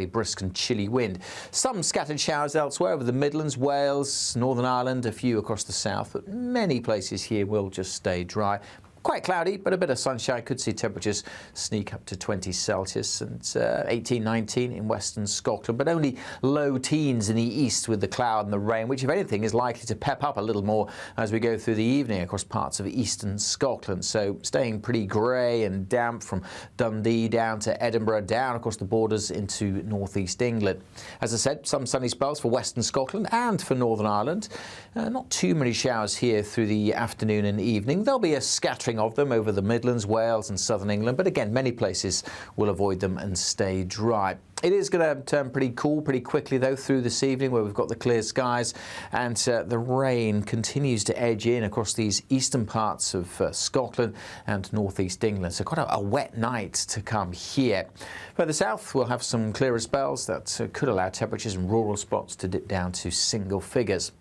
brisk and chilly wind. Some scattered showers elsewhere over the Midlands, Wales, Northern Ireland, a few across the south, but many places here will just stay dry. Quite cloudy, but a bit of sunshine. Could see temperatures sneak up to 20 Celsius and 18, 19 in western Scotland, but only low teens in the east with the cloud and the rain, which, if anything, is likely to pep up a little more as we go through the evening across parts of eastern Scotland. So staying pretty grey and damp from Dundee down to Edinburgh, down across the borders into northeast England. As I said, some sunny spells for western Scotland and for Northern Ireland. Not too many showers here through the afternoon and evening. There'll be a scattering of them over the Midlands, Wales and southern England, but again, many places will avoid them and stay dry. It is going to turn pretty cool pretty quickly, though, through this evening, where we've got the clear skies, and the rain continues to edge in across these eastern parts of Scotland and northeast England. So quite a wet night to come here. Further south, we'll have some clearer spells that could allow temperatures in rural spots to dip down to single figures.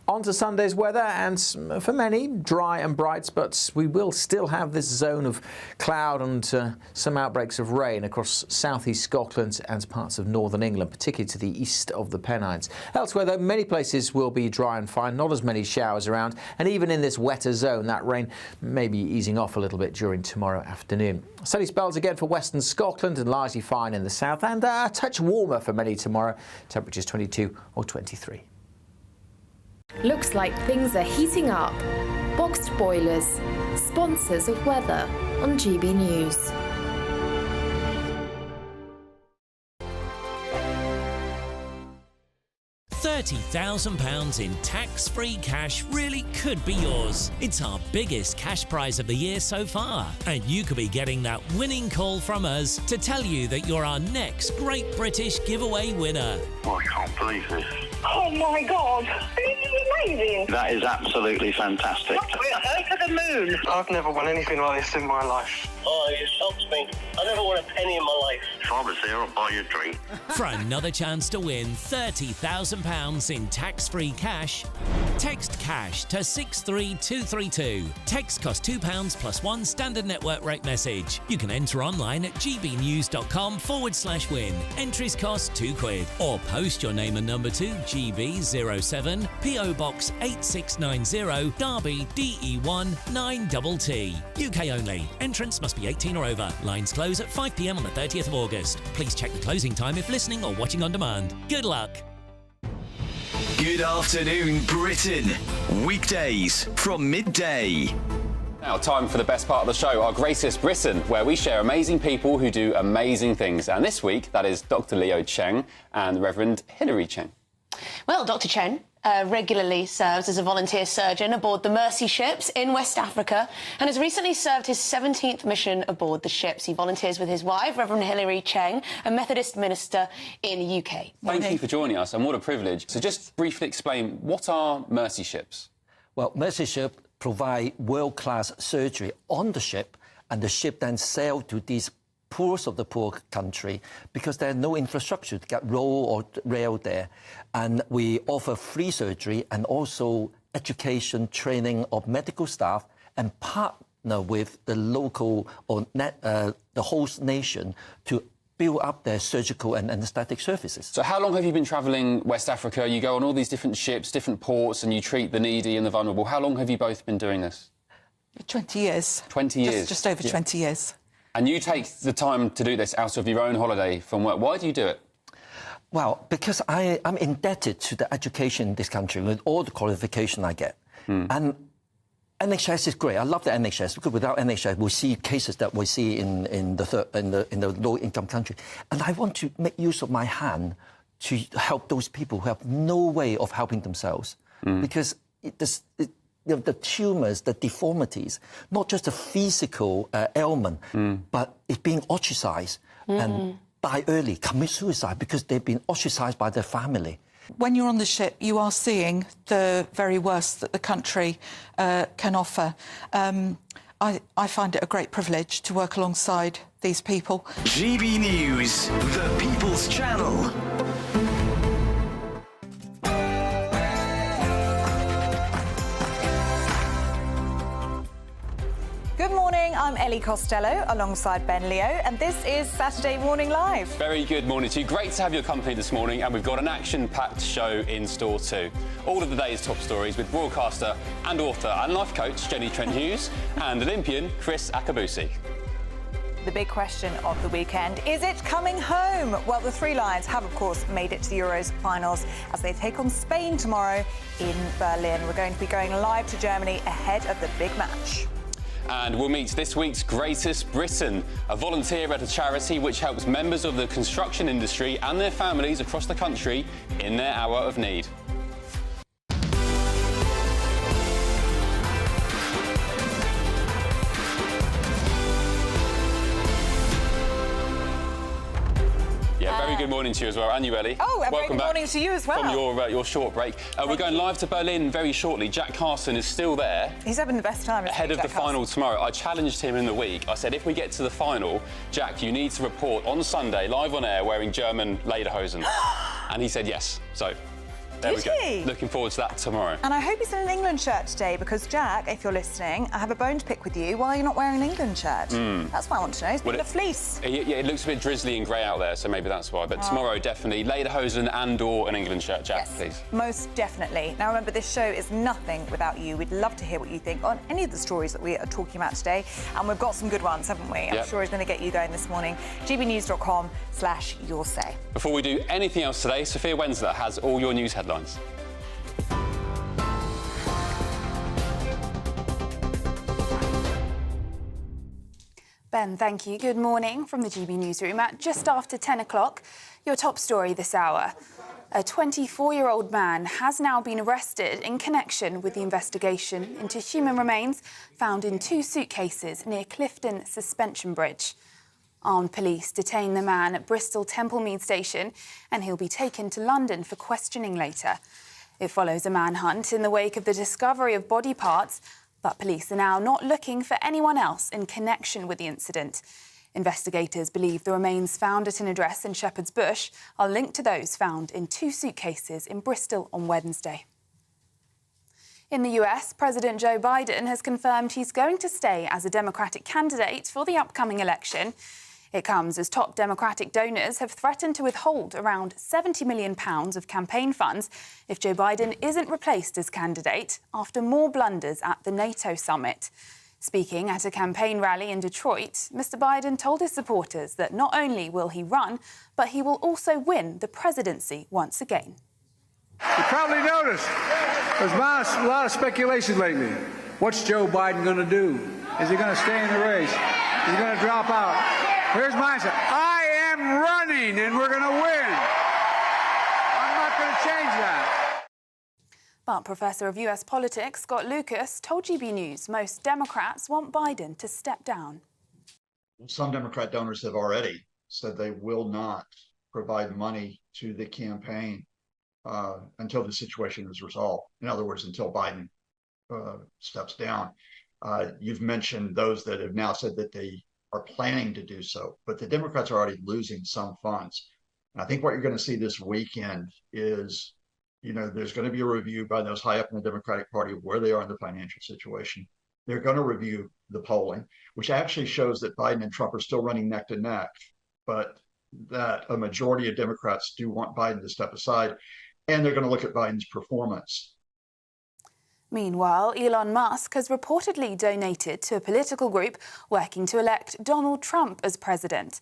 On to Sunday's weather, and for many, dry and bright, but we will still have this zone of cloud and some outbreaks of rain across southeast Scotland and parts of northern England, particularly to the east of the Pennines. Elsewhere, though, many places will be dry and fine, not as many showers around, and even in this wetter zone, that rain may be easing off a little bit during tomorrow afternoon. Sunny spells again for western Scotland and largely fine in the south, and a touch warmer for many tomorrow, temperatures 22 or 23. Looks like things are heating up. Boxed boilers, sponsors of weather on GB News. £30,000 in tax-free cash really could be yours. It's our biggest cash prize of the year so far, and you could be getting that winning call from us to tell you that you're our next Great British Giveaway winner. Oh, I can't believe this. Oh my God, this is amazing. That is absolutely fantastic. We're over the moon. I've never won anything like this in my life. Oh, you shocked me. I never won a penny in my life. If I was there, I'd buy you a drink. For another chance to win £30,000 in tax-free cash, text cash to 63232. Text costs £2 plus one standard network rate message. You can enter online at gbnews.com/win. Entries cost £2, or post your name and number to GB07 PO Box 8690 Derby DE1 9TT. UK only. Entrance must be 18 or over. Lines close at 5 p.m. on the 30th of August. Please check the closing time if listening or watching on demand. Good luck. Good afternoon, Britain. Weekdays from midday. Now, time for the best part of the show, our Greatest Britain, where we share amazing people who do amazing things. And this week, that is Dr. Leo Cheng and Reverend Hilary Cheng. Well, Dr. Chen regularly serves as a volunteer surgeon aboard the Mercy ships in West Africa and has recently served his 17th mission aboard the ships. He volunteers with his wife, Reverend Hilary Cheng, a Methodist minister in the UK. Thank you for joining us, and what a privilege. So just briefly explain, what are Mercy ships? Well, Mercy ship provide world-class surgery on the ship, and the ship then sail to these poorest of the poor country because there's no infrastructure to get road or rail there. And we offer free surgery and also education, training of medical staff, and partner with the local or the host nation to build up their surgical and anaesthetic services. So how long have you been travelling West Africa? You go on all these different ships, different ports, and you treat the needy and the vulnerable. How long have you both been doing this? 20 years. 20 years? Just over 20 years. And you take the time to do this out of your own holiday from work. Why do you do it? Well, because I'm indebted to the education in this country with all the qualification I get. And NHS is great. I love the NHS because without NHS, we see cases that we see in the low-income country. And I want to make use of my hand to help those people who have no way of helping themselves. Because the tumours, the deformities, not just a physical ailment, but it's being ostracised and die early, commit suicide because they've been ostracised by their family. When you're on the ship, you are seeing the very worst that the country can offer. I find it a great privilege to work alongside these people. GB News, the People's Channel. Good morning, I'm Ellie Costello alongside Ben Leo, and this is Saturday Morning Live. Very good morning to you. Great to have your company this morning, and we've got an action-packed show in store too. All of the day's top stories with broadcaster and author and life coach Jenny Trent-Hughes and Olympian Chris Akabusi. The big question of the weekend, is it coming home? Well, the Three Lions have, of course, made it to the Euros finals as they take on Spain tomorrow in Berlin. We're going to be going live to Germany ahead of the big match. And we'll meet this week's Greatest Britain, a volunteer at a charity which helps members of the construction industry and their families across the country in their hour of need. Very good morning to you as well, and you, Ellie. Oh, and welcome very good morning to you as well. From your short break. We're going live to Berlin very shortly. Jack Carson is still there. He's having the best time. Ahead of the final tomorrow. I challenged him in the week. I said, if we get to the final, Jack, you need to report on Sunday, live on air, wearing German lederhosen. And he said yes. So there we go. Looking forward to that tomorrow. And I hope he's in an England shirt today because, Jack, if you're listening, I have a bone to pick with you. Why are you not wearing an England shirt? That's what I want to know. It's been a fleece. Yeah, it looks a bit drizzly and grey out there, so maybe that's why. But tomorrow, definitely, lederhosen and/or an England shirt, Jack, please. Most definitely. Now, remember, this show is nothing without you. We'd love to hear what you think on any of the stories that we are talking about today. And we've got some good ones, haven't we? I'm sure it's going to get you going this morning. gbnews.com/yoursay. Before we do anything else today, Sophia Wensler has all your news headlines. Ben, thank you. Good morning from the GB Newsroom. At just after 10 o'clock, your top story this hour. A 24-year-old man has now been arrested in connection with the investigation into human remains found in 2 suitcases near Clifton Suspension Bridge. Armed police detain the man at Bristol Templemead Station, and he'll be taken to London for questioning later. It follows a manhunt in the wake of the discovery of body parts, but police are now not looking for anyone else in connection with the incident. Investigators believe the remains found at an address in Shepherd's Bush are linked to those found in 2 suitcases in Bristol on Wednesday. In the US, President Joe Biden has confirmed he's going to stay as a Democratic candidate for the upcoming election. It comes as top Democratic donors have threatened to withhold around £70 million of campaign funds if Joe Biden isn't replaced as candidate after more blunders at the NATO summit. Speaking at a campaign rally in Detroit, Mr. Biden told his supporters that not only will he run, but he will also win the presidency once again. You probably noticed there's a lot of speculation lately. What's Joe Biden going to do? Is he going to stay in the race? Is he going to drop out? Here's my answer. I am running, and we're going to win. I'm not going to change that. But Professor of US Politics Scott Lucas told GB News most Democrats want Biden to step down. Some Democrat donors have already said they will not provide money to the campaign until the situation is resolved. In other words, until Biden steps down. You've mentioned those that have now said that they are planning to do so, but the Democrats are already losing some funds. And I think what you're going to see this weekend is, there's going to be a review by those high up in the Democratic Party of where they are in the financial situation. They're going to review the polling, which actually shows that Biden and Trump are still running neck to neck, but that a majority of Democrats do want Biden to step aside, and they're going to look at Biden's performance. Meanwhile, Elon Musk has reportedly donated to a political group working to elect Donald Trump as president.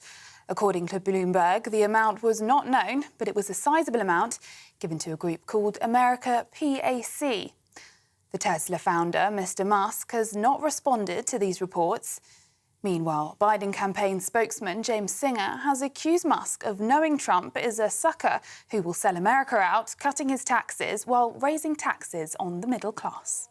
According to Bloomberg, the amount was not known, but it was a sizable amount given to a group called America PAC. The Tesla founder, Mr. Musk, has not responded to these reports. Meanwhile, Biden campaign spokesman James Singer has accused Musk of knowing Trump is a sucker who will sell America out, cutting his taxes while raising taxes on the middle class.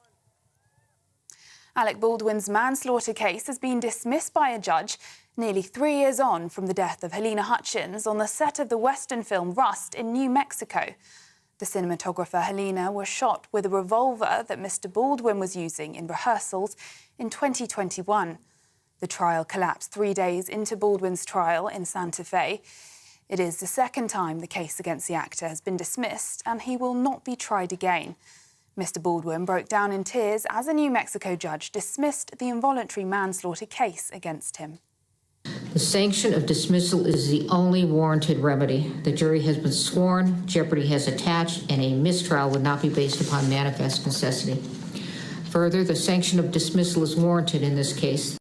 Alec Baldwin's manslaughter case has been dismissed by a judge nearly 3 years on from the death of Helena Hutchins on the set of the Western film Rust in New Mexico. The cinematographer Helena was shot with a revolver that Mr. Baldwin was using in rehearsals in 2021. The trial collapsed 3 days into Baldwin's trial in Santa Fe. It is the second time the case against the actor has been dismissed, and he will not be tried again. Mr. Baldwin broke down in tears as a New Mexico judge dismissed the involuntary manslaughter case against him. The sanction of dismissal is the only warranted remedy. The jury has been sworn, jeopardy has attached, and a mistrial would not be based upon manifest necessity. Further, the sanction of dismissal is warranted in this case.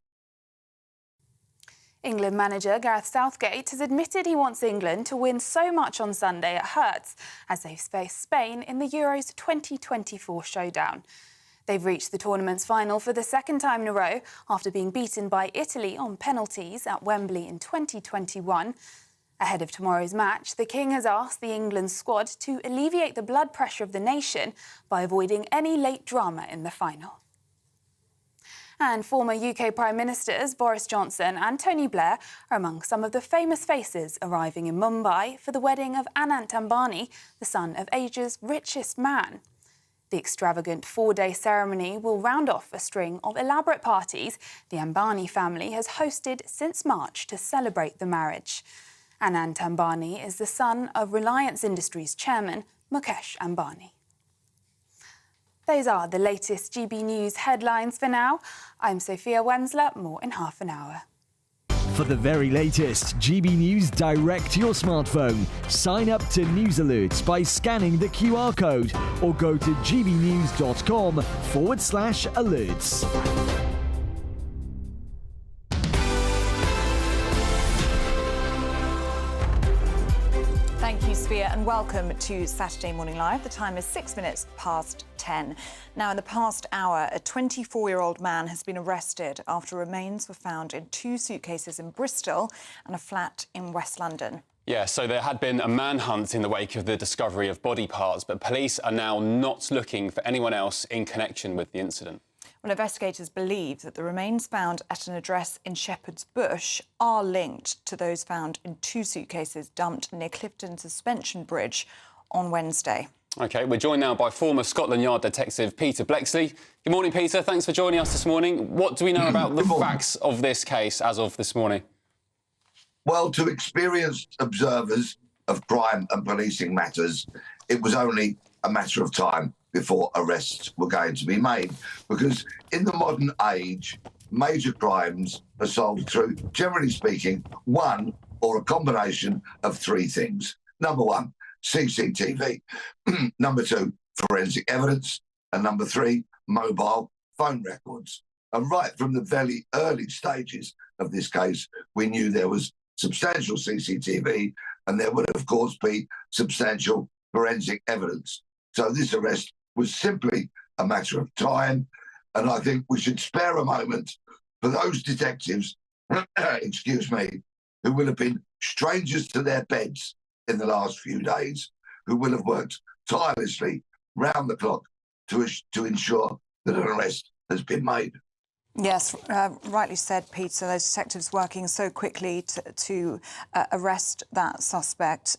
England manager Gareth Southgate has admitted he wants England to win so much on Sunday it hurts as they face Spain in the Euros 2024 showdown. They've reached the tournament's final for the second time in a row after being beaten by Italy on penalties at Wembley in 2021. Ahead of tomorrow's match, the King has asked the England squad to alleviate the blood pressure of the nation by avoiding any late drama in the final. And former UK Prime Ministers Boris Johnson and Tony Blair are among some of the famous faces arriving in Mumbai for the wedding of Anant Ambani, the son of Asia's richest man. The extravagant four-day ceremony will round off a string of elaborate parties the Ambani family has hosted since March to celebrate the marriage. Anant Ambani is the son of Reliance Industries chairman Mukesh Ambani. Those are the latest GB News headlines for now. I'm Sophia Wensler, more in half an hour. For the very latest GB News direct to your smartphone, sign up to News Alerts by scanning the QR code or go to gbnews.com/alerts. Thank you, Sophia, and welcome to Saturday Morning Live. The time is 6 minutes past 10. Now, in the past hour, a 24-year-old man has been arrested after remains were found in 2 suitcases in Bristol and a flat in West London. Yeah, so there had been a manhunt in the wake of the discovery of body parts, but police are now not looking for anyone else in connection with the incident. Well, investigators believe that the remains found at an address in Shepherd's Bush are linked to those found in 2 suitcases dumped near Clifton Suspension Bridge on Wednesday. OK, we're joined now by former Scotland Yard detective Peter Bleksley. Good morning, Peter. Thanks for joining us this morning. What do we know about the facts of this case as of this morning? Well, to experienced observers of crime and policing matters, it was only a matter of time before arrests were going to be made. Because in the modern age, major crimes are solved through, generally speaking, one or a combination of 3 things. Number 1, CCTV. Number 2, forensic evidence. And number 3, mobile phone records. And right from the very early stages of this case, we knew there was substantial CCTV and there would, of course, be substantial forensic evidence. So this arrest was simply a matter of time, and I think we should spare a moment for those detectives, excuse me, who will have been strangers to their beds in the last few days, who will have worked tirelessly round the clock to ensure that an arrest has been made. Yes, rightly said, Peter. Those detectives working so quickly to arrest that suspect.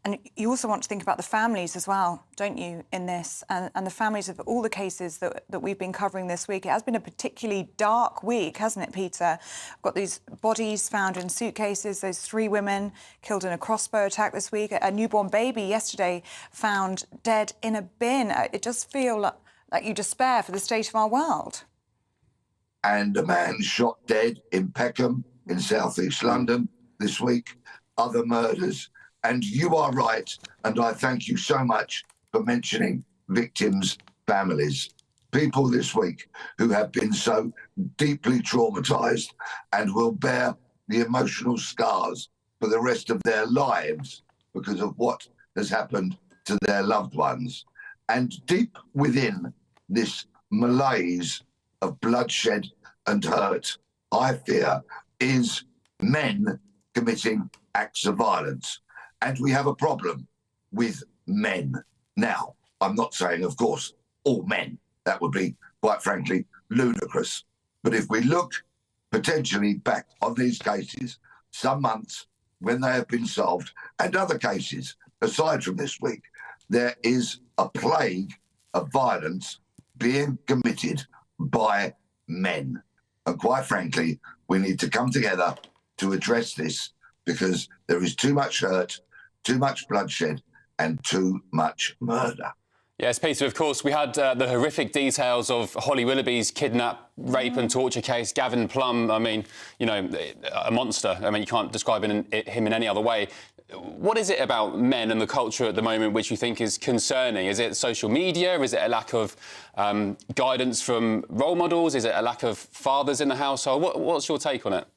And you also want to think about the families as well, don't you, in this? And the families of all the cases that we've been covering this week. It has been a particularly dark week, hasn't it, Peter? We've got these bodies found in suitcases, those 3 women killed in a crossbow attack this week, a newborn baby yesterday found dead in a bin. It does feel like you despair for the state of our world. And a man shot dead in Peckham in southeast London this week, other murders. And you are right, and I thank you so much for mentioning victims' families. People this week who have been so deeply traumatised and will bear the emotional scars for the rest of their lives because of what has happened to their loved ones. And deep within this malaise of bloodshed and hurt, I fear, is men committing acts of violence. And we have a problem with men. Now, I'm not saying, of course, all men. That would be, quite frankly, ludicrous. But if we look potentially back on these cases, some months when they have been solved, and other cases, aside from this week, there is a plague of violence being committed by men. And quite frankly, we need to come together to address this because there is too much hurt, too much bloodshed and too much murder. Yes, Peter, of course, we had the horrific details of Holly Willoughby's kidnap, rape and torture case. Gavin Plum, I mean, you know, a monster. I mean, you can't describe him in any other way. What is it about men and the culture at the moment which you think is concerning? Is it social media? Is it a lack of guidance from role models? Is it a lack of fathers in the household? What's your take on it?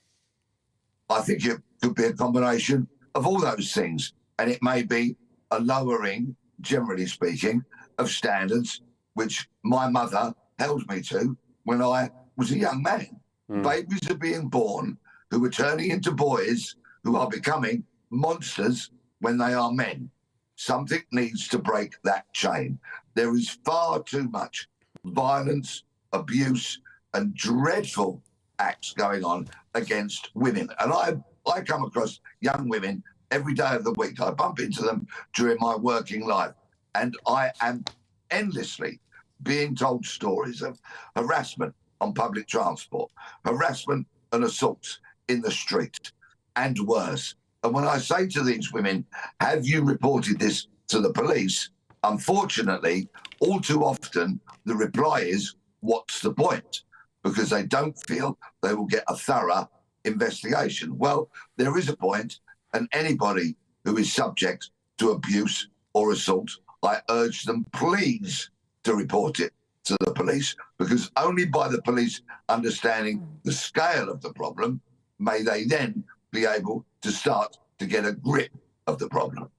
I think it could be a combination of all those things. And it may be a lowering, generally speaking, of standards, which my mother held me to when I was a young man. Babies are being born who are turning into boys who are becoming monsters when they are men. Something needs to break that chain. There is far too much violence, abuse, and dreadful acts going on against women. And I come across young women every day of the week. I bump into them during my working life. And I am endlessly being told stories of harassment on public transport, harassment and assaults in the street, and worse. And when I say to these women, have you reported this to the police? Unfortunately, all too often, the reply is, what's the point? Because they don't feel they will get a thorough investigation. Well, there is a point, and anybody who is subject to abuse or assault, I urge them, please, to report it to the police, because only by the police understanding the scale of the problem may they then be able to start to get a grip of the problem.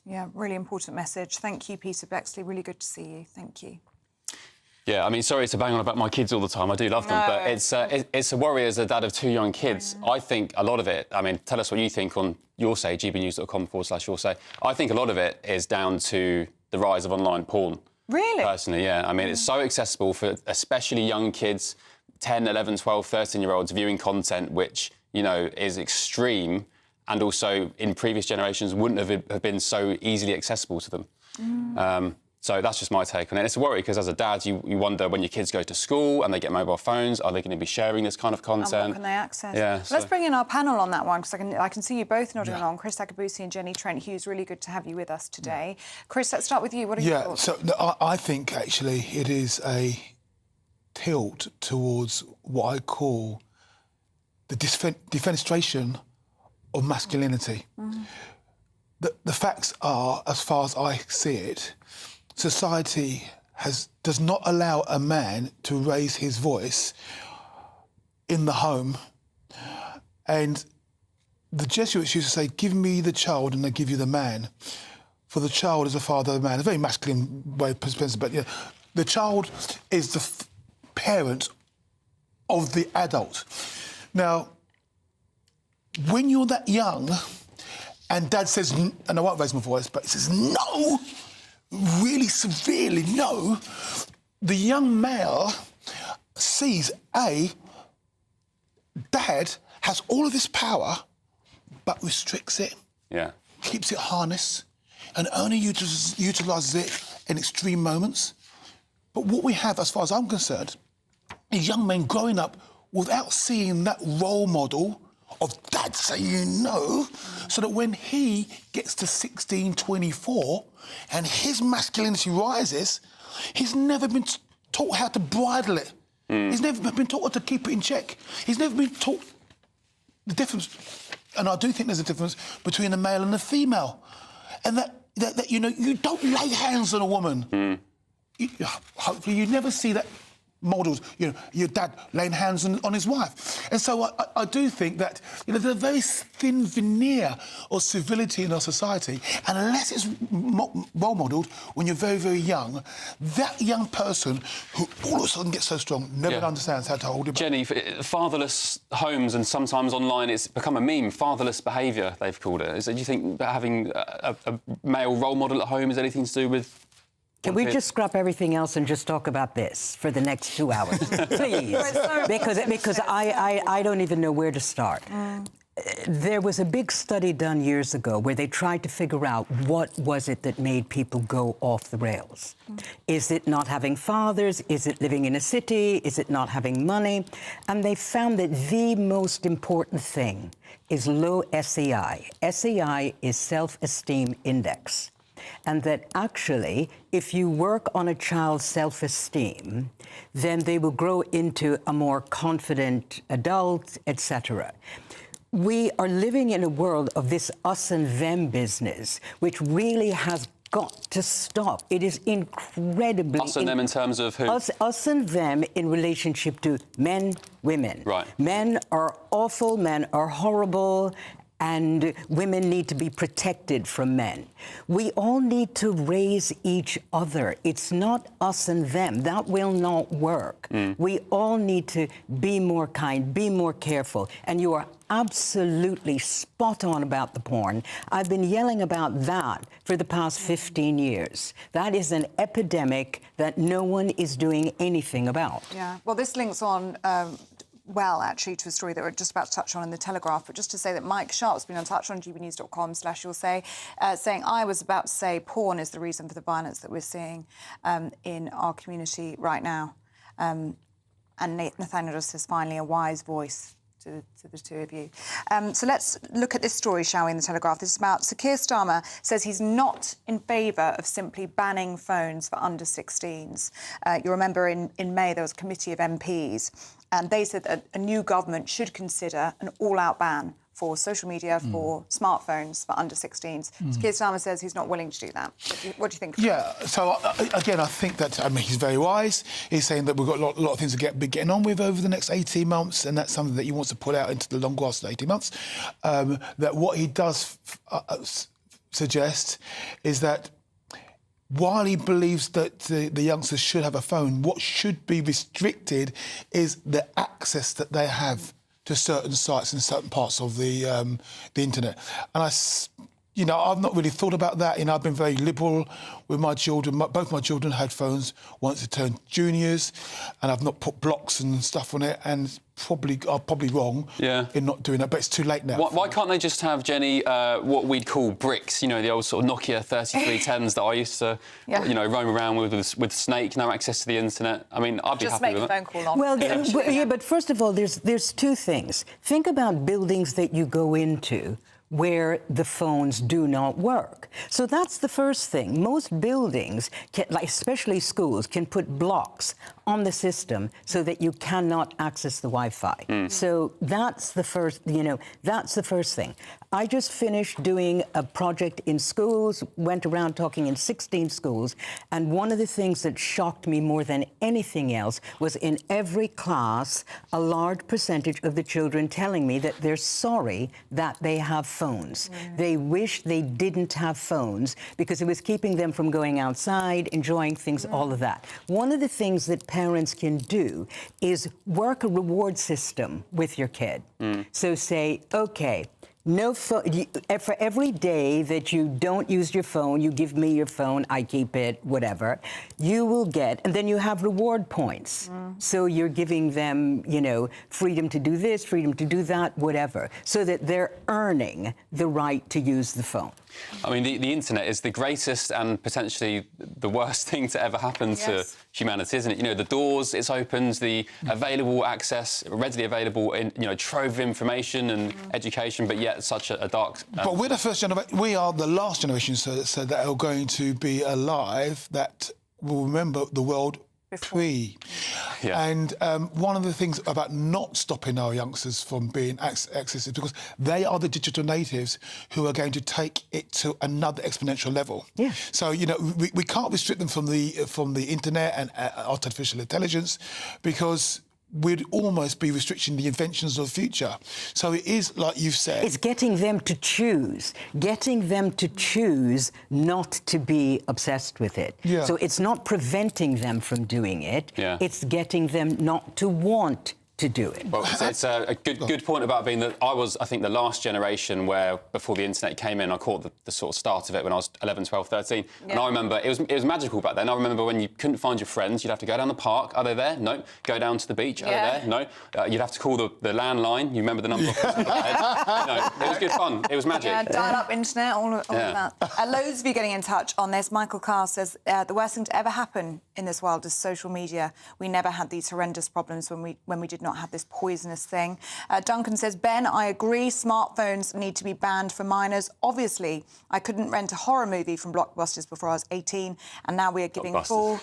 Yeah, really important message. Thank you, Peter Bexley. Really good to see you. Thank you. Yeah, I mean, sorry to bang on about my kids all the time. I do love them, but it's a worry as a dad of 2 young kids. I think a lot of it, I mean, tell us what you think on your say, gbnews.com/your say. I think a lot of it is down to the rise of online porn. Really? Personally, yeah. I mean, it's so accessible for especially young kids, 10, 11, 12, 13-year-olds viewing content which, you know, is extreme and also in previous generations wouldn't have been so easily accessible to them. So that's just my take on it. It's a worry because as a dad, you wonder when your kids go to school and they get mobile phones, are they going to be sharing this kind of content? And what can they access? Yeah, Let's bring in our panel on that one because I can see you both nodding along. Chris Akabusi and Jenny Trent-Hughes, really good to have you with us today. Chris, let's start with you. What are your thoughts? So I think actually it is a tilt towards what I call the defenestration of masculinity. The facts are, as far as I see it, society does not allow a man to raise his voice in the home. And the Jesuits used to say, give me the child and I give you the man. For the child is the father of the man. A very masculine way of presenting, but yeah, the child is the parent of the adult. Now, when you're that young and dad says, and I won't raise my voice, but he says no, really severely no, the young male sees, dad has all of this power, but restricts it, keeps it harnessed, and only utilises it in extreme moments. But what we have, as far as I'm concerned, is young men growing up without seeing that role model of dad saying no, so that when he gets to 16, 24, and his masculinity rises, he's never been taught how to bridle it. He's never been taught how to keep it in check. He's never been taught the difference, and I do think there's a difference between the male and the female, and that you know, you don't lay hands on a woman. Hopefully you never see that models, you know, your dad laying hands on his wife. And so I do think that, you know, there's a very thin veneer of civility in our society, and unless it's role modelled when you're very, very young, that young person who all of a sudden gets so strong never understands how to hold him. Jenny, fatherless homes, and sometimes online it's become a meme, fatherless behaviour, they've called it. Do you think having a male role model at home is anything to do with... Can we just scrap everything else and just talk about this for the next 2 hours, please? Because I don't even know where to start. There was a big study done years ago where they tried to figure out what was it that made people go off the rails. Is it not having fathers? Is it living in a city? Is it not having money? And they found that the most important thing is low SEI. SEI is self-esteem index. and that actually, if you work on a child's self-esteem, then they will grow into a more confident adult, etc. We are living in a world of this us and them business, which really has got to stop. It is incredibly... Us and them in terms of who? Us and them in relationship to men, women. Right. Men are awful, men are horrible, and women need to be protected from men. We all need to raise each other. It's not us and them. That will not work. We all need to be more kind, be more careful. And you are absolutely spot on about the porn. I've been yelling about that for the past 15 years. That is an epidemic that no one is doing anything about. Yeah, well, this links on well, actually, to a story that we're just about to touch on in The Telegraph, but just to say that Mike Sharp's been in touch on gbnews.com/you'll-say, saying, I was about to say porn is the reason for the violence that we're seeing in our community right now. And Nathaniel just says, finally, a wise voice to the two of you. So let's look at this story, shall we, in The Telegraph. This is about Sir Keir Starmer says he's not in favour of simply banning phones for under 16s. You remember in May there was a committee of MPs and they said that a new government should consider an all-out ban for social media, for smartphones for under 16s. So Keir Starmer says he's not willing to do that. What do you think? Yeah, so again, I think that, he's very wise. He's saying that we've got a lot of things to be getting on with over the next 18 months, and that's something that he wants to put out into the long grass of 18 months. That what he does suggest is that while he believes that the youngsters should have a phone, what should be restricted is the access that they have to certain sites and certain parts of the internet. And I've not really thought about that. I've been very liberal with my children. Both my children had phones once they turned juniors, and I've not put blocks and stuff on it. And I'm probably wrong in not doing that, but it's too late now. Why can't they just have, Jenny, what we'd call bricks? The old sort of Nokia 3310s that I used to, roam around with Snake, no access to the internet. I mean, I'd be just happy make with a it. phone call on. Well, but first of all, there's two things. Think about buildings that you go into where the phones do not work. So that's the first thing. Most buildings, especially schools, can put blocks on the system so that you cannot access the Wi-Fi. So that's the first, that's the first thing. I just finished doing a project in schools, went around talking in 16 schools, and one of the things that shocked me more than anything else was in every class, a large percentage of the children telling me that they're sorry that they have phones. They wish they didn't have phones because it was keeping them from going outside, enjoying things, all of that. One of the things that parents can do is work a reward system with your kid. So say, OK, no phone. For every day that you don't use your phone, you give me your phone, I keep it, whatever, you will get, and then you have reward points. So you're giving them, freedom to do this, freedom to do that, whatever, so that they're earning the right to use the phone. I mean, the internet is the greatest and potentially the worst thing to ever happen to humanity, isn't it? The doors it's opened, the available access, readily available, trove of information and education, but yet such a dark... But we're the first generation, we are the last generation so that are going to be alive that will remember the world pre. And one of the things about not stopping our youngsters from being accessed is because they are the digital natives who are going to take it to another exponential level. So we can't restrict them from the internet and artificial intelligence because we'd almost be restricting the inventions of the future. So it is, like you've said... It's getting them to choose not to be obsessed with it. So it's not preventing them from doing it, it's getting them not to want to do it. Well, it's a good point about being that I was, I think, the last generation where, before the internet came in, I caught the sort of start of it when I was 11, 12, 13. And I remember it was magical back then. I remember when you couldn't find your friends, you'd have to go down the park. Are they there? No. Go down to the beach. Are they there? No. You'd have to call the landline. You remember the number off the top of your head? It was good fun. It was magic. Yeah, dial-up internet, all of that. Loads of you getting in touch on this. Michael Carr says, the worst thing to ever happen in this world is social media. We never had these horrendous problems when we did not not had this poisonous thing. Duncan says, Ben, I agree, smartphones need to be banned for minors. Obviously, I couldn't rent a horror movie from Blockbusters before I was 18, and now we are giving full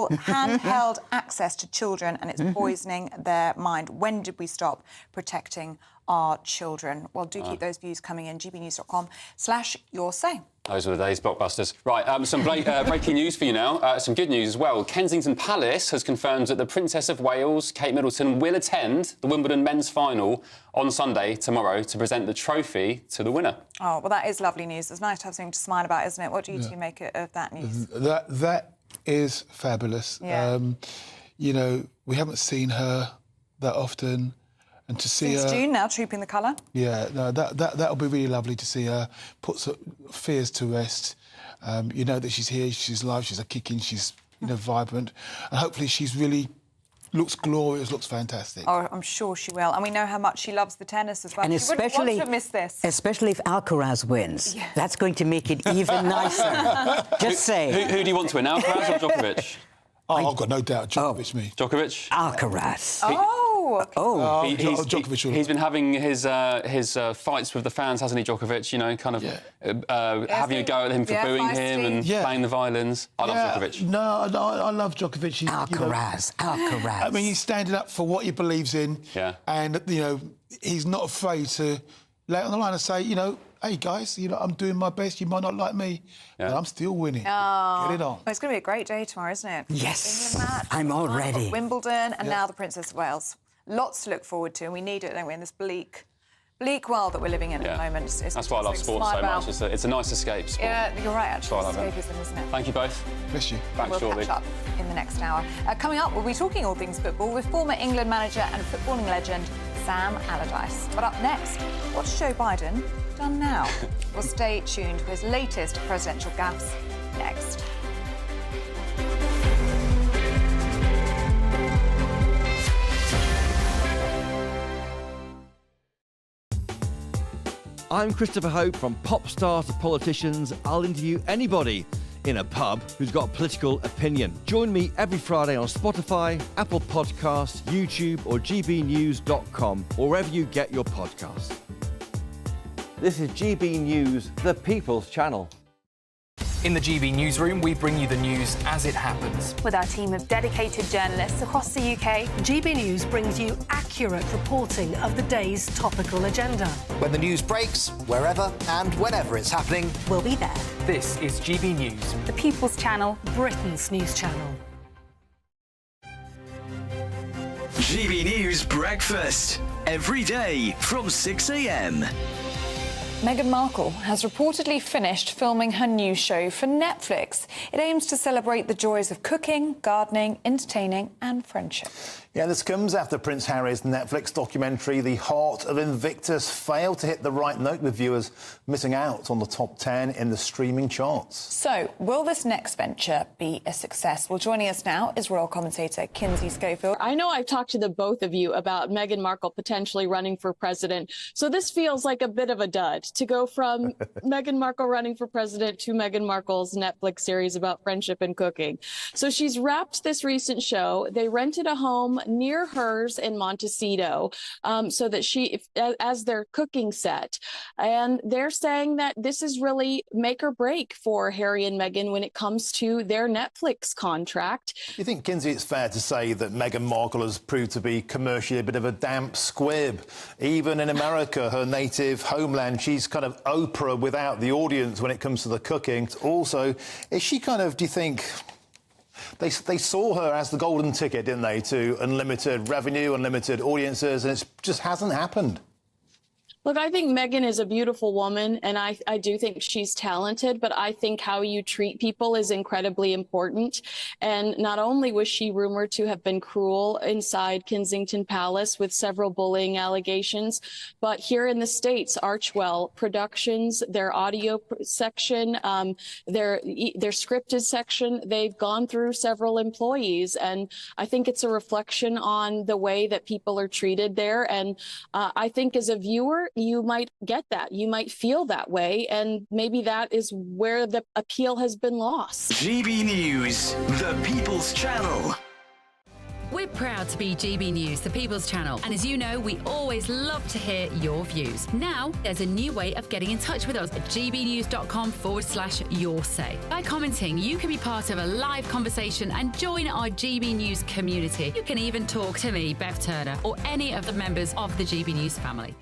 handheld access to children, and it's poisoning their mind. When did we stop protecting our children? Well, do keep those views coming in. gbnews.com/yoursay. Those were the days, Blockbusters. Right, some breaking news for you now. Some good news as well. Kensington Palace has confirmed that the Princess of Wales, Kate Middleton, will attend the Wimbledon men's final on Sunday, tomorrow, to present the trophy to the winner. Oh, well, that is lovely news. It's nice to have something to smile about, isn't it? What do you two make of that news? That is fabulous. Yeah. You know, we haven't seen her that often. And to see Since her, June now, trooping the colour. Yeah, no, that'll be really lovely to see her put some fears to rest. You know that she's here, she's alive, she's a kicking, she's vibrant, and hopefully she's really looks glorious, looks fantastic. Oh, I'm sure she will, and we know how much she loves the tennis as well. And she wouldn't want to miss this. Especially if Alcaraz wins, that's going to make it even nicer. Just say. Who do you want to win, Alcaraz or Djokovic? Oh, I've got no doubt, Djokovic, me. Djokovic? Alcaraz. He's been having his fights with the fans, hasn't he, Djokovic? You know, kind of having a go at him for booing him and playing the violins. I love Djokovic. No, I love Djokovic. Alcaraz. I mean, he's standing up for what he believes in. Yeah. And, he's not afraid to lay it on the line and say, hey, guys, I'm doing my best. You might not like me, but I'm still winning. Oh. Get it on. Well, it's going to be a great day tomorrow, isn't it? Yes. England match, I'm all ready. Wimbledon, and now the Princess of Wales. Lots to look forward to, and we need it, don't we, in this bleak world that we're living in at the moment. That's why I love sports so much. It's a nice escape, sport. Yeah, you're right, actually. That's why I love Escapism, isn't it? Thank you both. Miss you. Back shortly. Catch up in the next hour. Coming up, we'll be talking all things football with former England manager and footballing legend Sam Allardyce. But up next, what's Joe Biden done now? Well, stay tuned for his latest presidential gaffes next. I'm Christopher Hope. From pop stars to politicians, I'll interview anybody in a pub who's got a political opinion. Join me every Friday on Spotify, Apple Podcasts, YouTube or gbnews.com, or wherever you get your podcasts. This is GB News, the People's Channel. In the GB Newsroom, we bring you the news as it happens. With our team of dedicated journalists across the UK, GB News brings you accurate reporting of the day's topical agenda. When the news breaks, wherever and whenever it's happening, we'll be there. This is GB News. The People's Channel, Britain's news channel. GB News Breakfast. Every day from 6 a.m. Meghan Markle has reportedly finished filming her new show for Netflix. It aims to celebrate the joys of cooking, gardening, entertaining and friendship. Yeah, this comes after Prince Harry's Netflix documentary, The Heart of Invictus, failed to hit the right note with viewers missing out on the top 10 in the streaming charts. So, will this next venture be a success? Well, joining us now is royal commentator Kinsey Schofield. I know I've talked to the both of you about Meghan Markle potentially running for president, so this feels like a bit of a dud to go from Meghan Markle running for president to Meghan Markle's Netflix series about friendship and cooking. So she's wrapped this recent show. They rented a home near hers in Montecito, so that as their cooking set. And they're saying that this is really make or break for Harry and Meghan when it comes to their Netflix contract. Do you think, Kinsey, it's fair to say that Meghan Markle has proved to be commercially a bit of a damp squib? Even in America, her native homeland, she's kind of Oprah without the audience when it comes to the cooking. Also, is she kind of, do you think... They saw her as the golden ticket, didn't they, to unlimited revenue, unlimited audiences, and it just hasn't happened. Look, I think Meghan is a beautiful woman, and I do think she's talented, but I think how you treat people is incredibly important. And not only was she rumored to have been cruel inside Kensington Palace with several bullying allegations, but here in the States, Archwell Productions, their audio section, their scripted section, they've gone through several employees. And I think it's a reflection on the way that people are treated there. And I think as a viewer, you might get that. You might feel that way. And maybe that is where the appeal has been lost. GB News, the People's Channel. We're proud to be GB News, the People's Channel, and as you know, we always love to hear your views. Now, there's a new way of getting in touch with us at gbnews.com/your-say. By commenting, you can be part of a live conversation and join our GB News community. You can even talk to me, Bev Turner, or any of the members of the GB News family.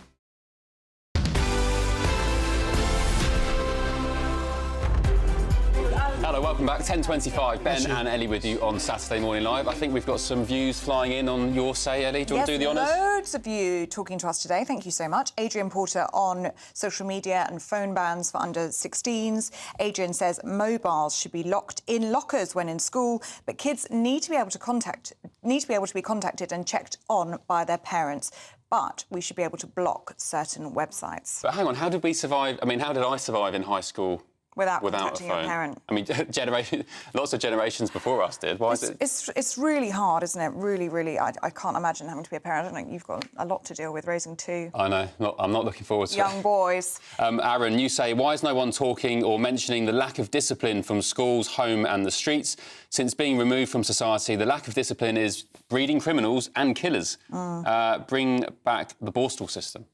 Hello, welcome back. 10:25. Ben and Ellie with you on Saturday Morning Live. I think we've got some views flying in on your say, Ellie. Do you want to do the honours? Loads of you talking to us today. Thank you so much. Adrian Porter on social media and phone bans for under 16s. Adrian says mobiles should be locked in lockers when in school, but kids need to be able to be contacted and checked on by their parents. But we should be able to block certain websites. But hang on, how did we survive? I mean, how did I survive in high school? Without a contacting your phone? parent. I mean, lots of generations before us did. Why is it? It's really hard, isn't it? Really, really. I can't imagine having to be a parent. I don't know. You've got a lot to deal with raising two. I know. I'm not looking forward to young boys. Aaron, you say, why is no one talking or mentioning the lack of discipline from schools, home and the streets? Since being removed from society, the lack of discipline is breeding criminals and killers. Bring back the Borstal system.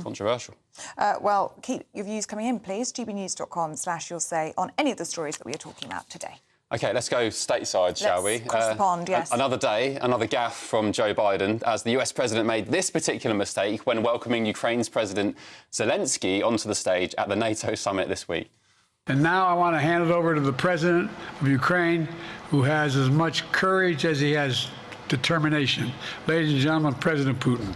Controversial. Well, keep your views coming in, please. gbnews.com/your-say on any of the stories that we are talking about today. OK, let's go stateside, shall we? Cross the pond, yes. Another day, another gaffe from Joe Biden, as the US president made this particular mistake when welcoming Ukraine's President Zelensky onto the stage at the NATO summit this week. And now I want to hand it over to the president of Ukraine, who has as much courage as he has determination. Ladies and gentlemen, President Putin.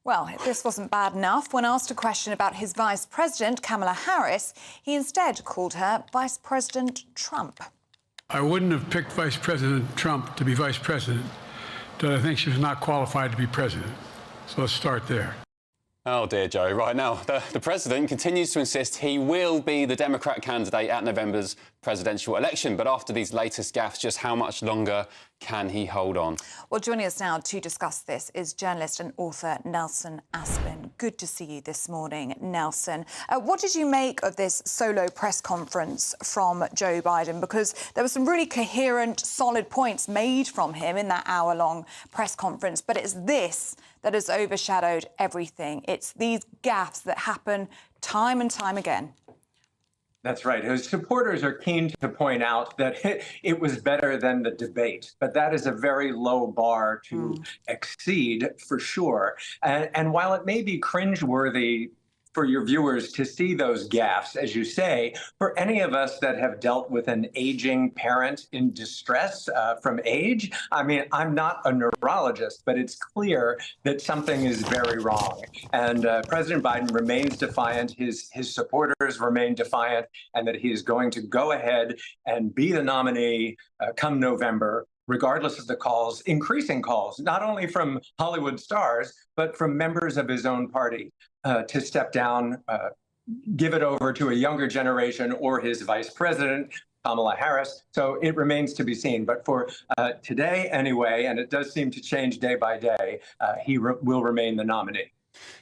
Well, if this wasn't bad enough, when asked a question about his vice president, Kamala Harris, he instead called her Vice President Trump. I wouldn't have picked Vice President Trump to be vice president, but I think she was not qualified to be president. So let's start there. Oh, dear, Joe. Right now, the president continues to insist he will be the Democrat candidate at November's presidential election. But after these latest gaffes, just how much longer can he hold on? Well, joining us now to discuss this is journalist and author Nelson Aspin. Good to see you this morning, Nelson. What did you make of this solo press conference from Joe Biden? Because there were some really coherent, solid points made from him in that hour-long press conference. But it's this that has overshadowed everything. It's these gaffes that happen time and time again. That's right. His supporters are keen to point out that it was better than the debate, but that is a very low bar to exceed for sure. And while it may be cringeworthy for your viewers to see those gaffes, as you say, for any of us that have dealt with an aging parent in distress from age, I mean, I'm not a neurologist, but it's clear that something is very wrong. And President Biden remains defiant, his supporters remain defiant, and that he is going to go ahead and be the nominee come November, regardless of the calls, increasing calls, not only from Hollywood stars, but from members of his own party to step down, give it over to a younger generation or his vice president, Kamala Harris. So it remains to be seen. But for today anyway, and it does seem to change day by day, he will remain the nominee.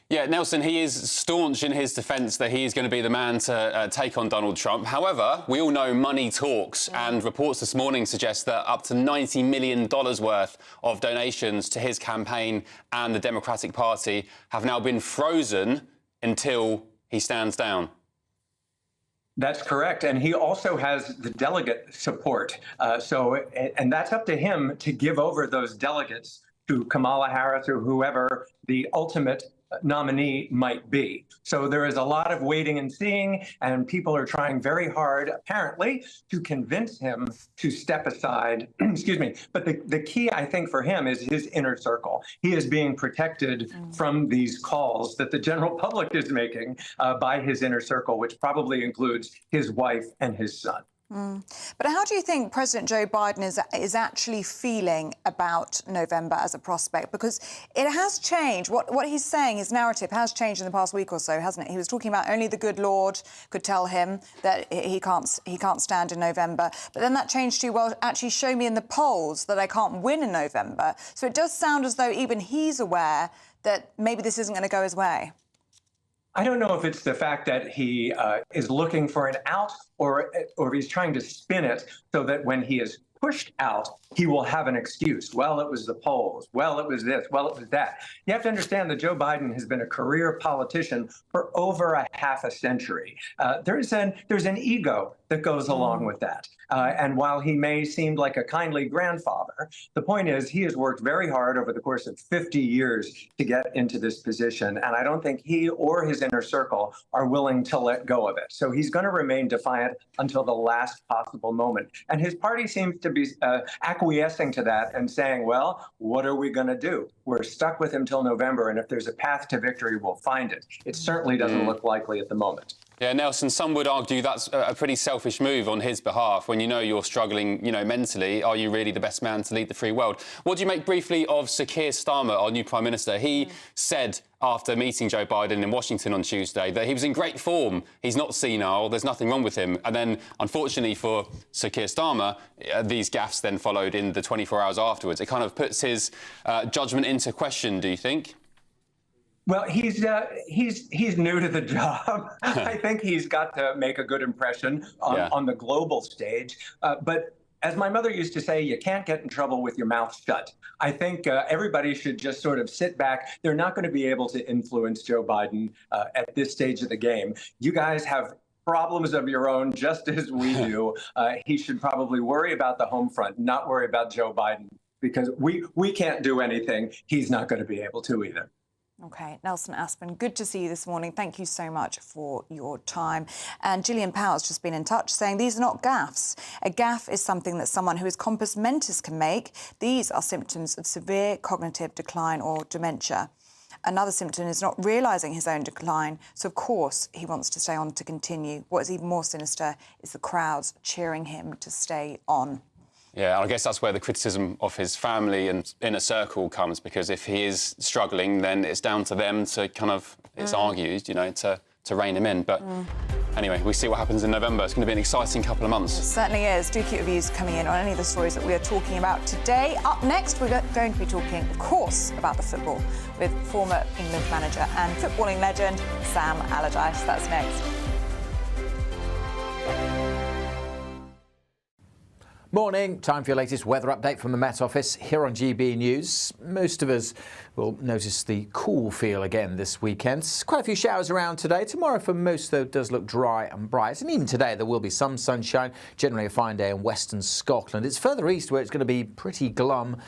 Yeah, Nelson, he is staunch in his defence that he is going to be the man to take on Donald Trump. However, we all know money talks, and reports this morning suggest that up to $90 million worth of donations to his campaign and the Democratic Party have now been frozen until he stands down. That's correct. And he also has the delegate support. And that's up to him to give over those delegates to Kamala Harris or whoever the ultimate nominee might be. So there is a lot of waiting and seeing, and people are trying very hard, apparently, to convince him to step aside. Excuse me. But the key, I think, for him is his inner circle. He is being protected from these calls that the general public is making by his inner circle, which probably includes his wife and his son. But how do you think President Joe Biden is actually feeling about November as a prospect? Because it has changed. What he's saying, his narrative has changed in the past week or so, hasn't it? He was talking about only the good Lord could tell him that he can't stand in November. But then that changed to, well, actually show me in the polls that I can't win in November. So it does sound as though even he's aware that maybe this isn't going to go his way. I don't know if it's the fact that he is looking for an out or if he's trying to spin it so that when he is pushed out, he will have an excuse. Well, it was the polls. Well, it was this. Well, it was that. You have to understand that Joe Biden has been a career politician for over a half a century. There's an ego that goes along with that. And while he may seem like a kindly grandfather, the point is he has worked very hard over the course of 50 years to get into this position. And I don't think he or his inner circle are willing to let go of it. So he's going to remain defiant until the last possible moment. And his party seems to be acquiescing to that and saying, well, what are we going to do? We're stuck with him till November. And if there's a path to victory, we'll find it. It certainly doesn't look likely at the moment. Yeah, Nelson, some would argue that's a pretty selfish move on his behalf. When you know you're struggling, mentally, are you really the best man to lead the free world? What do you make briefly of Sir Keir Starmer, our new Prime Minister? He said after meeting Joe Biden in Washington on Tuesday that he was in great form. He's not senile. There's nothing wrong with him. And then, unfortunately for Sir Keir Starmer, these gaffes then followed in the 24 hours afterwards. It kind of puts his judgment into question, do you think? Well, he's new to the job. I think he's got to make a good impression on the global stage. But as my mother used to say, you can't get in trouble with your mouth shut. I think everybody should just sort of sit back. They're not going to be able to influence Joe Biden at this stage of the game. You guys have problems of your own, just as we do. He should probably worry about the home front, not worry about Joe Biden, because we can't do anything. He's not going to be able to either. OK, Nelson Aspin, good to see you this morning. Thank you so much for your time. And Gillian Powell's just been in touch saying these are not gaffes. A gaffe is something that someone who is compos mentis can make. These are symptoms of severe cognitive decline or dementia. Another symptom is not realising his own decline. So, of course, he wants to stay on to continue. What is even more sinister is the crowds cheering him to stay on. Yeah, and I guess that's where the criticism of his family and inner circle comes, because if he is struggling, then it's down to them to kind of, it's argued, to rein him in. But anyway, we see what happens in November. It's going to be an exciting couple of months. It certainly is. Do keep your views coming in on any of the stories that we are talking about today. Up next, we're going to be talking, of course, about the football with former England manager and footballing legend Sam Allardyce. That's next. Morning, time for your latest weather update from the Met Office here on GB News. Most of us will notice the cool feel again this weekend. Quite a few showers around today. Tomorrow for most, though, does look dry and bright. And even today there will be some sunshine, generally a fine day in western Scotland. It's further east where it's going to be pretty glum,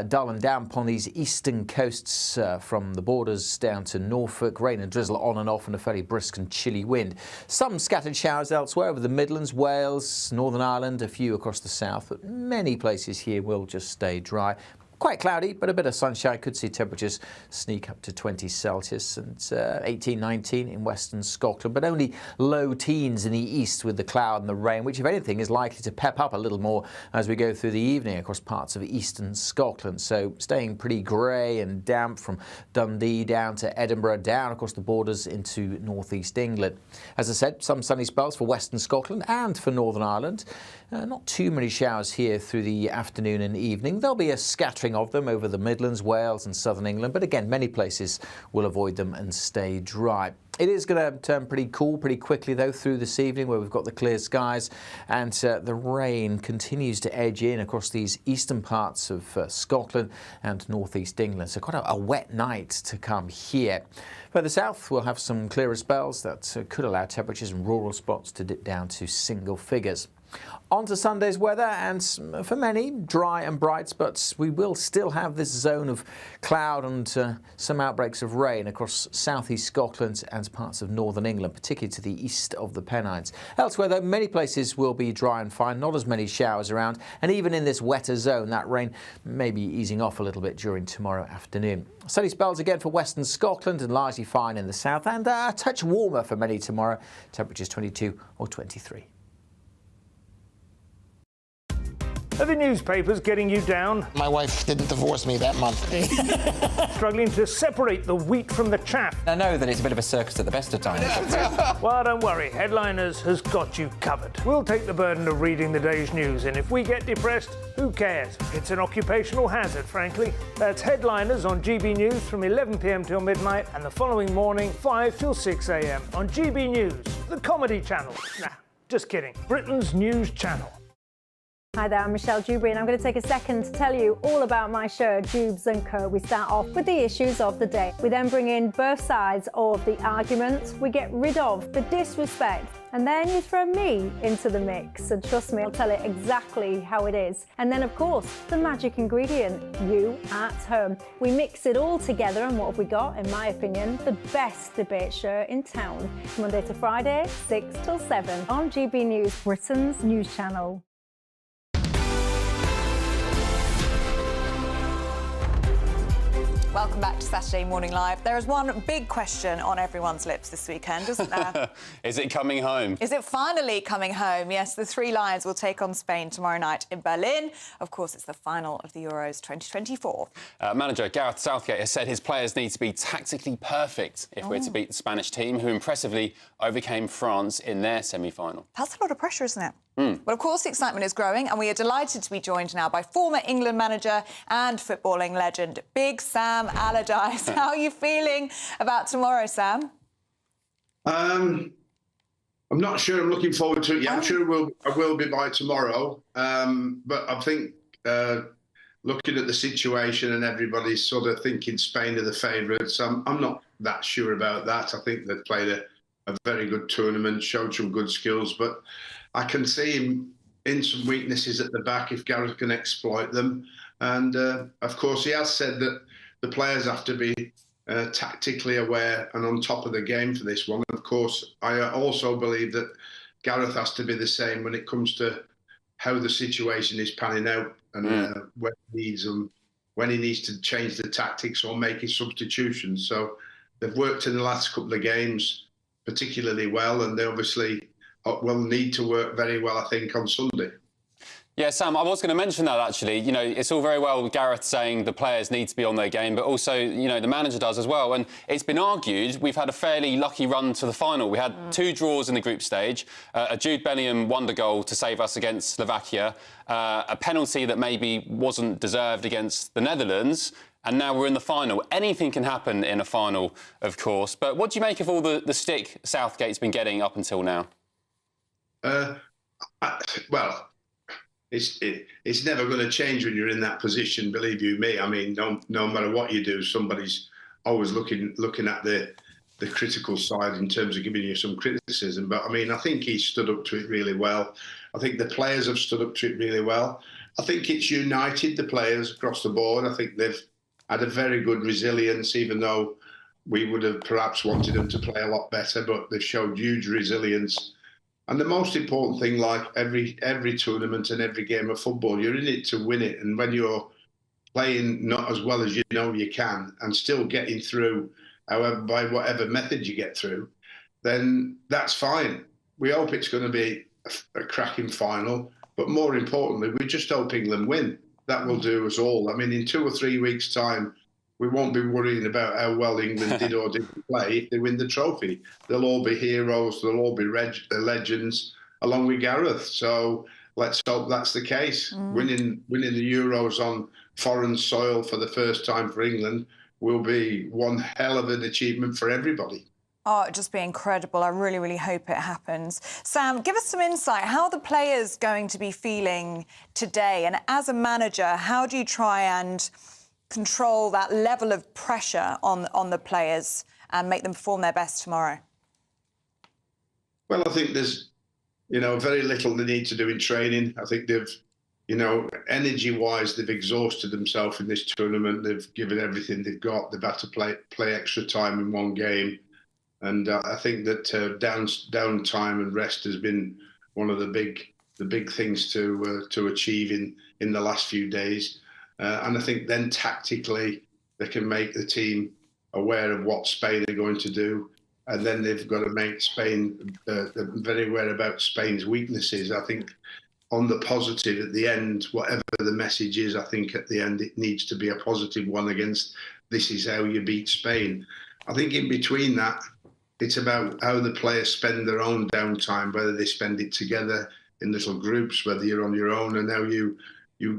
dull and damp on these eastern coasts from the borders down to Norfolk. Rain and drizzle on and off and a fairly brisk and chilly wind. Some scattered showers elsewhere over the Midlands, Wales, Northern Ireland, a few across the south, but many places here will just stay dry. Quite cloudy, but a bit of sunshine. Could see temperatures sneak up to 20 Celsius and 18, 19 in western Scotland, but only low teens in the east with the cloud and the rain, which, if anything, is likely to pep up a little more as we go through the evening across parts of eastern Scotland. So staying pretty grey and damp from Dundee down to Edinburgh, down across the borders into northeast England. As I said, some sunny spells for western Scotland and for Northern Ireland. Not too many showers here through the afternoon and evening. There'll be a scattering of them over the Midlands, Wales and southern England, but again, many places will avoid them and stay dry. It is going to turn pretty cool pretty quickly, though, through this evening where we've got the clear skies and the rain continues to edge in across these eastern parts of Scotland and northeast England. So quite a wet night to come here. Further south, we'll have some clearer spells that could allow temperatures in rural spots to dip down to single figures. On to Sunday's weather, and for many, dry and bright, but we will still have this zone of cloud and some outbreaks of rain across southeast Scotland and parts of northern England, particularly to the east of the Pennines. Elsewhere, though, many places will be dry and fine, not as many showers around, and even in this wetter zone, that rain may be easing off a little bit during tomorrow afternoon. Sunny spells again for western Scotland and largely fine in the south, and a touch warmer for many tomorrow, temperatures 22 or 23. Are the newspapers getting you down? My wife didn't divorce me that month. Struggling to separate the wheat from the chaff? I know that it's a bit of a circus at the best of times. Well, don't worry. Headliners has got you covered. We'll take the burden of reading the day's news, and if we get depressed, who cares? It's an occupational hazard, frankly. That's Headliners on GB News from 11 p.m. till midnight, and the following morning, 5 till 6 a.m. on GB News, the comedy channel. Nah, just kidding. Britain's news channel. Hi there, I'm Michelle Dewberry, and I'm going to take a second to tell you all about my show, Jubes & Co. We start off with the issues of the day. We then bring in both sides of the argument. We get rid of the disrespect, and then you throw me into the mix. And trust me, I'll tell it exactly how it is. And then, of course, the magic ingredient, you at home. We mix it all together, and what have we got? In my opinion, the best debate show in town. Monday to Friday, 6 till 7 on GB News, Britain's news channel. Welcome back to Saturday Morning Live. There is one big question on everyone's lips this weekend, isn't there? Is it coming home? Is it finally coming home? Yes, the Three Lions will take on Spain tomorrow night in Berlin. Of course, it's the final of the Euros 2024. Manager Gareth Southgate has said his players need to be tactically perfect if we're to beat the Spanish team, who impressively overcame France in their semi-final. That's a lot of pressure, isn't it? But of course, the excitement is growing, and we are delighted to be joined now by former England manager and footballing legend, Big Sam Allardyce. How are you feeling about tomorrow, Sam? I'm not sure. I'm looking forward to it. Yeah, I'm sure I will be by tomorrow. But I think looking at the situation and everybody's sort of thinking Spain are the favourites, I'm not that sure about that. I think they've played a very good tournament, showed some good skills, but I can see him in some weaknesses at the back if Gareth can exploit them. And, of course, he has said that the players have to be tactically aware and on top of the game for this one. Of course, I also believe that Gareth has to be the same when it comes to how the situation is panning out and when he needs to change the tactics or make his substitutions. So they've worked in the last couple of games particularly well, and they obviously will need to work very well, I think, on Sunday. Yeah, Sam, I was going to mention that, actually. You know, it's all very well with Gareth saying the players need to be on their game, but also, you know, the manager does as well. And it's been argued we've had a fairly lucky run to the final. We had 2 draws in the group stage, a Jude Bellingham wonder goal to save us against Slovakia, a penalty that maybe wasn't deserved against the Netherlands, and now we're in the final. Anything can happen in a final, of course. But what do you make of all the stick Southgate's been getting up until now? Well, it's never going to change when you're in that position, believe you me. I mean, no matter what you do, somebody's always looking at the critical side in terms of giving you some criticism. But I mean, I think he stood up to it really well. I think the players have stood up to it really well. I think it's united the players across the board. I think they've had a very good resilience, even though we would have perhaps wanted them to play a lot better, but they've showed huge resilience. And the most important thing, like every tournament and every game of football, you're in it to win it. And when you're playing not as well as you know you can and still getting through, however, by whatever method you get through, then that's fine. We hope it's going to be a cracking final. But more importantly, we just hope England win. That will do us all. I mean, in 2 or 3 weeks' time, we won't be worrying about how well England did or didn't play if they win the trophy. They'll all be heroes. They'll all be legends, along with Gareth. So let's hope that's the case. Winning the Euros on foreign soil for the first time for England will be one hell of an achievement for everybody. Oh, it'd just be incredible. I really, really hope it happens. Sam, give us some insight. How are the players going to be feeling today? And as a manager, how do you try and control that level of pressure on the players and make them perform their best tomorrow? Well, I think there's, very little they need to do in training. I think they've, energy-wise, they've exhausted themselves in this tournament. They've given everything they've got. They've had to play extra time in one game. And I think that downtime and rest has been one of the big things to achieve in the last few days. And I think then tactically they can make the team aware of what Spain are going to do. And then they've got to make Spain very aware about Spain's weaknesses. I think on the positive at the end, whatever the message is, I think at the end it needs to be a positive one against this is how you beat Spain. I think in between that, it's about how the players spend their own downtime, whether they spend it together in little groups, whether you're on your own, and how you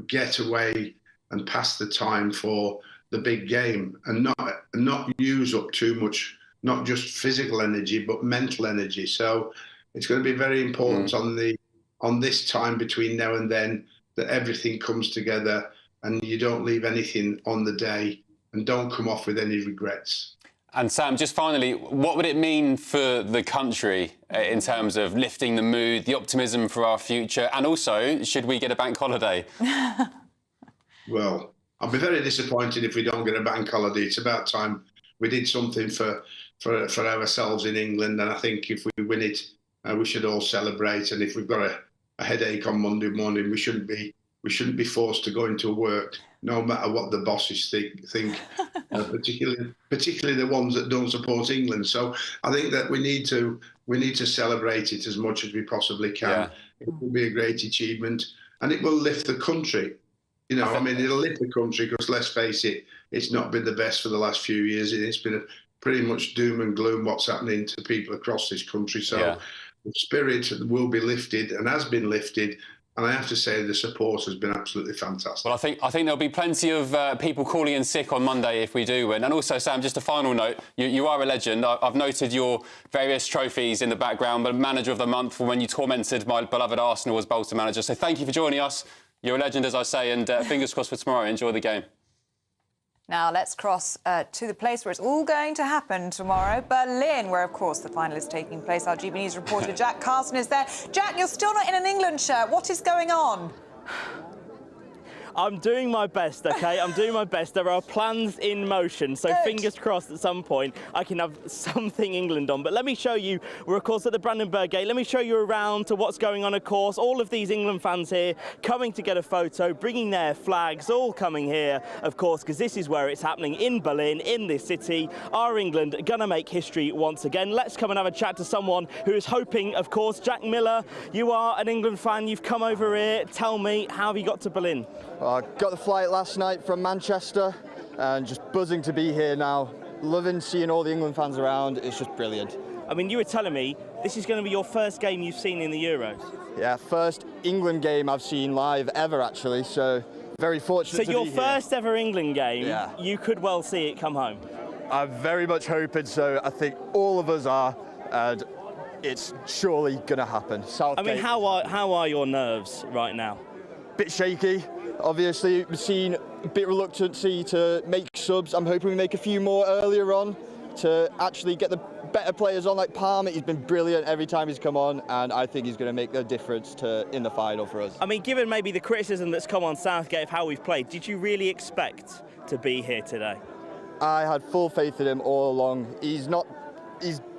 get away and pass the time for the big game and not use up too much, not just physical energy, but mental energy. So it's going to be very important on this time between now and then that everything comes together and you don't leave anything on the day and don't come off with any regrets. And Sam, just finally, what would it mean for the country in terms of lifting the mood, the optimism for our future, and also, should we get a bank holiday? Well, I'll be very disappointed if we don't get a bank holiday. It's about time we did something for ourselves in England, and I think if we win it, we should all celebrate. And if we've got a headache on Monday morning, we shouldn't be forced to go into work, no matter what the bosses think, particularly the ones that don't support England. So I think that we need to celebrate it as much as we possibly can. Yeah. It will be a great achievement, and it will lift the country. You know, I mean, it'll lift the country because, let's face it, it's not been the best for the last few years. It's been pretty much doom and gloom what's happening to people across this country. So the spirit will be lifted and has been lifted. And I have to say the support has been absolutely fantastic. Well, I think there'll be plenty of people calling in sick on Monday if we do win. And also, Sam, just a final note, you are a legend. I've noted your various trophies in the background, but Manager of the Month for when you tormented my beloved Arsenal as Bolton manager. So thank you for joining us. You're a legend, as I say, and fingers crossed for tomorrow. Enjoy the game. Now let's cross to the place where it's all going to happen tomorrow, Berlin, where, of course, the final is taking place. Our GB News reporter Jack Carson is there. Jack, you're still not in an England shirt. What is going on? I'm doing my best, OK? I'm doing my best. There are plans in motion, so fingers crossed at some point I can have something England on. But let me show you, we're, of course, at the Brandenburg Gate. Let me show you around to what's going on, of course. All of these England fans here coming to get a photo, bringing their flags, all coming here, of course, because this is where it's happening in Berlin, in this city. Are England going to make history once again? Let's come and have a chat to someone who is hoping, of course. Jack Miller, you are an England fan. You've come over here. Tell me, how have you got to Berlin? I got the flight last night from Manchester and just buzzing to be here now. Loving seeing all the England fans around. It's just brilliant. I mean, you were telling me this is going to be your first game you've seen in the Euros. Yeah, first England game I've seen live ever, actually, so very fortunate to be here. So your first ever England game, you could well see it come home. I'm very much hoping so. I think all of us are, and it's surely going to happen. Southgate. I mean, how are your nerves right now? Bit shaky. Obviously, we've seen a bit of reluctancy to make subs. I'm hoping we make a few more earlier on to actually get the better players on, like Palmer. He's been brilliant every time he's come on, and I think he's going to make a difference in the final for us. I mean, given maybe the criticism that's come on Southgate of how we've played, did you really expect to be here today? I had full faith in him all along. He's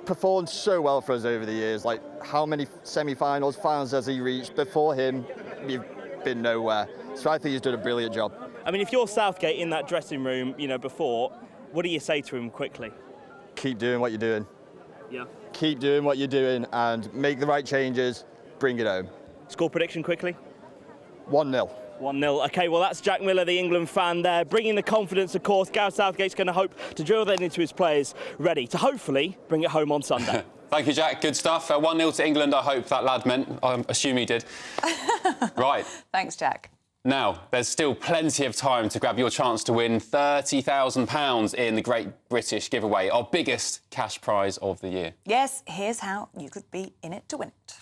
performed so well for us over the years. Like, how many semi-finals, finals has he reached? Before him, we've been nowhere. So I think he's done a brilliant job. I mean, if you're Southgate in that dressing room, you know, before, what do you say to him quickly? Keep doing what you're doing. Yeah. Keep doing what you're doing and make the right changes, bring it home. Score prediction quickly? 1-0. 1-0. OK, well, that's Jack Miller, the England fan there, bringing the confidence, of course. Gareth Southgate's going to hope to drill that into his players, ready to hopefully bring it home on Sunday. Thank you, Jack. Good stuff. 1-0 to England, I hope that lad meant. I assume he did. Right. Thanks, Jack. Now, there's still plenty of time to grab your chance to win £30,000 in the Great British Giveaway, our biggest cash prize of the year. Yes, here's how you could be in it to win it.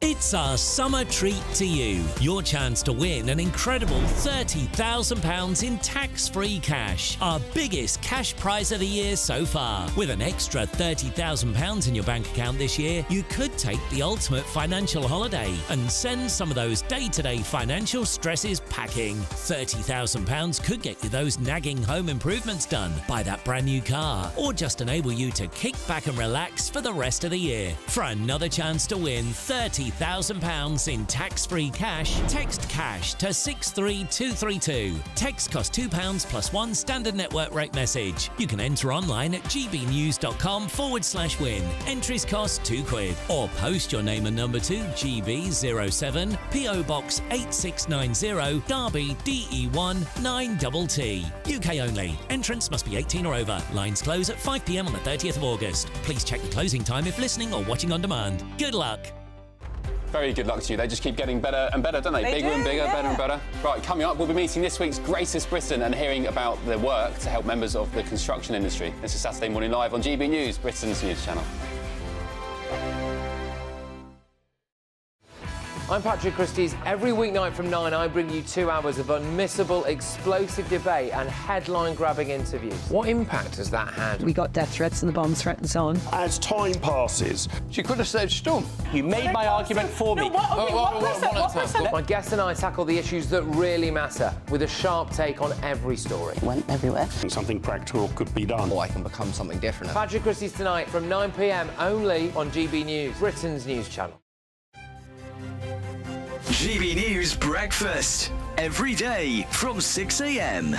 It's our summer treat to you. Your chance to win an incredible £30,000 in tax-free cash. Our biggest cash prize of the year so far. With an extra £30,000 in your bank account this year, you could take the ultimate financial holiday and send some of those day-to-day financial stresses packing. £30,000 could get you those nagging home improvements done, buy that brand new car, or just enable you to kick back and relax for the rest of the year. For another chance to win £30,000 in tax-free cash, text cash to 63232. Text costs £2 plus one standard network rate message. You can enter online at gbnews.com/win. Entries cost £2. Or post your name and number to GB07 PO Box 8690 Derby DE1 9TT. UK only. Entrance must be 18 or over. Lines close at 5 p.m. on the 30th of August. Please check the closing time if listening or watching on demand. Good luck. Very good luck to you. They just keep getting better and better, don't they? Bigger and bigger, better and better. Right, coming up, we'll be meeting this week's Greatest Britain and hearing about their work to help members of the construction industry. This is Saturday Morning Live on GB News, Britain's news channel. I'm Patrick Christie's. Every weeknight from 9, I bring you 2 hours of unmissable, explosive debate and headline-grabbing interviews. What impact has that had? We got death threats and the bomb threat and so on. As time passes, she could have said storm. You made my argument for me. My guests and I tackle the issues that really matter, with a sharp take on every story. It went everywhere. Something practical could be done. Or I can become something different. Patrick Christie's tonight from 9 p.m. only on GB News, Britain's news channel. GB News Breakfast. Every day from 6 a.m.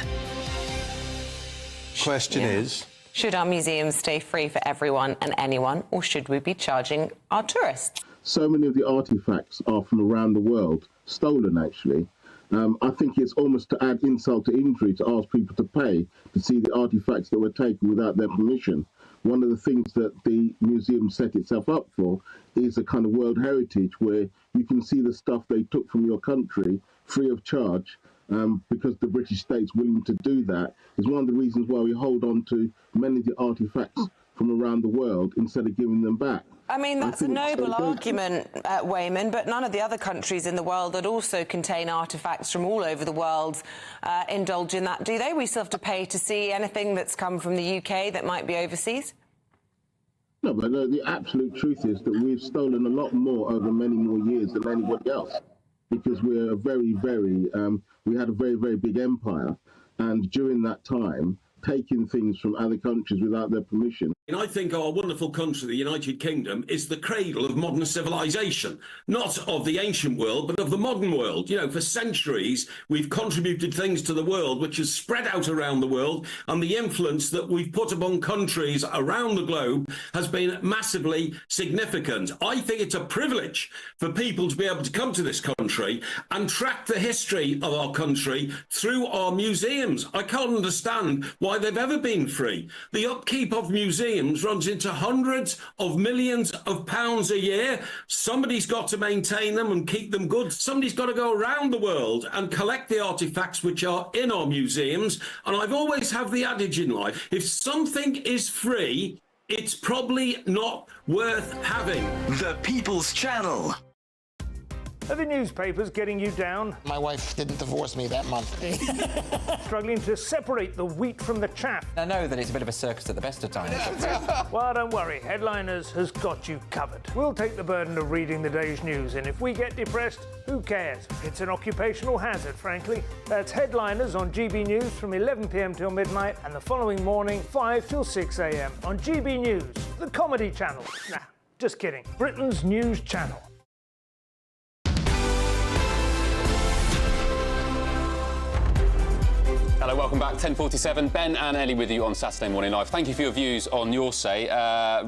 Question is... Should our museums stay free for everyone and anyone, or should we be charging our tourists? So many of the artefacts are from around the world, stolen actually. I think it's almost to add insult to injury to ask people to pay to see the artefacts that were taken without their permission. One of the things that the museum set itself up for is a kind of World Heritage where you can see the stuff they took from your country free of charge, because the British state's willing to do that. Is one of the reasons why we hold on to many of the artefacts from around the world instead of giving them back. I mean, that's a noble argument, Wayman, but none of the other countries in the world that also contain artefacts from all over the world indulge in that, do they? We still have to pay to see anything that's come from the UK that might be overseas? No, but the absolute truth is that we've stolen a lot more over many more years than anybody else, because we're a very, very, we had a very, very big empire, and during that time, taking things from other countries without their permission. And I think our wonderful country, the United Kingdom, is the cradle of modern civilization, not of the ancient world, but of the modern world. You know, for centuries, we've contributed things to the world, which has spread out around the world, and the influence that we've put upon countries around the globe has been massively significant. I think it's a privilege for people to be able to come to this country and track the history of our country through our museums. I can't understand why they've ever been free. The upkeep of museums runs into hundreds of millions of pounds a year. Somebody's got to maintain them and keep them good. Somebody's got to go around the world and collect the artifacts which are in our museums. And I've always had the adage in life, if something is free, it's probably not worth having. The People's Channel. Are the newspapers getting you down? My wife didn't divorce me that month. Struggling to separate the wheat from the chaff? I know that it's a bit of a circus at the best of times. Well, don't worry, Headliners has got you covered. We'll take the burden of reading the day's news, and if we get depressed, who cares? It's an occupational hazard, frankly. That's Headliners on GB News from 11 p.m. till midnight, and the following morning, 5 till 6 a.m. on GB News, the comedy channel. Nah, just kidding. Britain's news channel. Hello, welcome back. 10:47. Ben and Ellie with you on Saturday Morning Live. Thank you for your views on your say.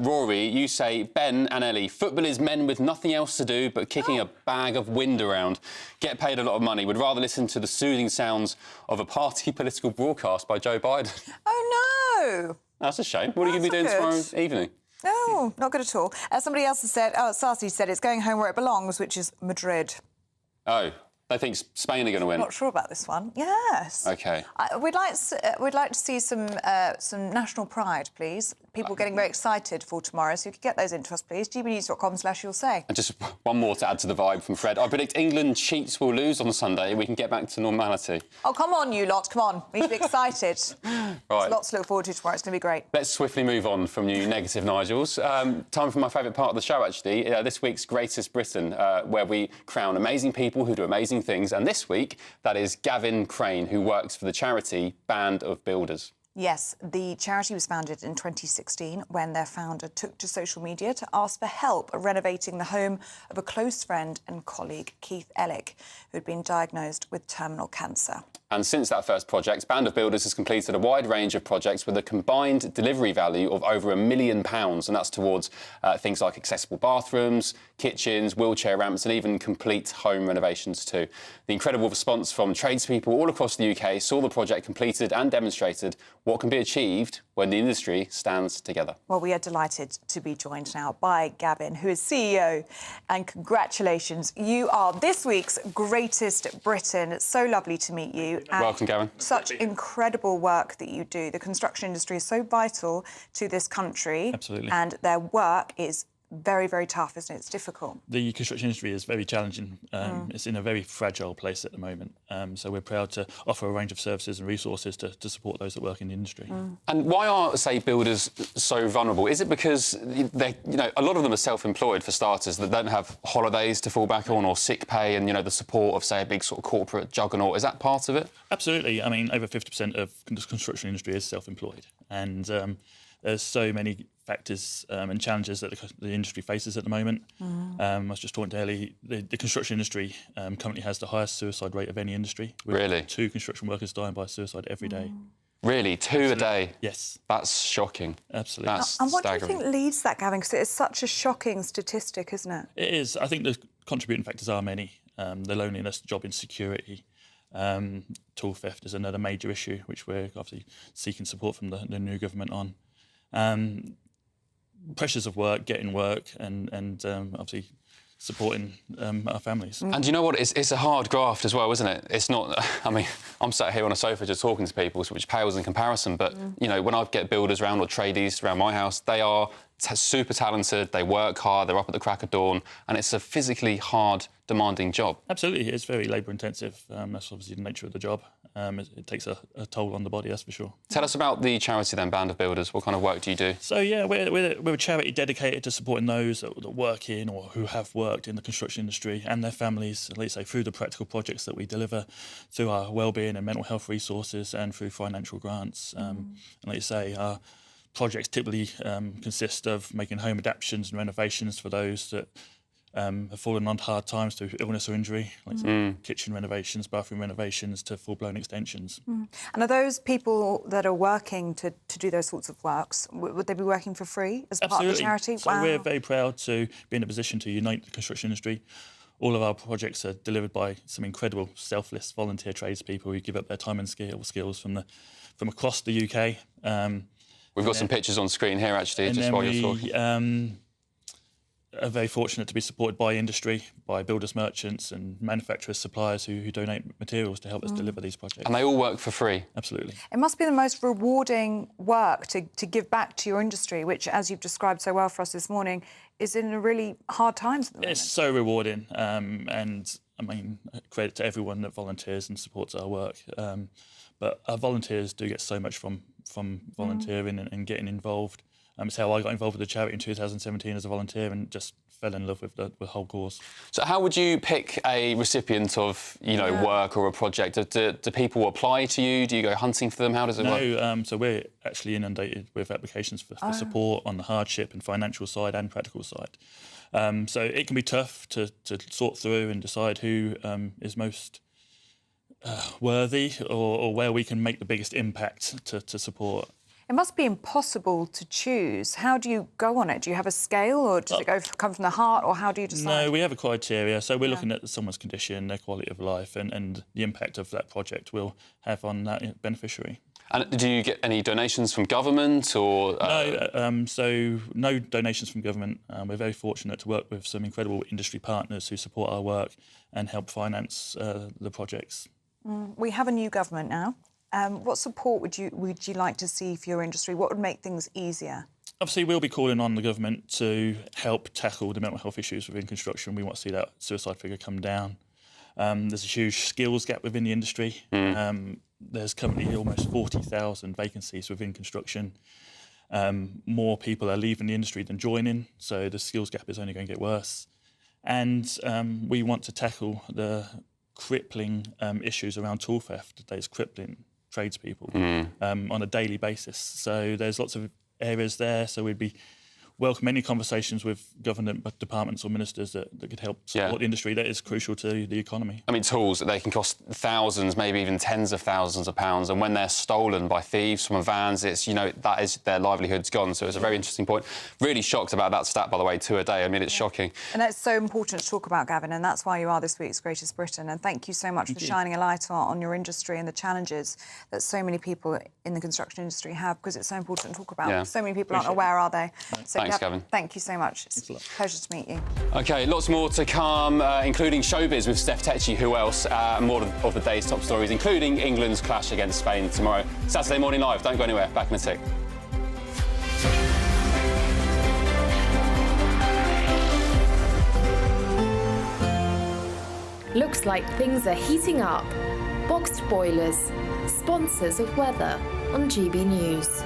Rory, you say, Ben and Ellie, football is men with nothing else to do but kicking a bag of wind around. Get paid a lot of money. Would rather listen to the soothing sounds of a party political broadcast by Joe Biden. Oh, no. That's a shame. What are you going to be doing tomorrow evening? No, not good at all. Somebody else has said, Sarsi said it's going home where it belongs, which is Madrid. Oh. They think Spain are going to win. Not sure about this one. Yes. OK. We'd like to see some national pride, please. People getting very excited for tomorrow. So if you could get those into us, please. gbnews.com/you'll say. And just one more to add to the vibe from Fred. I predict England cheats will lose on Sunday. We can get back to normality. Oh, come on, you lot. Come on. We need to be excited. Right. There's lots to look forward to tomorrow. It's going to be great. Let's swiftly move on from you negative Nigels. Time for my favourite part of the show, actually. This week's Greatest Britain, where we crown amazing people who do amazing things. And this week, that is Gavin Crane, who works for the charity Band of Builders. Yes, the charity was founded in 2016 when their founder took to social media to ask for help renovating the home of a close friend and colleague, Keith Ellick, who had been diagnosed with terminal cancer. And since that first project, Band of Builders has completed a wide range of projects with a combined delivery value of over £1 million, and that's towards things like accessible bathrooms, kitchens, wheelchair ramps, and even complete home renovations too. The incredible response from tradespeople all across the UK saw the project completed and demonstrated what can be achieved when the industry stands together. Well, we are delighted to be joined now by Gavin, who is CEO, and congratulations. You are this week's Greatest Britain. It's so lovely to meet you. And welcome, Gavin. Such incredible work that you do. The construction industry is so vital to this country. Absolutely. And their work is very, very tough, isn't it? It's difficult. The construction industry is very challenging. It's in a very fragile place at the moment. So we're proud to offer a range of services and resources to support those that work in the industry. And why are, say, builders so vulnerable? Is it because a lot of them are self-employed, for starters, that don't have holidays to fall back on or sick pay and, the support of, say, a big sort of corporate juggernaut? Is that part of it? Absolutely. I mean, over 50% of the construction industry is self-employed. And there's so many factors and challenges that the industry faces at the moment. I was just talking to Ellie, the construction industry currently has the highest suicide rate of any industry. Really? 2 construction workers dying by suicide every day. Really? 2 a day? Yes. That's shocking. Absolutely. That's And what staggering. do you think leads that, Gavin? Because it's such a shocking statistic, isn't it? It is. I think the contributing factors are many. The loneliness, job insecurity, tool theft is another major issue, which we're obviously seeking support from the new government on. Pressures of work, getting work, and obviously supporting our families. And you know what? It's a hard graft as well, isn't it? It's not. I mean, I'm sat here on a sofa just talking to people, which pales in comparison. But when I get builders around or tradies around my house, they are super talented. They work hard. They're up at the crack of dawn, and it's a physically hard, demanding job. Absolutely, it's very labour intensive. That's obviously the nature of the job. It takes a toll on the body, that's for sure. Tell us about the charity then, Band of Builders. What kind of work do you do? So yeah, we're a charity dedicated to supporting those that work in or who have worked in the construction industry and their families, let's say, through the practical projects that we deliver, through our wellbeing and mental health resources, and through financial grants. And like you say, our projects typically consist of making home adaptations and renovations for those that have fallen on hard times through illness or injury, like kitchen renovations, bathroom renovations, to full-blown extensions. And are those people that are working to do those sorts of works, would they be working for free as part of the charity? So we're very proud to be in a position to unite the construction industry. All of our projects are delivered by some incredible selfless volunteer tradespeople who give up their time and skills from across the UK. We've got some pictures on screen here, actually, just while you're talking. Are very fortunate to be supported by industry, by builders, merchants and manufacturers, suppliers who donate materials to help us deliver these projects. And they all work for free? Absolutely. It must be the most rewarding work to give back to your industry, which, as you've described so well for us this morning, is in a really hard times at the moment. It's so rewarding, and I mean, credit to everyone that volunteers and supports our work. But our volunteers do get so much from volunteering and getting involved. It's how I got involved with the charity in 2017 as a volunteer and just fell in love with the whole cause. So how would you pick a recipient of, work or a project? Do people apply to you? Do you go hunting for them? How does it work? No, so we're actually inundated with applications for support on the hardship and financial side and practical side. So it can be tough to sort through and decide who is most worthy or where we can make the biggest impact to support. It must be impossible to choose. How do you go on it? Do you have a scale, or does it come from the heart, or how do you decide? No, we have a criteria. So we're looking at someone's condition, their quality of life, and the impact of that project will have on that beneficiary. And do you get any donations from government or...? No, so no donations from government. We're very fortunate to work with some incredible industry partners who support our work and help finance the projects. We have a new government now. What support would you like to see for your industry? What would make things easier? Obviously, we'll be calling on the government to help tackle the mental health issues within construction. We want to see that suicide figure come down. There's a huge skills gap within the industry. There's currently almost 40,000 vacancies within construction. More people are leaving the industry than joining, so the skills gap is only going to get worse. And we want to tackle the crippling issues around tool theft that is crippling tradespeople on a daily basis. So there's lots of areas there. So we'd be welcome any conversations with government departments or ministers that could help support the industry. That is crucial to the economy. I mean, tools, they can cost thousands, maybe even tens of thousands of pounds, and when they're stolen by thieves from vans, it's, that is, their livelihood's gone. So it's a very interesting point. Really shocked about that stat, by the way, 2 a day. I mean, it's shocking. And that's so important to talk about, Gavin, and that's why you are this week's Greatest Britain. And thank you so much for shining a light on your industry and the challenges that so many people in the construction industry have, because it's so important to talk about. Yeah. So many people aren't aware, are they? So, Thanks, Gavin. Thank you so much. It's a pleasure to meet you. OK, lots more to come, including Showbiz with Steph Tecci. Who else? More of the day's top stories, including England's clash against Spain tomorrow. Saturday Morning Live. Don't go anywhere. Back in a tick. Looks like things are heating up. Boxed boilers, sponsors of weather on GB News.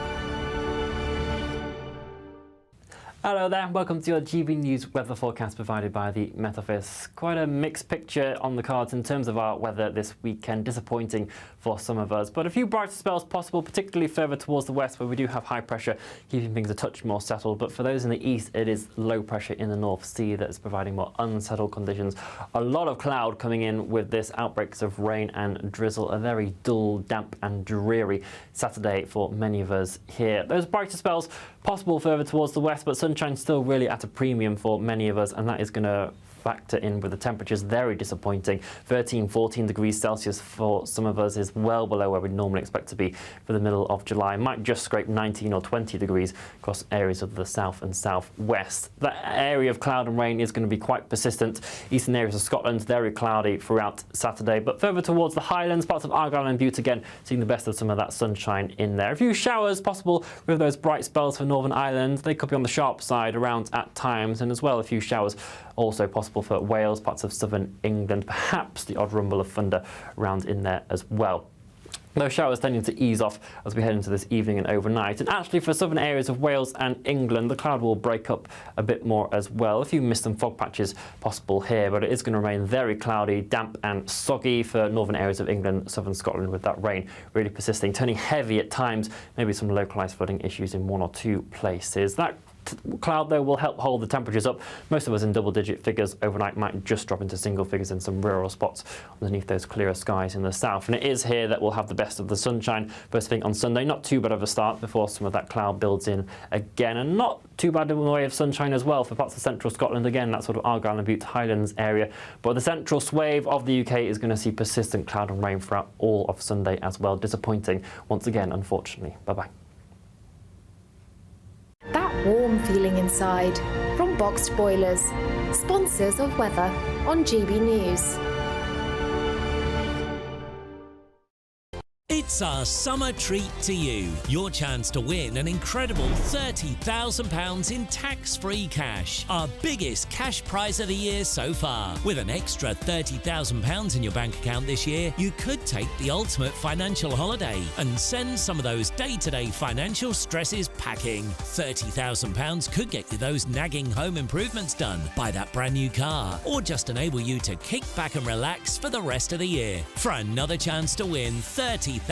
Hello there, welcome to your GB News weather forecast provided by the Met Office. Quite a mixed picture on the cards in terms of our weather this weekend, disappointing for some of us, but a few brighter spells possible, particularly further towards the west where we do have high pressure, keeping things a touch more settled. But for those in the east, it is low pressure in the North Sea that is providing more unsettled conditions. A lot of cloud coming in with this, outbreaks of rain and drizzle. A very dull, damp and dreary Saturday for many of us here. Those brighter spells possible further towards the west, but sunshine still really at a premium for many of us, and that is going to factor in with the temperatures. Very disappointing. 13, 14 degrees Celsius for some of us is well below where we normally expect to be for the middle of July. Might just scrape 19 or 20 degrees across areas of the south and southwest. That area of cloud and rain is going to be quite persistent. Eastern areas of Scotland, very cloudy throughout Saturday, but further towards the Highlands, parts of Argyll and Bute again, seeing the best of some of that sunshine in there. A few showers possible with those bright spells for Northern Ireland. They could be on the sharp side around at times, and as well a few showers also possible for Wales, parts of southern England, perhaps the odd rumble of thunder around in there as well. Those showers tending to ease off as we head into this evening and overnight. And actually for southern areas of Wales and England, the cloud will break up a bit more as well. A few mist and fog patches possible here, but it is going to remain very cloudy, damp and soggy for northern areas of England, southern Scotland, with that rain really persisting, turning heavy at times, maybe some localised flooding issues in one or two places. That cloud, though, will help hold the temperatures up. Most of us in double-digit figures overnight, might just drop into single figures in some rural spots underneath those clearer skies in the south. And it is here that we'll have the best of the sunshine first thing on Sunday. Not too bad of a start before some of that cloud builds in again, and not too bad in the way of sunshine as well for parts of central Scotland. Again, that sort of Argyll and Bute Highlands area. But the central swathe of the UK is going to see persistent cloud and rain throughout all of Sunday as well. Disappointing once again, unfortunately. Bye-bye. That warm feeling inside from Boxed Boilers, sponsors of weather on GB News. It's our summer treat to you. Your chance to win an incredible £30,000 in tax-free cash. Our biggest cash prize of the year so far. With an extra £30,000 in your bank account this year, you could take the ultimate financial holiday and send some of those day-to-day financial stresses packing. £30,000 could get you those nagging home improvements done, buy that brand new car, or just enable you to kick back and relax for the rest of the year. For another chance to win £30,000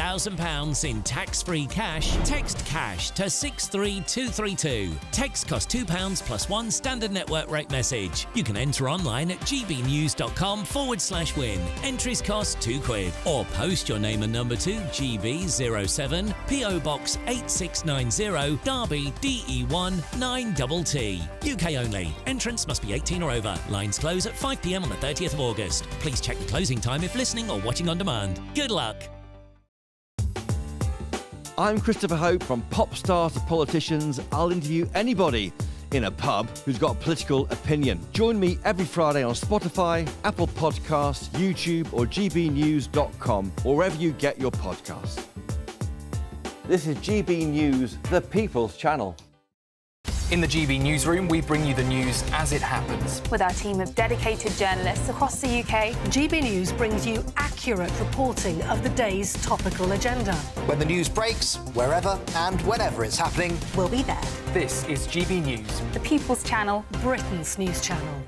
in tax-free cash, text cash to 63232. Text costs £2 plus one standard network rate message. You can enter online at gbnews.com/win. Entries cost £2, or post your name and number to GB07 PO Box 8690 Derby DE1 9TT. UK only. Entrance must be 18 or over. Lines close at 5 p.m. on the 30th of August. Please check the closing time if listening or watching on demand. Good luck. I'm Christopher Hope. From pop stars to politicians, I'll interview anybody in a pub who's got a political opinion. Join me every Friday on Spotify, Apple Podcasts, YouTube or gbnews.com, or wherever you get your podcasts. This is GB News, the People's Channel. In the GB Newsroom, we bring you the news as it happens. With our team of dedicated journalists across the UK, GB News brings you accurate reporting of the day's topical agenda. When the news breaks, wherever and whenever it's happening, we'll be there. This is GB News, the People's Channel, Britain's news channel.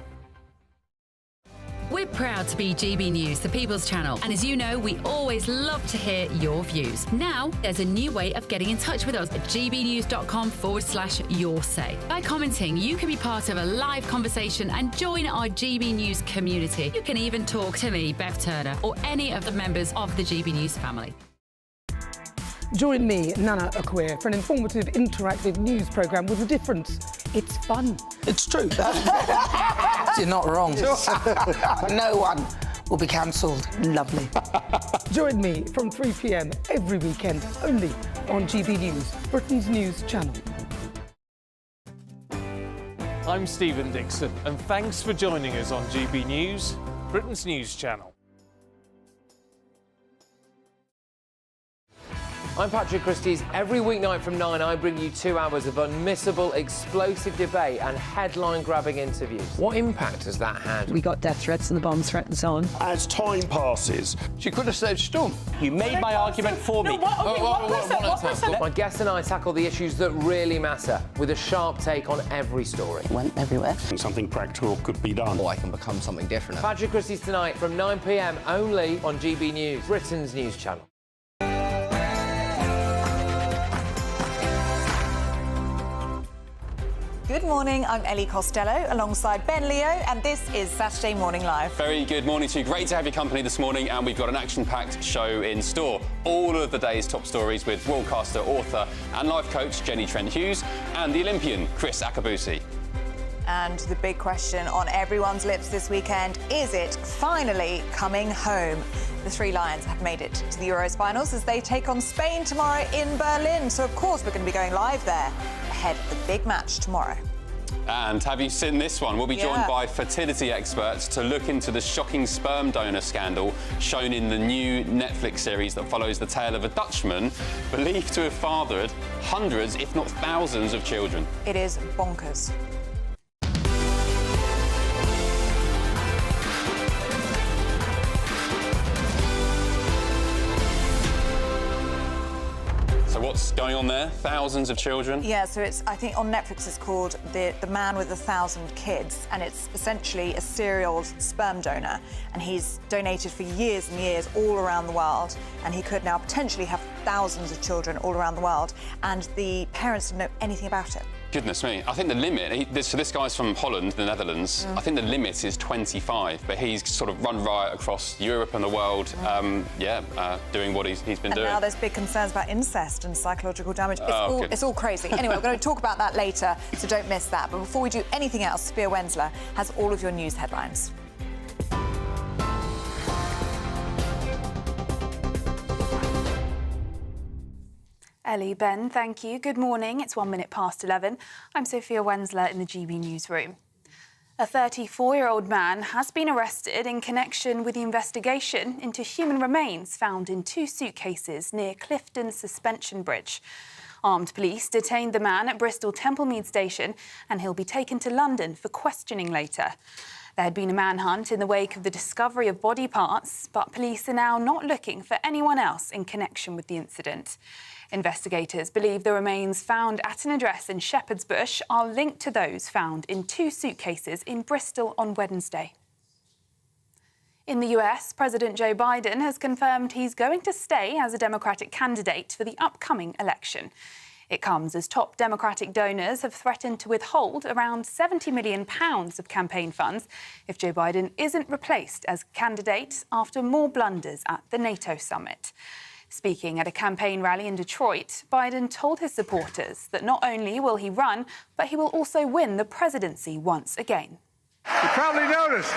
We're proud to be GB News, the People's Channel. And as you know, we always love to hear your views. Now, there's a new way of getting in touch with us at gbnews.com/your-say. By commenting, you can be part of a live conversation and join our GB News community. You can even talk to me, Bev Turner, or any of the members of the GB News family. Join me, Nana Okoye, for an informative, interactive news programme with a difference. It's fun. It's true. You're not wrong. No one will be cancelled. Lovely. Join me from 3 p.m. every weekend, only on GB News, Britain's news channel. I'm Stephen Dixon, and thanks for joining us on GB News, Britain's news channel. I'm Patrick Christie's. Every weeknight from 9, I bring you 2 hours of unmissable, explosive debate and headline-grabbing interviews. What impact has that had? We got death threats and the bomb threat and so on. As time passes, she could have said storm. You made my argument for me. My guests and I tackle the issues that really matter with a sharp take on every story. It went everywhere. Something practical could be done. Or I can become something different. Patrick Christie's tonight from 9 p.m. only on GB News, Britain's news channel. Good morning, I'm Ellie Costello alongside Ben Leo, and this is Saturday Morning Live. Very good morning to you. Great to have your company this morning, and we've got an action-packed show in store. All of the day's top stories with broadcaster, author and life coach Jenny Trent-Hughes and the Olympian Chris Akabusi. And the big question on everyone's lips this weekend, is it finally coming home? The Three Lions have made it to the Euros finals as they take on Spain tomorrow in Berlin. So, of course, we're going to be going live there ahead of the big match tomorrow. And have you seen this one? We'll be joined by fertility experts to look into the shocking sperm donor scandal shown in the new Netflix series that follows the tale of a Dutchman believed to have fathered hundreds, if not thousands, of children. It is bonkers. What's going on there? Thousands of children? Yeah, so I think on Netflix it's called The Man with 1,000 Kids, and it's essentially a serial sperm donor, and he's donated for years and years all around the world, and he could now potentially have thousands of children all around the world, and the parents didn't know anything about it. Goodness me. I think the limit, so this guy's from Holland, the Netherlands, I think the limit is 25, but he's sort of run riot across Europe and the world, doing what he's been doing. And now there's big concerns about incest and psychological damage. It's all crazy. Anyway, we're going to talk about that later, so don't miss that. But before we do anything else, Sophia Wensler has all of your news headlines. Ellie, Ben, thank you. Good morning. It's 1 minute past 11. I'm Sophia Wensler in the GB newsroom. A 34-year-old man has been arrested in connection with the investigation into human remains found in 2 suitcases near Clifton Suspension Bridge. Armed police detained the man at Bristol Templemead Station, and he'll be taken to London for questioning later. There had been a manhunt in the wake of the discovery of body parts, but police are now not looking for anyone else in connection with the incident. Investigators believe the remains found at an address in Shepherd's Bush are linked to those found in 2 suitcases in Bristol on Wednesday. In the US, President Joe Biden has confirmed he's going to stay as a Democratic candidate for the upcoming election. It comes as top Democratic donors have threatened to withhold around £70 million of campaign funds if Joe Biden isn't replaced as candidate after more blunders at the NATO summit. Speaking at a campaign rally in Detroit, Biden told his supporters that not only will he run, but he will also win the presidency once again. You probably noticed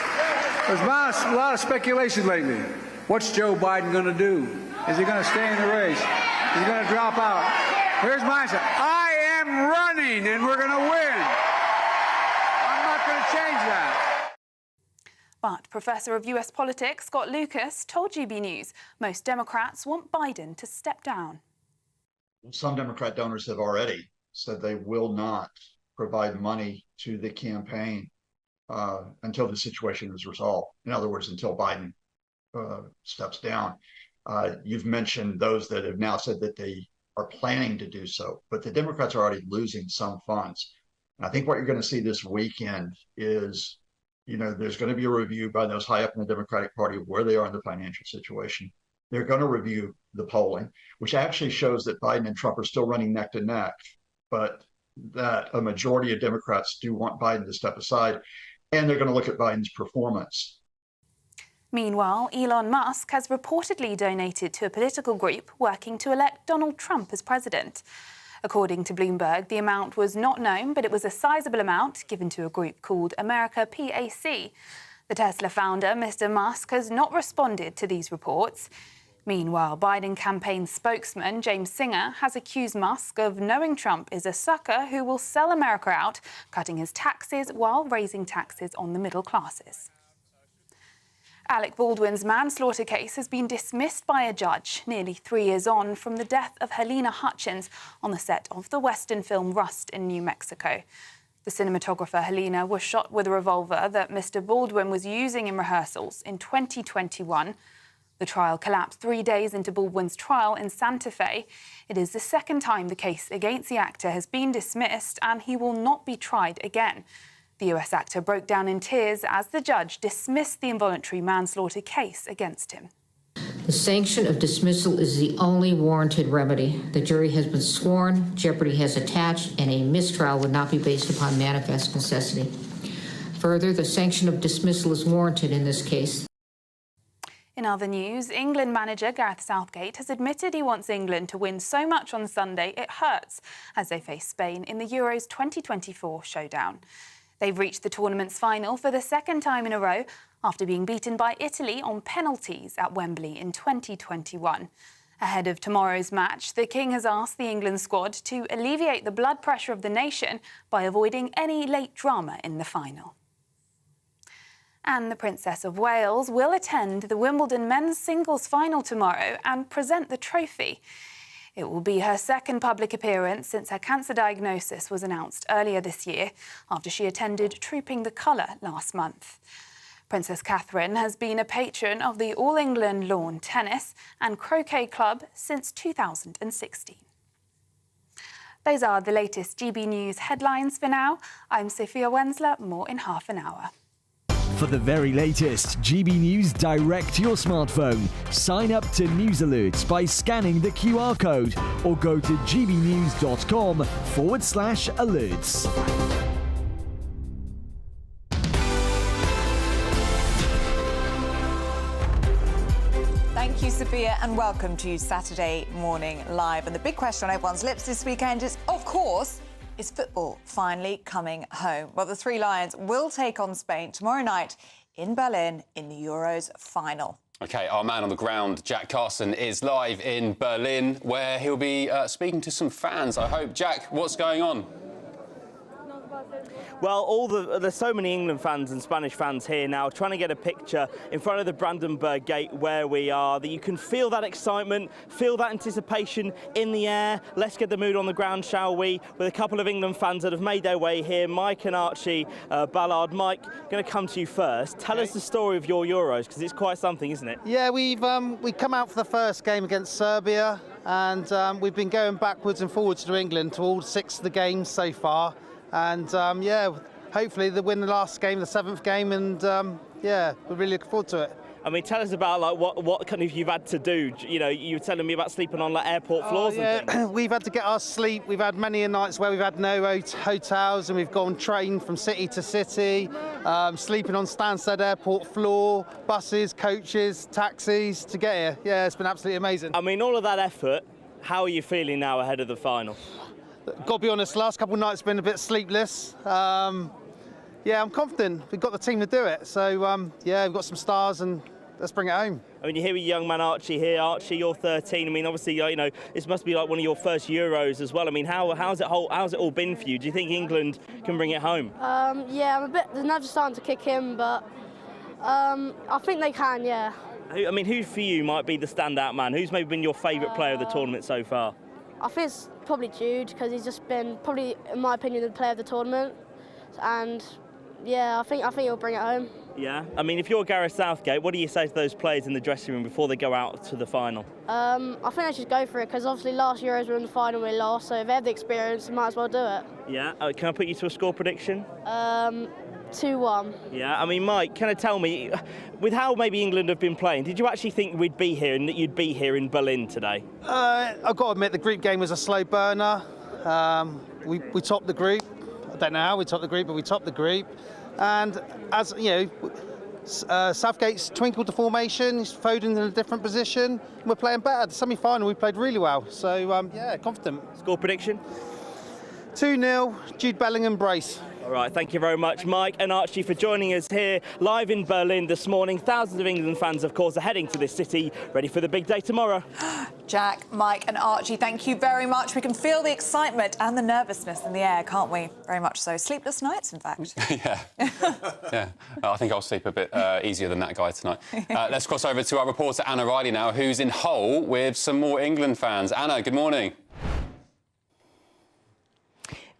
there's a lot of speculation lately. What's Joe Biden going to do? Is he going to stay in the race? Is he going to drop out? Here's my answer. I am running, and we're going to win. I'm not going to change that. But Professor of US Politics Scott Lucas told GB News most Democrats want Biden to step down. Some Democrat donors have already said they will not provide money to the campaign until the situation is resolved. In other words, until Biden steps down. You've mentioned those that have now said that they are planning to do so, but the Democrats are already losing some funds. And I think what you're going to see this weekend is, there's going to be a review by those high up in the Democratic Party of where they are in the financial situation. They're going to review the polling, which actually shows that Biden and Trump are still running neck to neck, but that a majority of Democrats do want Biden to step aside, and they're going to look at Biden's performance. Meanwhile, Elon Musk has reportedly donated to a political group working to elect Donald Trump as president. According to Bloomberg, the amount was not known, but it was a sizable amount given to a group called America PAC. The Tesla founder, Mr. Musk, has not responded to these reports. Meanwhile, Biden campaign spokesman James Singer has accused Musk of knowing Trump is a sucker who will sell America out, cutting his taxes while raising taxes on the middle classes. Alec Baldwin's manslaughter case has been dismissed by a judge nearly 3 years on from the death of Helena Hutchins on the set of the Western film Rust in New Mexico. The cinematographer Helena was shot with a revolver that Mr. Baldwin was using in rehearsals in 2021. The trial collapsed 3 days into Baldwin's trial in Santa Fe. It is the second time the case against the actor has been dismissed, and he will not be tried again. The US actor broke down in tears as the judge dismissed the involuntary manslaughter case against him. The sanction of dismissal is the only warranted remedy. The jury has been sworn, jeopardy has attached, and a mistrial would not be based upon manifest necessity. Further, the sanction of dismissal is warranted in this case. In other news, England manager Gareth Southgate has admitted he wants England to win so much on Sunday it hurts as they face Spain in the Euros 2024 showdown. They've reached the tournament's final for the second time in a row after being beaten by Italy on penalties at Wembley in 2021. Ahead of tomorrow's match, the King has asked the England squad to alleviate the blood pressure of the nation by avoiding any late drama in the final. And the Princess of Wales will attend the Wimbledon men's singles final tomorrow and present the trophy. It will be her second public appearance since her cancer diagnosis was announced earlier this year after she attended Trooping the Colour last month. Princess Catherine has been a patron of the All England Lawn Tennis and Croquet Club since 2016. Those are the latest GB News headlines for now. I'm Sophia Wensler, more in half an hour. For the very latest GB News direct to your smartphone, sign up to News Alerts by scanning the QR code or go to gbnews.com/alerts. Thank you, Sophia, and welcome to Saturday Morning Live. And the big question on everyone's lips this weekend is, of course, is football finally coming home? Well, the Three Lions will take on Spain tomorrow night in Berlin in the Euros final. OK, our man on the ground, Jack Carson, is live in Berlin, where he'll be speaking to some fans, I hope. Jack, what's going on? Well, there's so many England fans and Spanish fans here now trying to get a picture in front of the Brandenburg Gate where we are, that you can feel that excitement, feel that anticipation in the air. Let's get the mood on the ground, shall we, with a couple of England fans that have made their way here, Mike and Archie Ballard. Mike, going to come to you first. Tell us the story of your Euros, because it's quite something, isn't it? Yeah, we come out for the first game against Serbia, and we've been going backwards and forwards to England to all 6 of the games so far. And yeah, hopefully they win the last game, the 7th game, and yeah, we're really looking forward to it. I mean, tell us about like what kind of you've had to do. You know, you were telling me about sleeping on like airport floors and things. We've had to get our sleep. We've had many nights where we've had no hotels, and we've gone train from city to city, sleeping on Stansted Airport floor, buses, coaches, taxis to get here. Yeah, it's been absolutely amazing. I mean, all of that effort. How are you feeling now ahead of the final? Got to be honest, the last couple of nights have been a bit sleepless. Yeah, I'm confident. We've got the team to do it. So, yeah, we've got some stars and let's bring it home. I mean, you're here with young man Archie here. Archie, you're 13. I mean, obviously, you know, this must be like one of your first Euros as well. I mean, how's it all been for you? Do you think England can bring it home? Yeah, the nerves are starting to kick in, but I think they can, yeah. I mean, who for you might be the standout man? Who's maybe been your favourite player of the tournament so far? I think it's probably Jude, because he's just been, probably, in my opinion, the player of the tournament. And, yeah, I think he'll bring it home. Yeah? I mean, if you're Gareth Southgate, what do you say to those players in the dressing room before they go out to the final? I think they should go for it, because obviously last Euros we were in the final, we lost, so if they have the experience, they might as well do it. Yeah? Can I put you to a score prediction? 2-1. Yeah, I mean, Mike, kind of tell me, with how maybe England have been playing, did you actually think we'd be here and that you'd be here in Berlin today? I've got to admit, the group game was a slow burner. We topped the group. I don't know how we topped the group, but we topped the group. And as you know, Southgate's twinkled the formation, he's Foden in a different position. We're playing better. The semi-final, we played really well. So, yeah, confident. Score prediction? 2-0, Jude Bellingham brace. All right, thank you very much, Mike and Archie, for joining us here live in Berlin this morning. Thousands of England fans, of course, are heading to this city, ready for the big day tomorrow. Jack, Mike and Archie, thank you very much. We can feel the excitement and the nervousness in the air, can't we? Very much so. Sleepless nights, in fact. Yeah. I think I'll sleep a bit easier than that guy tonight. Let's cross over to our reporter Anna Riley now, who's in Hull with some more England fans. Anna, good morning.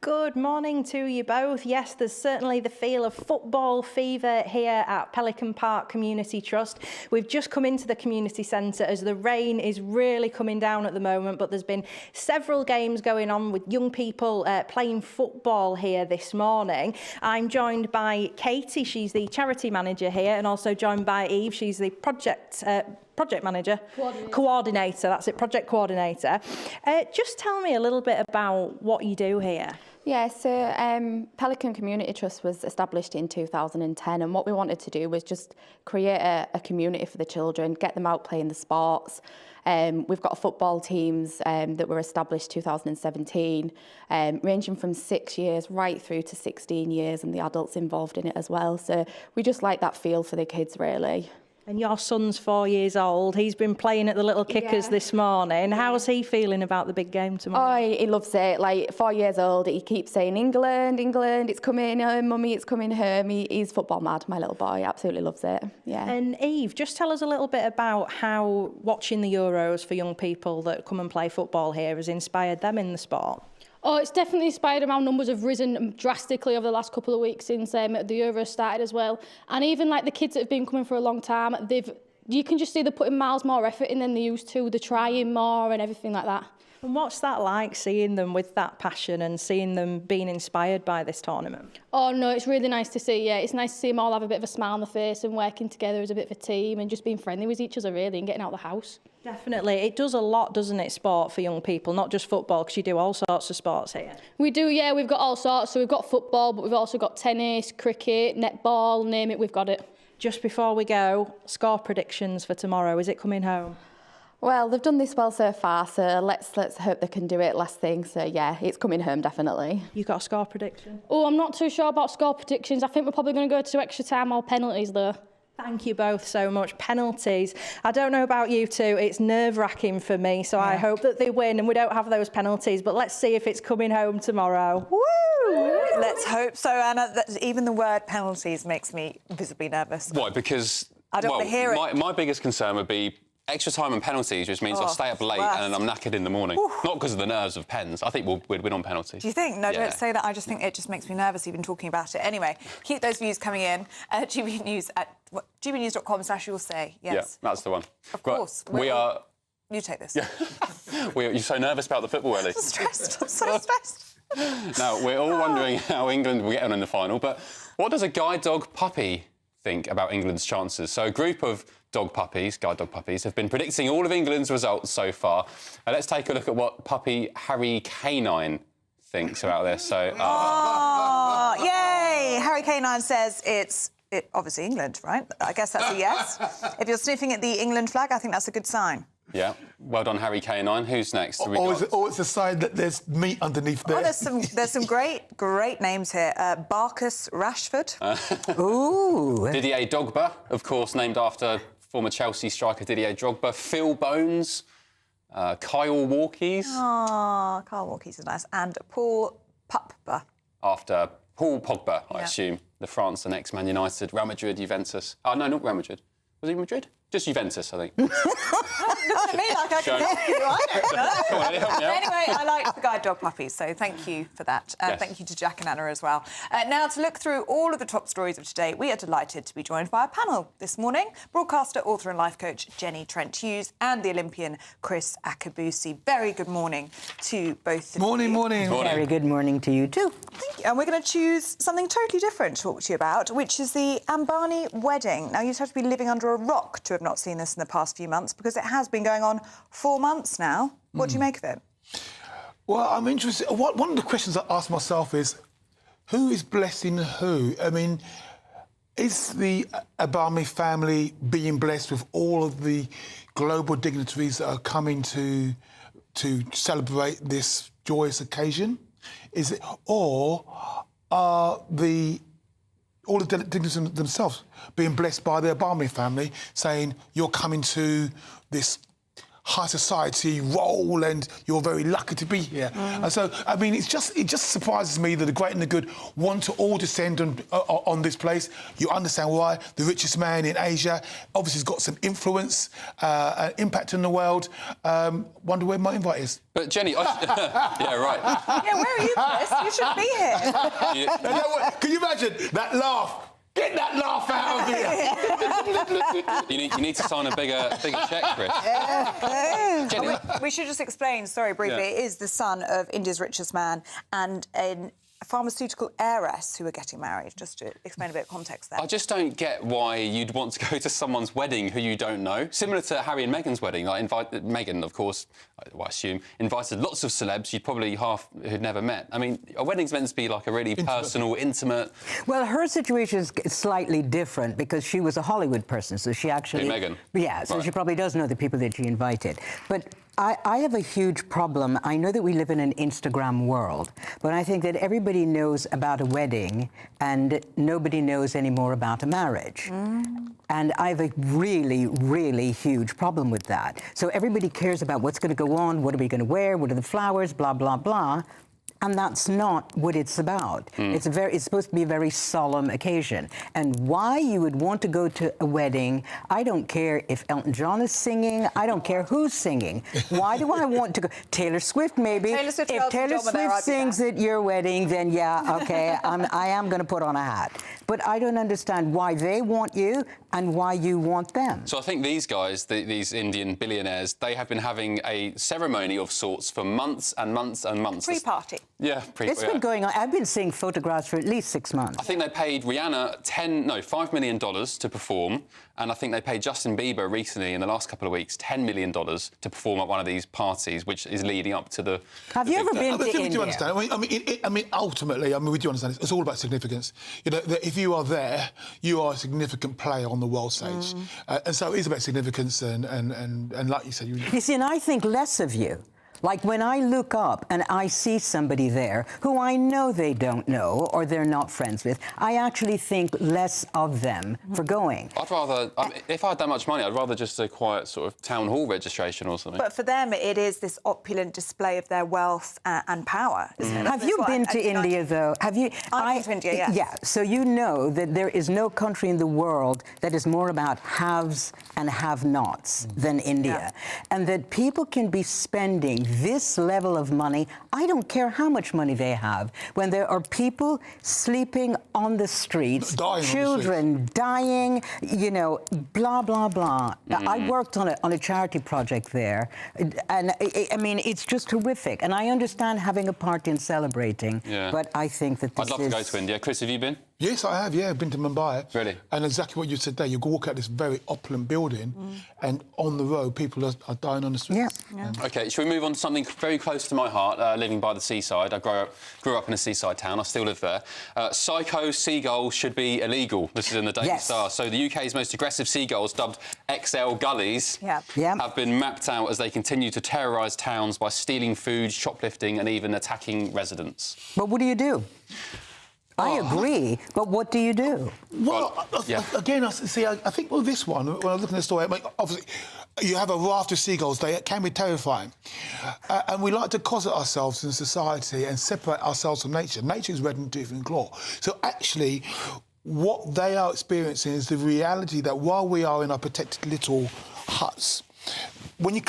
Good morning to you both. Yes, there's certainly the feel of football fever here at Pelican Park Community Trust. We've just come into the community centre as the rain is really coming down at the moment, but there's been several games going on with young people playing football here this morning. I'm joined by Katie, she's the charity manager here, and also joined by Eve, she's the project manager, coordinator, that's it, project coordinator. Just tell me a little bit about what you do here. Yeah, so Pelican Community Trust was established in 2010, and what we wanted to do was just create a community for the children, get them out playing the sports. We've got football teams that were established 2017, ranging from 6 years right through to 16 years, and the adults involved in it as well. So we just like that feel for the kids, really. And your son's 4 years old. He's been playing at the Little Kickers this morning. How's he feeling about the big game tomorrow? Oh, he loves it. Like, 4 years old, he keeps saying, England, England, it's coming home, Mummy, it's coming home. He's football mad, my little boy. Absolutely loves it, yeah. And Eve, just tell us a little bit about how watching the Euros for young people that come and play football here has inspired them in the sport. Oh, it's definitely inspired them. Our numbers have risen drastically over the last couple of weeks since the Euros started as well. And even like the kids that have been coming for a long time, you can just see they're putting miles more effort in than they used to. They're trying more and everything like that. And what's that like, seeing them with that passion and seeing them being inspired by this tournament? Oh, no, it's really nice to see, yeah. It's nice to see them all have a bit of a smile on their face and working together as a bit of a team and just being friendly with each other, really, and getting out of the house. Definitely. It does a lot, doesn't it, sport for young people, not just football, because you do all sorts of sports here. We do, yeah. We've got all sorts. So we've got football, but we've also got tennis, cricket, netball, name it, we've got it. Just before we go, score predictions for tomorrow. Is it coming home? Well, they've done this well so far, so let's hope they can do it last thing. So, yeah, it's coming home, definitely. You got a score prediction? Oh, I'm not too sure about score predictions. I think we're probably going to go to extra time or penalties, though. Thank you both so much. Penalties. I don't know about you two, it's nerve-wracking for me, so I hope that they win and we don't have those penalties, but let's see if it's coming home tomorrow. Woo! Let's hope so, Anna. Even the word penalties makes me visibly nervous. Why? Because I don't want to hear it. My biggest concern would be extra time and penalties, which means I'll stay up late and I'm knackered in the morning. Not because of the nerves of pens. I think we'd win on penalties. Do you think? No, don't say that. I just think it just makes me nervous even talking about it. Anyway, keep those views coming in. GB News at gbnews.com/you'll say. Yes. Yeah, that's the one. Of course. We are... You take this. Yeah. You're so nervous about the football, Ellie. I'm stressed. I'm so stressed. Now, we're all wondering how England will get on in the final, but what does a guide dog puppy think about England's chances? So a group of guide dog puppies, have been predicting all of England's results so far. Let's take a look at what puppy Harry Canine thinks about this. So, yay! Harry Canine says it's obviously England, right? I guess that's a yes. If you're sniffing at the England flag, I think that's a good sign. Yeah, well done, Harry Canine. Who's next? It's a sign that there's meat underneath there. Oh, there's some great names here. Barkus Rashford. Ooh. Didier Drogba, of course, named after former Chelsea striker Didier Drogba. Phil Bones, Kyle Walkies. Oh, Kyle Walkies is nice. And Paul Pogba. After Paul Pogba, I assume. The France and ex-Man United, Real Madrid, Juventus. Oh, no, not Real Madrid. Was he Madrid? Just Juventus, I think. Look at me like I can help you. I don't know. Come on, help me out. Anyway, I like the guide dog puppies, so thank you for that. Yes. Thank you to Jack and Anna as well. Now, to look through all of the top stories of today, we are delighted to be joined by a panel this morning. Broadcaster, author and life coach Jenny Trent-Hughes and the Olympian Chris Akabusi. Very good morning to both of you. Morning. Very good morning to you too. Thank you. And we're going to choose something totally different to talk to you about, which is the Ambani wedding. Now, you'd have to be living under a rock to have not seen this in the past few months, because it has been going on 4 months now. What do you make of it? Well, I'm interested. One of the questions I ask myself is, who is blessing who? I mean, is the Abami family being blessed with all of the global dignitaries that are coming to celebrate this joyous occasion? Is it, or are all the dignitaries themselves being blessed by the Obama family, saying you're coming to this high society role and you're very lucky to be here. And so, I mean, it just surprises me that the great and the good want to all descend on this place. You understand why. The richest man in Asia obviously has got some influence, impact in the world. Wonder where my invite is. But Jenny, yeah, right. Yeah, where are you, Chris? You shouldn't be here. Can you imagine that laugh? Get that laugh out of here! You need to sign a bigger cheque, Chris. Jenny. We should just explain, sorry, briefly, it is the son of India's richest man and a pharmaceutical heiress who are getting married, just to explain a bit of context there. I just don't get why you'd want to go to someone's wedding who you don't know. Similar to Harry and Meghan's wedding. Like, Meghan, of course, I assume, invited lots of celebs you'd probably half who'd never met. I mean, a wedding's meant to be like a really personal, intimate... Well, her situation is slightly different because she was a Hollywood person, so she actually... Hey, Meghan. Yeah, so she probably does know the people that she invited. But I have a huge problem. I know that we live in an Instagram world, but I think that everybody knows about a wedding and nobody knows anymore about a marriage. And I have a really, really huge problem with that. So everybody cares about what's going to go on, what are we going to wear, what are the flowers, blah, blah, blah. And that's not what it's about. It's supposed to be a very solemn occasion. And why you would want to go to a wedding, I don't care if Elton John is singing, I don't care who's singing. Why do I want to go? Taylor Swift, maybe. If Taylor Swift sings at your wedding, then yeah, okay, I am going to put on a hat. But I don't understand why they want you and why you want them. So I think these guys, these Indian billionaires, they have been having a ceremony of sorts for months and months and months. Pre-party. Yeah, It's been going on. I've been seeing photographs for at least 6 months. I think they paid Rihanna $5 million to perform, and I think they paid Justin Bieber recently, in the last couple of weeks, $10 million to perform at one of these parties, which is leading up to the... Have you ever been to India? We do understand. I mean, ultimately, we do understand it's all about significance. You know, that if you are there, you are a significant player on the world stage. And so it is about significance and like you said... You see, and I think less of you. Like when I look up and I see somebody there who I know they don't know or they're not friends with, I actually think less of them for going. I'd rather, if I had that much money, I'd rather just a quiet sort of town hall registration or something. But for them, it is this opulent display of their wealth and power, isn't it? Have you been to India, though? Have you? I've been to India, yes. Yeah, so you know that there is no country in the world that is more about haves and have-nots than India. And that people can be spending this level of money, I don't care how much money they have, when there are people sleeping on the streets, children dying, you know, blah, blah, blah. I worked on a charity project there, and I mean, it's just horrific. And I understand having a party and celebrating, but I think that this I'd love to go to India. Chris, have you been? Yes, I have, I've been to Mumbai. Really? And exactly what you said there, you walk out this very opulent building and on the road, people are dying on the streets. OK, shall we move on to something very close to my heart, living by the seaside. I grew up in a seaside town, I still live there. Psycho seagulls should be illegal. This is in the Daily Star. So the UK's most aggressive seagulls, dubbed XL Gullies, have been mapped out as they continue to terrorise towns by stealing food, shoplifting and even attacking residents. But what do you do? I agree, but what do you do? Well, again, I think with this one, when I look at the story, obviously, you have a raft of seagulls, they can be terrifying. And we like to closet ourselves in society and separate ourselves from nature. Nature is red and tooth and claw. So actually, what they are experiencing is the reality that while we are in our protected little huts, when you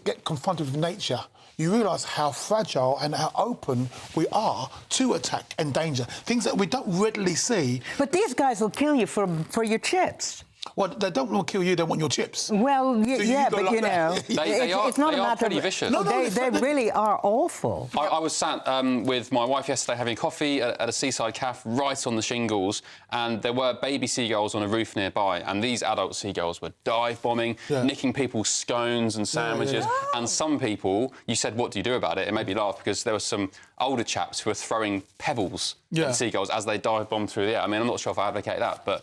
get confronted with nature, you realise how fragile and how open we are to attack and danger. Things that we don't readily see. But these guys will kill you for your chips. Well, they don't want to kill you, they want your chips. Well, yeah, but you know... It's not a matter pretty vicious. No, they really are awful. I was sat with my wife yesterday having coffee at a seaside cafe right on the shingles, and there were baby seagulls on a roof nearby, and these adult seagulls were dive-bombing, nicking people's scones and sandwiches, and some people, you said, what do you do about it? It made me laugh because there were some older chaps who were throwing pebbles the seagulls as they dive bomb through the air. I mean, I'm not sure if I advocate that, but...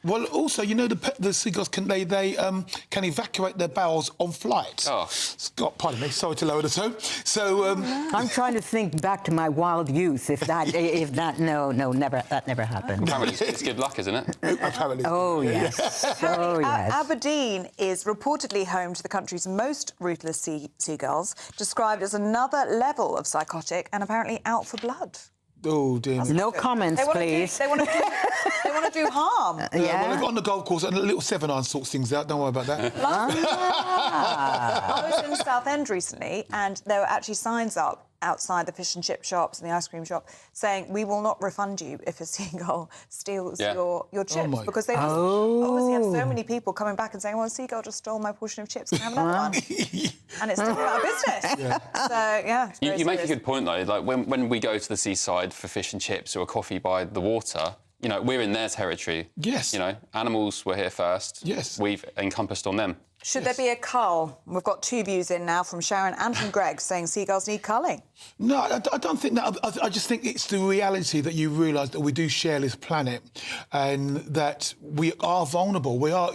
Well, also, you know, the seagulls can evacuate their bowels on flight. Oh. Scott, pardon me, sorry to lower the tone. So... I'm trying to think back to my wild youth, no, never, that never happened. Apparently it's good luck, isn't it? Apparently. Oh, yes. Oh, yes. Aberdeen is reportedly home to the country's most ruthless seagulls, described as another level of psychotic and apparently out for blood. Oh, dear. No comments, please. They want to do harm. Yeah. Well, on the golf course, a little 7-iron sorts things out. Don't worry about that. I was in Southend recently, and there were actually signs up outside the fish and chip shops and the ice cream shop saying, we will not refund you if a seagull steals your chips. Because they obviously have so many people coming back and saying, well, a seagull just stole my portion of chips, can I have another one? And it's still out of business. So, yeah. You make a good point, though. Like, when we go to the seaside for fish and chips or a coffee by the water, you know, we're in their territory. Yes. You know, animals were here first. Yes. We've encompassed on them. Should there be a cull? We've got 2 views in now from Sharon and from Greg saying seagulls need culling. No, I don't think that. I just think it's the reality that you realise that we do share this planet and that we are vulnerable. We are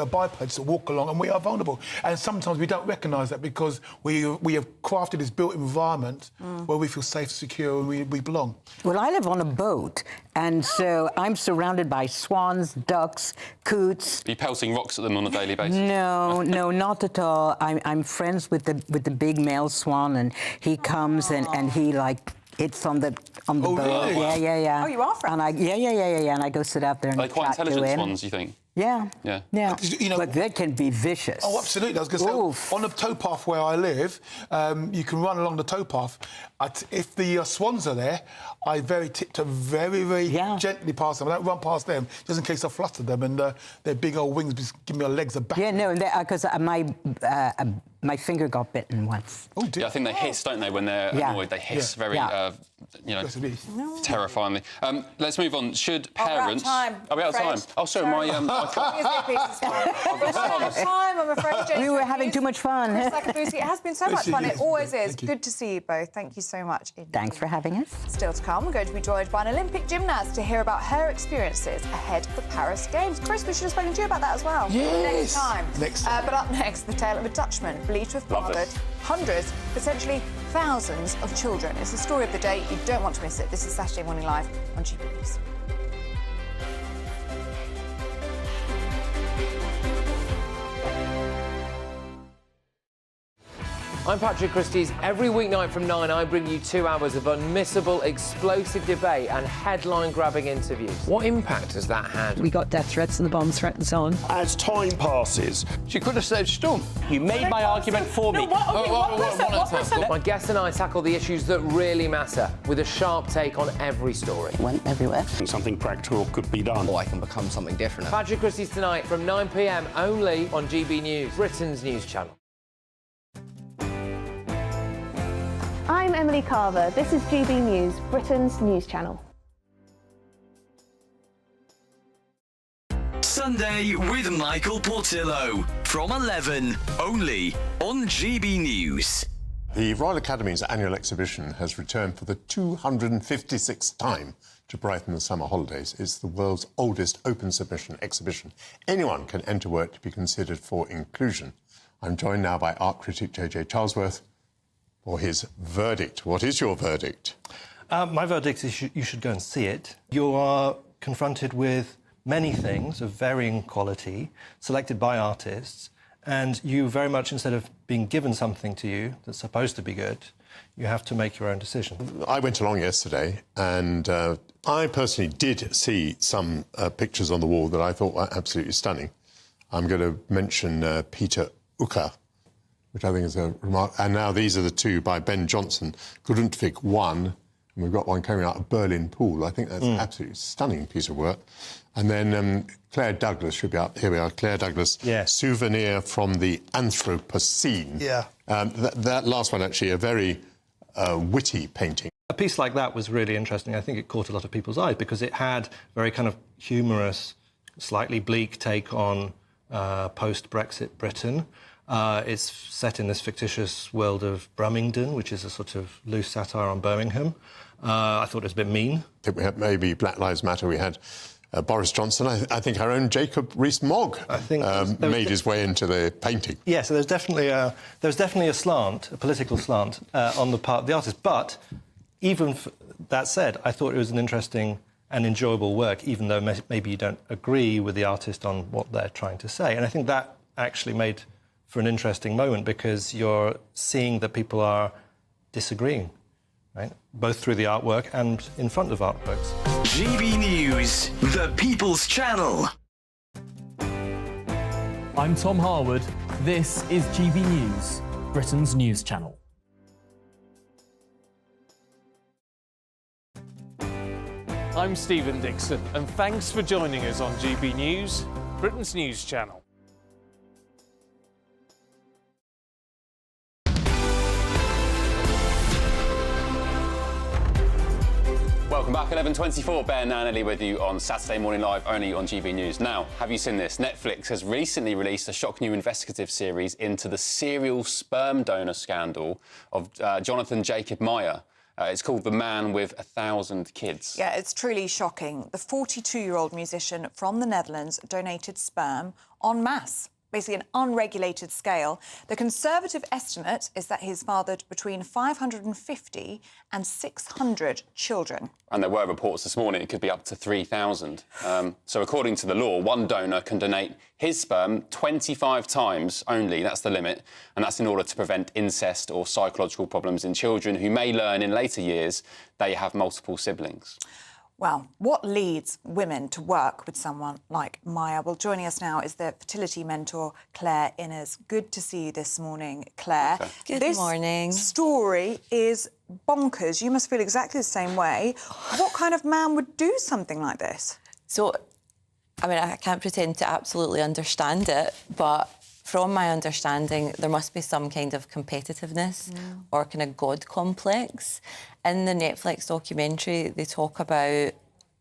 bipeds that walk along and we are vulnerable. And sometimes we don't recognise that because we have crafted this built environment where we feel safe, secure and we belong. Well, I live on a boat and so I'm surrounded by swans, ducks, coots. Are you pelting rocks at them on a daily basis? No, not at all. I'm friends with the big male swan and he comes and he it's on the boat. Really? Yeah. Oh, you are friends? And and I go sit out there and Are they quite chat to intelligent him. swans, you think? Yeah. You know, but they can be vicious. Oh, absolutely. I was going to say, on the towpath where I live, you can run along the towpath. If the swans are there, I tiptoe very gently past them. I don't run past them, just in case I flutter them, and their big old wings just give me my legs a back. Yeah, no, because my finger got bitten once. Oh, dear. Yeah, I think they hiss, don't they, when they're annoyed? They hiss very, terrifyingly. Let's move on. Should parents... Are we out of time? Oh, sorry, my... I'm afraid, James. We were having too much fun. It has been so much fun. It always is. Good to see you both. Thank you so much. Thanks for having us. Still to come, we're going to be joined by an Olympic gymnast to hear about her experiences ahead of the Paris Games. Chris, we should have spoken to you about that as well. Yes. Next time. But up next, the tale of a Dutchman bleached with bothered hundreds, potentially thousands of children. It's the story of the day. You don't want to miss it. This is Saturday Morning Live on GBNews. I'm Patrick Christie's. Every weeknight from 9, I bring you 2 hours of unmissable, explosive debate and headline-grabbing interviews. What impact has that had? We got death threats and the bomb threats on. As time passes, she could have said Storm. You made my argument for me. My guests and I tackle the issues that really matter, with a sharp take on every story. Went everywhere. Something practical could be done. Or I can become something different. Patrick Christie's tonight from 9 p.m. only on GB News, Britain's news channel. I'm Emily Carver. This is GB News, Britain's news channel. Sunday with Michael Portillo from 11, only on GB News. The Royal Academy's annual exhibition has returned for the 256th time to brighten the summer holidays. It's the world's oldest open submission exhibition. Anyone can enter work to be considered for inclusion. I'm joined now by art critic J.J. Charlesworth for his verdict. What is your verdict? My verdict is you should go and see it. You are confronted with many things of varying quality, selected by artists, and you very much, instead of being given something to you that's supposed to be good, you have to make your own decision. I went along yesterday, and I personally did see some pictures on the wall that I thought were absolutely stunning. I'm going to mention Peter Ucker, which I think is a remark. And now these are the 2 by Ben Jonson. Grundtvig 1, and we've got one coming out of Berlin Pool. I think that's an absolutely stunning piece of work. And then Claire Douglas should be up. Here we are, Claire Douglas. Yes. Souvenir from the Anthropocene. Yeah. That last one, actually, a very witty painting. A piece like that was really interesting. I think it caught a lot of people's eyes because it had very kind of humorous, slightly bleak take on post-Brexit Britain. It's set in this fictitious world of Brummington, which is a sort of loose satire on Birmingham. I thought it was a bit mean. I think we had maybe Black Lives Matter. We had Boris Johnson. I think our own Jacob Rees-Mogg made his way into the painting. Yeah, so there's definitely a slant, a political slant, on the part of the artist. But even that said, I thought it was an interesting and enjoyable work, even though maybe you don't agree with the artist on what they're trying to say. And I think that actually made for an interesting moment, because you're seeing that people are disagreeing, right? Both through the artwork and in front of artworks. GB News, the People's Channel. I'm Tom Harwood. This is GB News, Britain's news channel. I'm Stephen Dixon, and thanks for joining us on GB News, Britain's news channel. Welcome back, 11:24. Ben and Ellie with you on Saturday Morning Live, only on GB News. Now, have you seen this? Netflix has recently released a shock new investigative series into the serial sperm donor scandal of Jonathan Jacob Meyer. It's called The Man with 1,000 Kids. Yeah, it's truly shocking. The 42-year-old musician from the Netherlands donated sperm en masse, basically an unregulated scale. The conservative estimate is that he's fathered between 550 and 600 children. And there were reports this morning it could be up to 3,000. So according to the law, one donor can donate his sperm 25 times only, that's the limit, and that's in order to prevent incest or psychological problems in children who may learn in later years they have multiple siblings. Well, what leads women to work with someone like Maya? Well, joining us now is the fertility mentor, Claire Inners. Good to see you this morning, Claire. Okay. Good morning. This story is bonkers. You must feel exactly the same way. What kind of man would do something like this? So, I mean, I can't pretend to absolutely understand it, but from my understanding, there must be some kind of competitiveness or kind of God complex. In the Netflix documentary, they talk about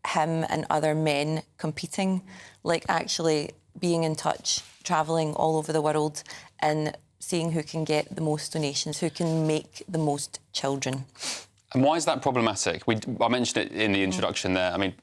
him and other men competing, like actually being in touch, travelling all over the world and seeing who can get the most donations, who can make the most children. And why is that problematic? I mentioned it in the introduction there. I mean,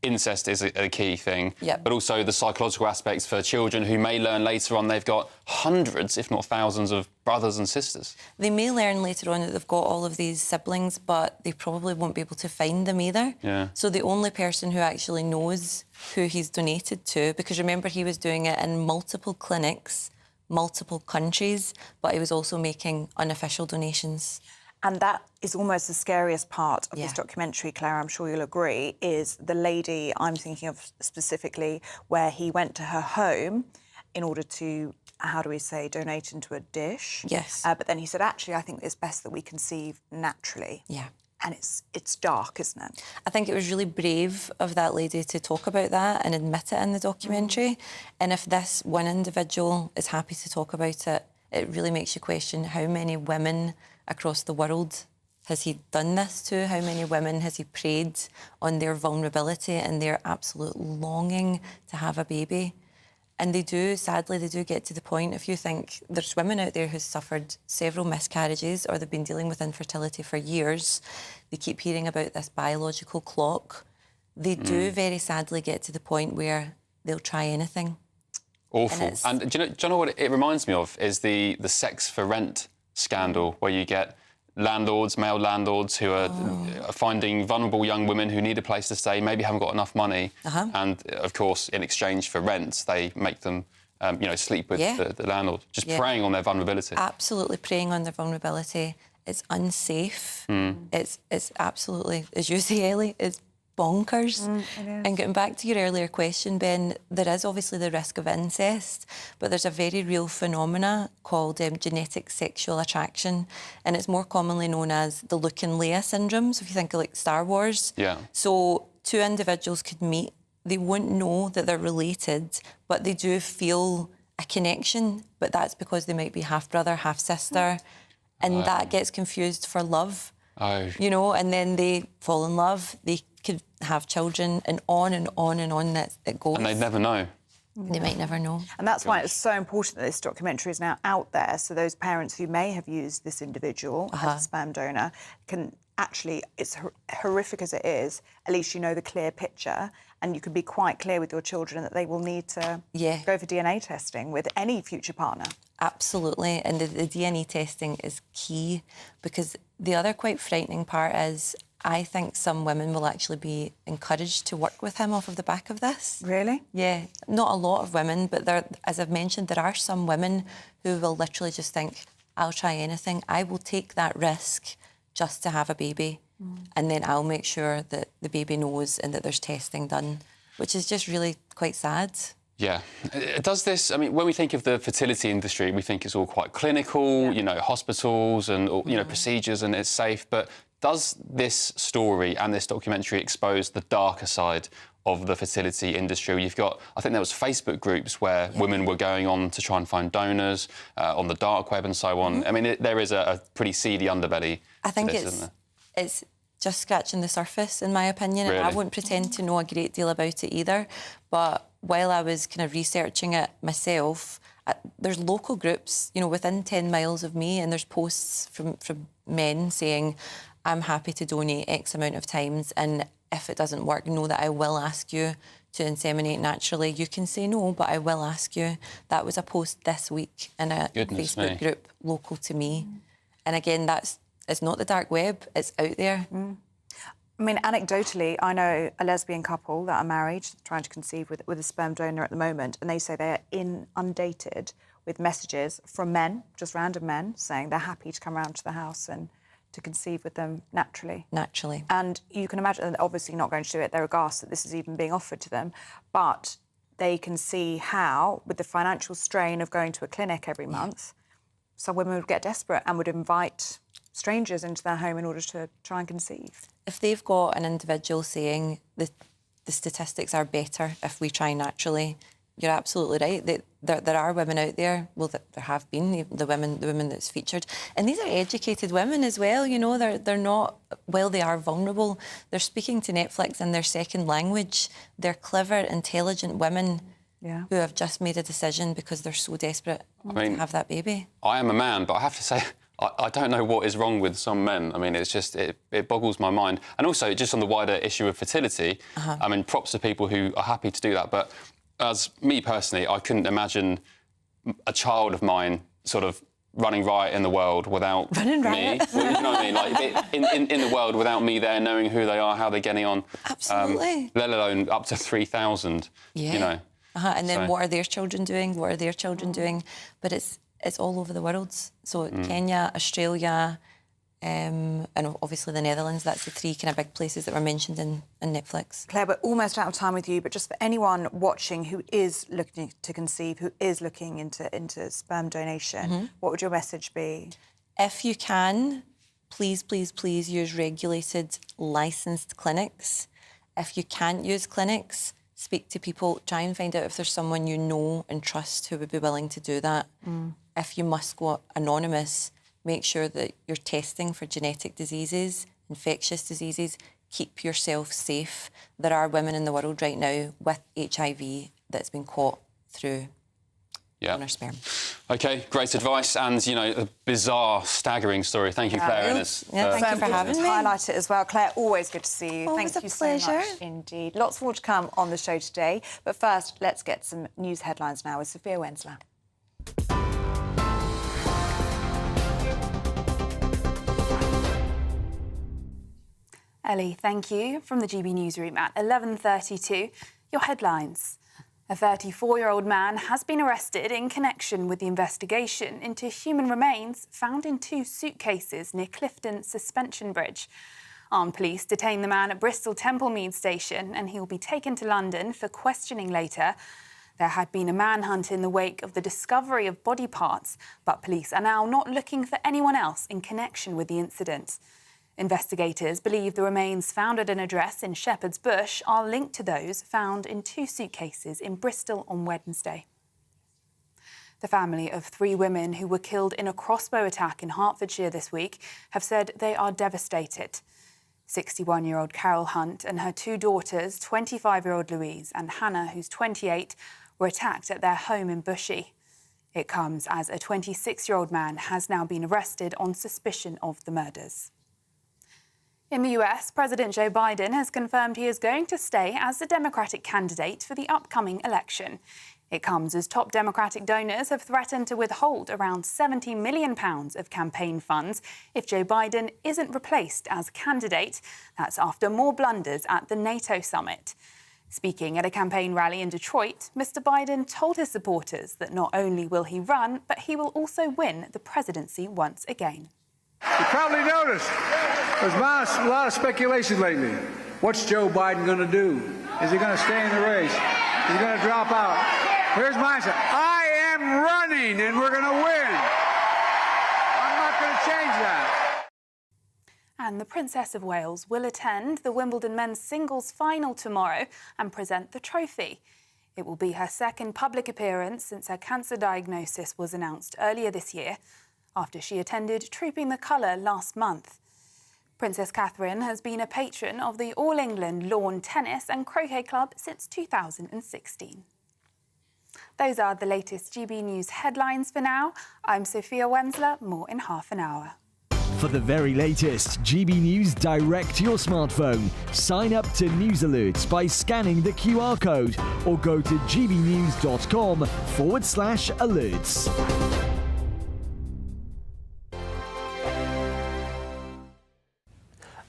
incest is a key thing, but also the psychological aspects for children who may learn later on they've got hundreds, if not thousands, of brothers and sisters. They may learn later on that they've got all of these siblings, but they probably won't be able to find them either. Yeah. So the only person who actually knows who he's donated to, because remember he was doing it in multiple clinics, multiple countries, but he was also making unofficial donations. And that is almost the scariest part of this documentary, Claire, I'm sure you'll agree, is the lady I'm thinking of specifically, where he went to her home in order to, how do we say, donate into a dish. Yes. But then he said, actually, I think it's best that we conceive naturally. Yeah. And it's dark, isn't it? I think it was really brave of that lady to talk about that and admit it in the documentary. And if this one individual is happy to talk about it, it really makes you question how many women across the world has he done this to? How many women has he preyed on their vulnerability and their absolute longing to have a baby? And they do, sadly, they do get to the point, if you think there's women out there who've suffered several miscarriages or they've been dealing with infertility for years, they keep hearing about this biological clock. They do very sadly get to the point where they'll try anything. Awful. And do you know what it reminds me of is the sex for rent scandal, where you get landlords, male landlords, who are finding vulnerable young women who need a place to stay, maybe haven't got enough money, and of course, in exchange for rent, they make them, sleep with the landlord, just preying on their vulnerability. Absolutely preying on their vulnerability. It's unsafe. It's absolutely, as you say, Ellie, it's bonkers. And getting back to your earlier question, Ben, there is obviously the risk of incest, but there's a very real phenomena called genetic sexual attraction, and it's more commonly known as the Luke and Leia syndrome. So if you think of like Star Wars, so two individuals could meet, they wouldn't know that they're related, but they do feel a connection, but that's because they might be half brother, half sister, and that gets confused for love. You know, and then they fall in love, they could have children, and on and on and on that it goes. And they'd never know. They might never know. And that's why it's so important that this documentary is now out there, so those parents who may have used this individual as a sperm donor can actually, it's horrific as it is, at least you know the clear picture and you can be quite clear with your children that they will need to go for DNA testing with any future partner. Absolutely, and the DNA testing is key, because the other quite frightening part is I think some women will actually be encouraged to work with him off of the back of this. Really? Yeah, not a lot of women, but there, as I've mentioned, there are some women who will literally just think, I'll try anything. I will take that risk just to have a baby, and then I'll make sure that the baby knows and that there's testing done, which is just really quite sad. Yeah. Does this, I mean, when we think of the fertility industry, we think it's all quite clinical, you know, hospitals and, you know, procedures and it's safe. But does this story and this documentary expose the darker side of the fertility industry? You've got, I think there was Facebook groups where women were going on to try and find donors on the dark web and so on. I mean, there is a pretty seedy underbelly I think to this, isn't there? It's just scratching the surface, in my opinion. Really? And I wouldn't pretend to know a great deal about it either. But while I was kind of researching it myself, there's local groups, you know, within 10 miles of me, and there's posts from men saying, I'm happy to donate X amount of times, and if it doesn't work, know that I will ask you to inseminate naturally. You can say no, but I will ask you. That was a post this week in a Facebook group local to me. And again, it's not the dark web, it's out there. I mean, anecdotally, I know a lesbian couple that are married, trying to conceive with a sperm donor at the moment, and they say they are inundated with messages from men, just random men, saying they're happy to come around to the house and to conceive with them naturally. Naturally. And you can imagine they're obviously not going to do it. They're aghast that this is even being offered to them. But they can see how, with the financial strain of going to a clinic every month, some women would get desperate and would invite strangers into their home in order to try and conceive. If they've got an individual saying the statistics are better if we try naturally, you're absolutely right. There are women out there, well, there have been, the women that's featured. And these are educated women as well, you know, they're not, well, they are vulnerable. They're speaking to Netflix in their second language. They're clever, intelligent women who have just made a decision because they're so desperate to have that baby. I am a man, but I have to say, I don't know what is wrong with some men. I mean, it's just, it boggles my mind. And also, just on the wider issue of fertility, I mean, props to people who are happy to do that. But as me personally, I couldn't imagine a child of mine sort of running riot in the world without me. Well, you know what I mean? Like, in the world without me there, knowing who they are, how they're getting on. Absolutely. Let alone up to 3,000, you know. And then what are their children doing? What are their children doing? But it's all over the world. So Kenya, Australia, and obviously the Netherlands. That's the three kind of big places that were mentioned in Netflix. Claire, we're almost out of time with you, but just for anyone watching who is looking to conceive, who is looking into sperm donation, what would your message be? If you can, please, please, please use regulated, licensed clinics. If you can't use clinics, speak to people, try and find out if there's someone you know and trust who would be willing to do that. If you must go anonymous, make sure that you're testing for genetic diseases, infectious diseases. Keep yourself safe. There are women in the world right now with HIV that's been caught through donor sperm. OK, great advice and, you know, a bizarre, staggering story. Thank you, Claire. Thank you for having me. Highlight it as well. Claire, always good to see you. Always Thank you a pleasure. so much indeed. Lots more to come on the show today. But first, let's get some news headlines now with Sophia Wensler. Ellie, thank you. From the GB newsroom at 11:32, your headlines. A 34-year-old man has been arrested in connection with the investigation into human remains found in 2 suitcases near Clifton Suspension Bridge. Armed police detained the man at Bristol Templemead station and he will be taken to London for questioning later. There had been a manhunt in the wake of the discovery of body parts, but police are now not looking for anyone else in connection with the incident. Investigators believe the remains found at an address in Shepherd's Bush are linked to those found in 2 suitcases in Bristol on Wednesday. The family of 3 women who were killed in a crossbow attack in Hertfordshire this week have said they are devastated. 61-year-old Carol Hunt and her 2 daughters, 25-year-old Louise and Hannah, who's 28, were attacked at their home in Bushy. It comes as a 26-year-old man has now been arrested on suspicion of the murders. In the US, President Joe Biden has confirmed he is going to stay as the Democratic candidate for the upcoming election. It comes as top Democratic donors have threatened to withhold around £70 million of campaign funds if Joe Biden isn't replaced as candidate. That's after more blunders at the NATO summit. Speaking at a campaign rally in Detroit, Mr. Biden told his supporters that not only will he run, but he will also win the presidency once again. You probably noticed there's a lot of speculation lately. What's Joe Biden going to do? Is he going to stay in the race? Is he going to drop out? Here's my answer. I am running and we're going to win. I'm not going to change that. And the Princess of Wales will attend the Wimbledon men's singles final tomorrow and present the trophy. It will be her second public appearance since her cancer diagnosis was announced earlier this year, after she attended Trooping the Colour last month. Princess Catherine has been a patron of the All England Lawn Tennis and Croquet Club since 2016. Those are the latest GB News headlines for now. I'm Sophia Wensler, more in half an hour. For the very latest GB News direct to your smartphone, sign up to News Alerts by scanning the QR code or go to gbnews.com/alerts.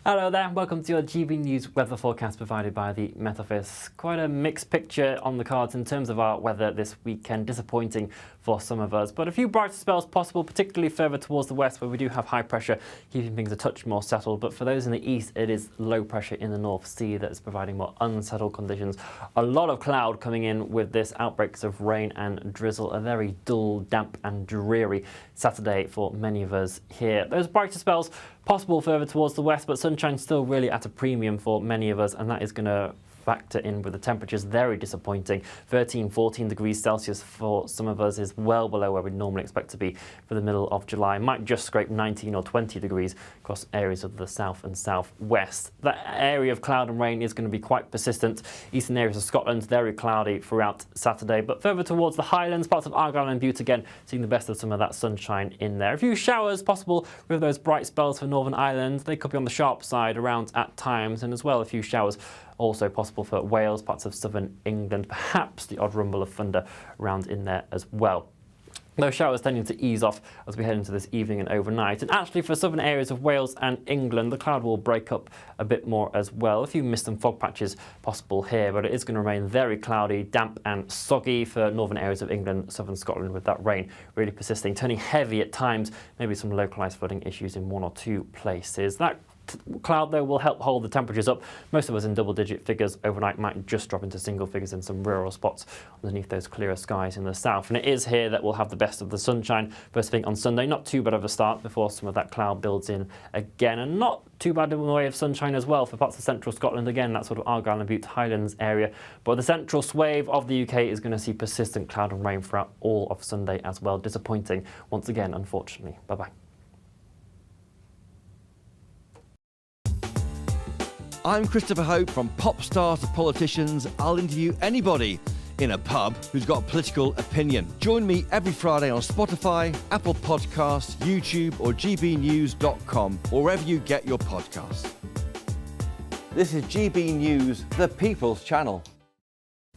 Hello there, welcome to your GB News weather forecast provided by the Met Office. Quite a mixed picture on the cards in terms of our weather this weekend, disappointing for some of us, but a few brighter spells possible, particularly further towards the west where we do have high pressure, keeping things a touch more settled, but for those in the east it is low pressure in the North Sea that is providing more unsettled conditions. A lot of cloud coming in with this, outbreaks of rain and drizzle, a very dull, damp and dreary Saturday for many of us here. Those brighter spells possible further towards the west, but sunshine still really at a premium for many of us, and that is going to factor in with the temperatures. Very disappointing. 13, 14 degrees Celsius for some of us is well below where we'd normally expect to be for the middle of July. Might just scrape 19 or 20 degrees across areas of the south and southwest. That area of cloud and rain is going to be quite persistent. Eastern areas of Scotland, very cloudy throughout Saturday, but further towards the Highlands, parts of Argyll and Bute again, seeing the best of some of that sunshine in there. A few showers possible with those bright spells for Northern Ireland. They could be on the sharp side around at times, and as well a few showers also possible for Wales, parts of southern England, perhaps the odd rumble of thunder around in there as well. Those showers tending to ease off as we head into this evening and overnight. And actually for southern areas of Wales and England, the cloud will break up a bit more as well. A few mist and fog patches possible here, but it is going to remain very cloudy, damp and soggy for northern areas of England, southern Scotland, with that rain really persisting, turning heavy at times, maybe some localised flooding issues in one or two places. That cloud, though, will help hold the temperatures up. Most of us in double-digit figures overnight, might just drop into single figures in some rural spots underneath those clearer skies in the south. And it is here that we'll have the best of the sunshine first thing on Sunday. Not too bad of a start before some of that cloud builds in again, and not too bad in the way of sunshine as well for parts of central Scotland. Again, that sort of Argyll and Bute Highlands area. But the central swathe of the UK is going to see persistent cloud and rain throughout all of Sunday as well. Disappointing once again, unfortunately. Bye-bye. I'm Christopher Hope. From pop stars to politicians, I'll interview anybody in a pub who's got a political opinion. Join me every Friday on Spotify, Apple Podcasts, YouTube or gbnews.com, or wherever you get your podcasts. This is GB News, the People's Channel.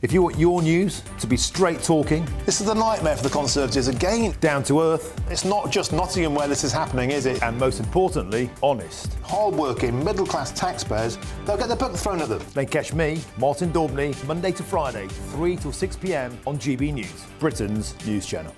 If you want your news to be straight talking, this is a nightmare for the Conservatives again. Down to earth. It's not just Nottingham where this is happening, is it? And most importantly, honest. Hard-working, middle-class taxpayers, they'll get their book thrown at them. Then catch me, Martin Daubney, Monday to Friday, 3 till 6 p.m. on GB News, Britain's news channel.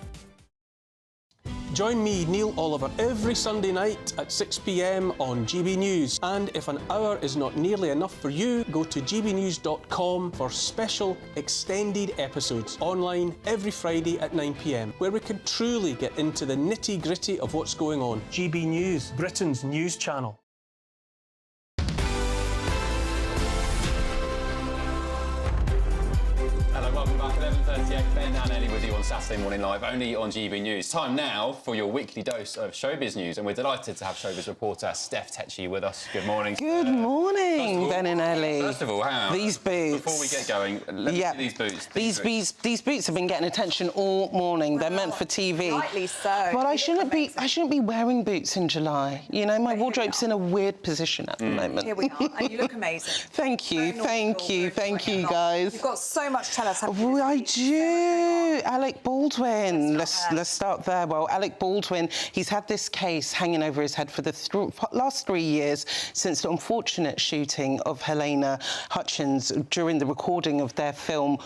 Join me, Neil Oliver, every Sunday night at 6 p.m. on GB News. And if an hour is not nearly enough for you, go to gbnews.com for special extended episodes online every Friday at 9 p.m, where we can truly get into the nitty-gritty of what's going on. GB News, Britain's news channel. Hello, welcome back. 11:38. Ben and Ellie with with you on Saturday Morning Live, only on GB News. Time now for your weekly dose of showbiz news, and we're delighted to have showbiz reporter Steph Tetchy with us. Good morning. Good morning, Ben and Ellie. First of all, hang on. These boots. Before we get going, let me see these boots. These boots have been getting attention all morning. They're meant for TV. Rightly so. But I shouldn't be wearing boots in July. You know, my wardrobe's in a weird position at the moment. Here we are, and you look amazing. Thank you, thank you, guys. You've got so much to tell us. Oh, I do. Alec Baldwin. Let's start there. Well, Alec Baldwin, he's had this case hanging over his head for the last 3 years since the unfortunate shooting of Helena Hutchins during the recording of their film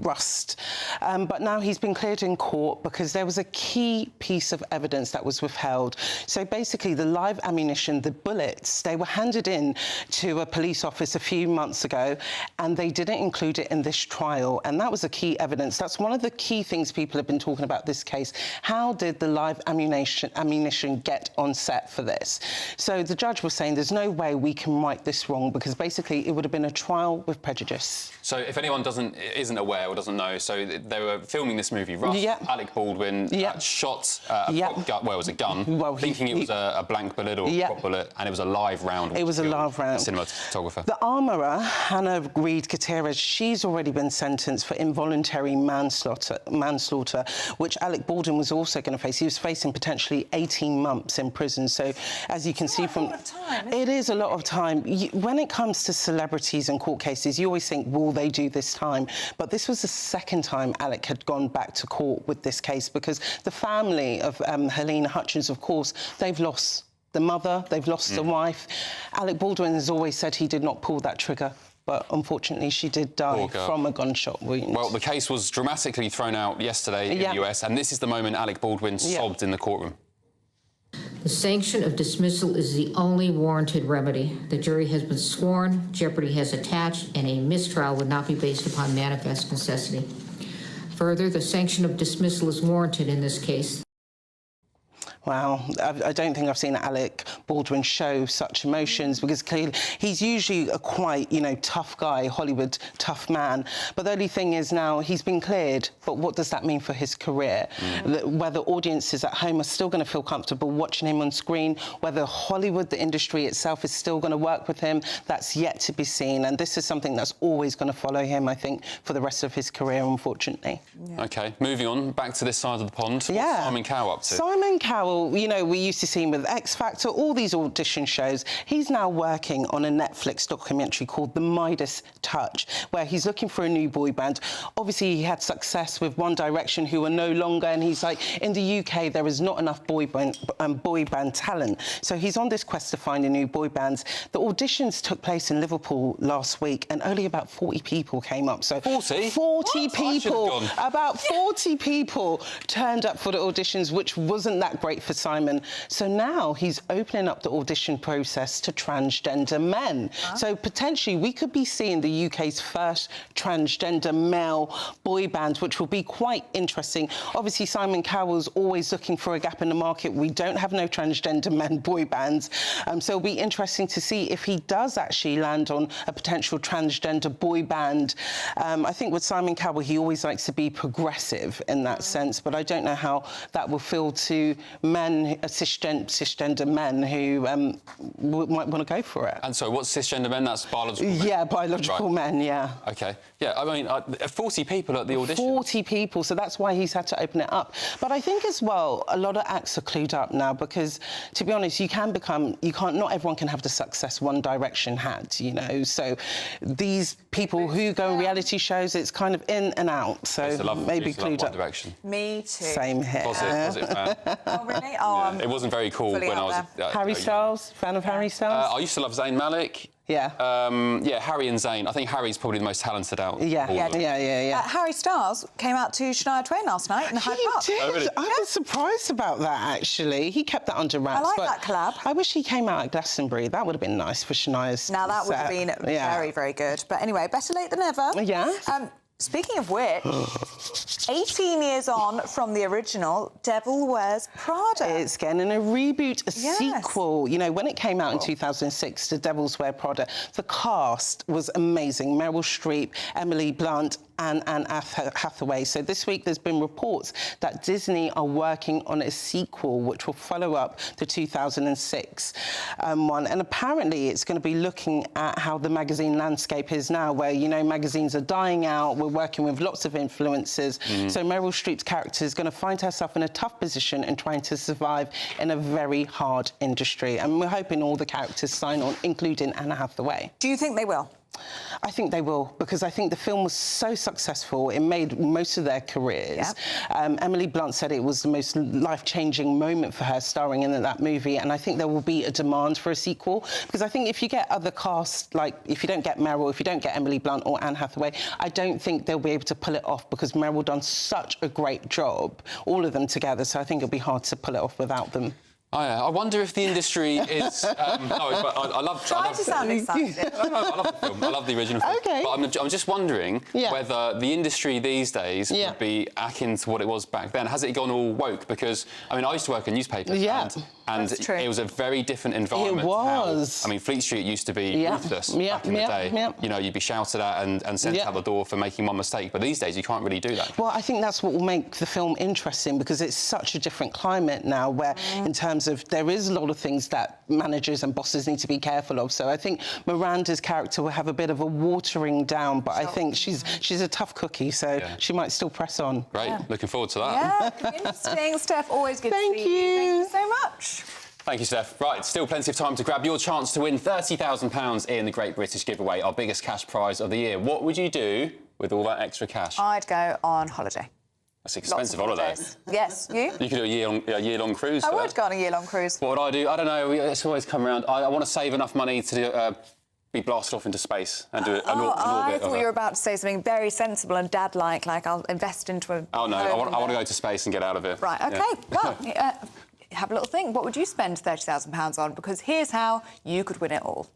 Rust. But now he's been cleared in court because there was a key piece of evidence that was withheld. So basically, the live ammunition, the bullets, they were handed in to a police office a few months ago, and they didn't include it in this trial, and that was a key evidence. That's one of the key things people have been talking about this case. How did the live ammunition get on set for this? So the judge was saying there's no way we can right this wrong, because basically it would have been a trial with prejudice. So if anyone isn't aware or doesn't know, so they were filming this movie, Rust. Alec Baldwin shot a gun, well, it was a gun, thinking it was a blank bullet or a prop bullet, and it was a live round. It was a live round. Cinematographer. The armourer, Hannah Reid-Gutierrez, she's already been sentenced for involuntary manslaughter, which Alec Baldwin was also going to face. He was facing potentially 18 months in prison. So, as you can see from... It is a lot of time. When it comes to celebrities and court cases, you always think, will they do this time? But this was the second time Alec had gone back to court with this case, because the family of Helena Hutchins, of course, they've lost the mother, they've lost the wife. Alec Baldwin has always said he did not pull that trigger, but unfortunately she did die from a gunshot wound. Well, the case was dramatically thrown out yesterday in the US, and this is the moment Alec Baldwin sobbed in the courtroom. The sanction of dismissal is the only warranted remedy. The jury has been sworn, jeopardy has attached, and a mistrial would not be based upon manifest necessity. Further, the sanction of dismissal is warranted in this case. Wow, I don't think I've seen Alec Baldwin show such emotions, because clearly he's usually a quite, tough guy, Hollywood tough man. But the only thing is now he's been cleared, but what does that mean for his career? Whether audiences at home are still going to feel comfortable watching him on screen, whether Hollywood, the industry itself, is still going to work with him, that's yet to be seen. And this is something that's always going to follow him, I think, for the rest of his career, unfortunately. OK, moving on, back to this side of the pond. What's Simon Cowell up to? Simon Cowell, we used to see him with X Factor, all these audition shows. He's now working on a Netflix documentary called The Midas Touch, where he's looking for a new boy band. Obviously, he had success with One Direction, who are no longer, and he's like, in the UK, there is not enough boy band talent. So he's on this quest to find a new boy band. The auditions took place in Liverpool last week, and only about 40 people came up. So 40? 40 people, about 40 people turned up for the auditions, which wasn't that great for Simon. So now he's opening up the audition process to transgender men. So potentially we could be seeing the UK's first transgender male boy band, which will be quite interesting. Obviously, Simon Cowell's always looking for a gap in the market. We don't have no transgender men boy bands. So it'll be interesting to see if he does actually land on a potential transgender boy band. I think with Simon Cowell, he always likes to be progressive in that sense, but I don't know how that will feel to men, cisgender men who might want to go for it. And so what's cisgender men? That's biological men? Yeah, biological men, yeah. OK. Yeah, I mean, 40 people at the audition. 40 people, so that's why he's had to open it up. But I think as well, a lot of acts are clued up now, because, to be honest, not everyone can have the success One Direction had, So these people who go on reality shows, it's kind of in and out, so maybe clued up. One Direction. Me too. Same here. Was it fan? Oh, really? Yeah. It wasn't very cool when I was... Harry Styles? Fan of Harry Styles? I used to love Zayn Malik. Yeah. Harry and Zayn. I think Harry's probably the most talented out. Yeah. Harry Styles came out to Shania Twain last night in Hyde Park. He did. Oh, really? I was surprised about that, actually. He kept that under wraps. I like that collab. I wish he came out at Glastonbury. That would have been nice for Shania's Now, that would have been very, very good. But anyway, better late than never. Yeah. Speaking of which, 18 years on from the original, Devil Wears Prada. It's getting a reboot, a sequel. When it came out in 2006, The Devil's Wear Prada, the cast was amazing. Meryl Streep, Emily Blunt, and Anne Hathaway. So this week there's been reports that Disney are working on a sequel which will follow up the 2006 one. And apparently it's going to be looking at how the magazine landscape is now, where, you know, magazines are dying out. We're working with lots of influencers. So Meryl Streep's character is going to find herself in a tough position and trying to survive in a very hard industry. And we're hoping all the characters sign on, including Anne Hathaway. Do you think they will? I think they will, because I think the film was so successful. It made most of their careers. Emily Blunt said it was the most life-changing moment for her starring in that movie, and I think there will be a demand for a sequel, because I think if you get other cast, like if you don't get Meryl, if you don't get Emily Blunt or Anne Hathaway, I don't think they'll be able to pull it off, because Meryl done such a great job, all of them together, so I think it'll be hard to pull it off without them. I wonder if the industry is... I love... Try to sound excited. I love the film. I love the original film. OK. But I'm just wondering whether the industry these days would be akin to what it was back then. Has it gone all woke? Because, I mean, I used to work in newspapers. And it was a very different environment. It was. I mean, Fleet Street used to be ruthless back in the day. You know, you'd be shouted at and sent out the door for making one mistake. But these days, you can't really do that. Well, I think that's what will make the film interesting, because it's such a different climate now, where in terms of there is a lot of things that managers and bosses need to be careful of. So I think Miranda's character will have a bit of a watering down, but I think she's a tough cookie, so she might still press on. Great. Looking forward to that. Yeah, could be interesting. Steph, always good to see you. Thank you so much. Thank you, Steph. Right, still plenty of time to grab your chance to win £30,000 in the Great British Giveaway, our biggest cash prize of the year. What would you do with all that extra cash? I'd go on holiday. That's an expensive holiday. Yes, you? You could do a year-long cruise. I would go on a year-long cruise. What would I do? I don't know. It's always come around. I want to save enough money to be blasted off into space and do an orbit. I thought you were about to say something very sensible and dad-like, like I'll invest into a... Oh, no, I want to go to space and get out of here. Right, OK. Well, have a little think. What would you spend £30,000 on? Because here's how you could win it all.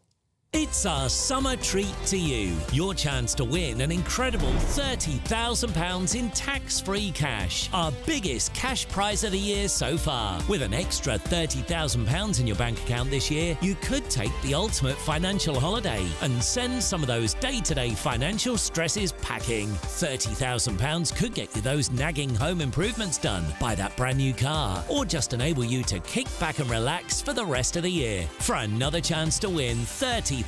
It's our summer treat to you. Your chance to win an incredible £30,000 in tax-free cash. Our biggest cash prize of the year so far. With an extra £30,000 in your bank account this year, you could take the ultimate financial holiday and send some of those day-to-day financial stresses packing. £30,000 could get you those nagging home improvements done, buy that brand new car, or just enable you to kick back and relax for the rest of the year. For another chance to win £30,000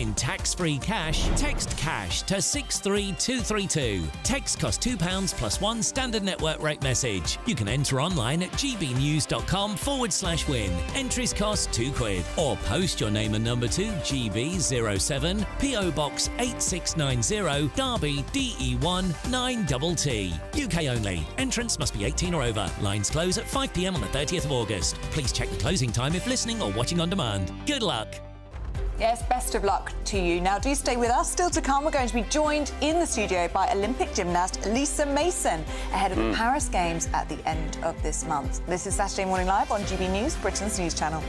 in tax-free cash, text cash to 63232. Text costs £2 plus one standard network rate message. You can enter online at gbnews.com/win. Entries cost £2. Or post your name and number to GB07 PO Box 8690 Derby DE1 9TT. UK only. Entrance must be 18 or over. Lines close at 5 p.m. on the 30th of August. Please check the closing time if listening or watching on demand. Good luck. Yes, best of luck to you. Now, do stay with us. Still to come, we're going to be joined in the studio by Olympic gymnast Lisa Mason ahead of the Paris Games at the end of this month. This is Saturday Morning Live on GB News, Britain's news channel.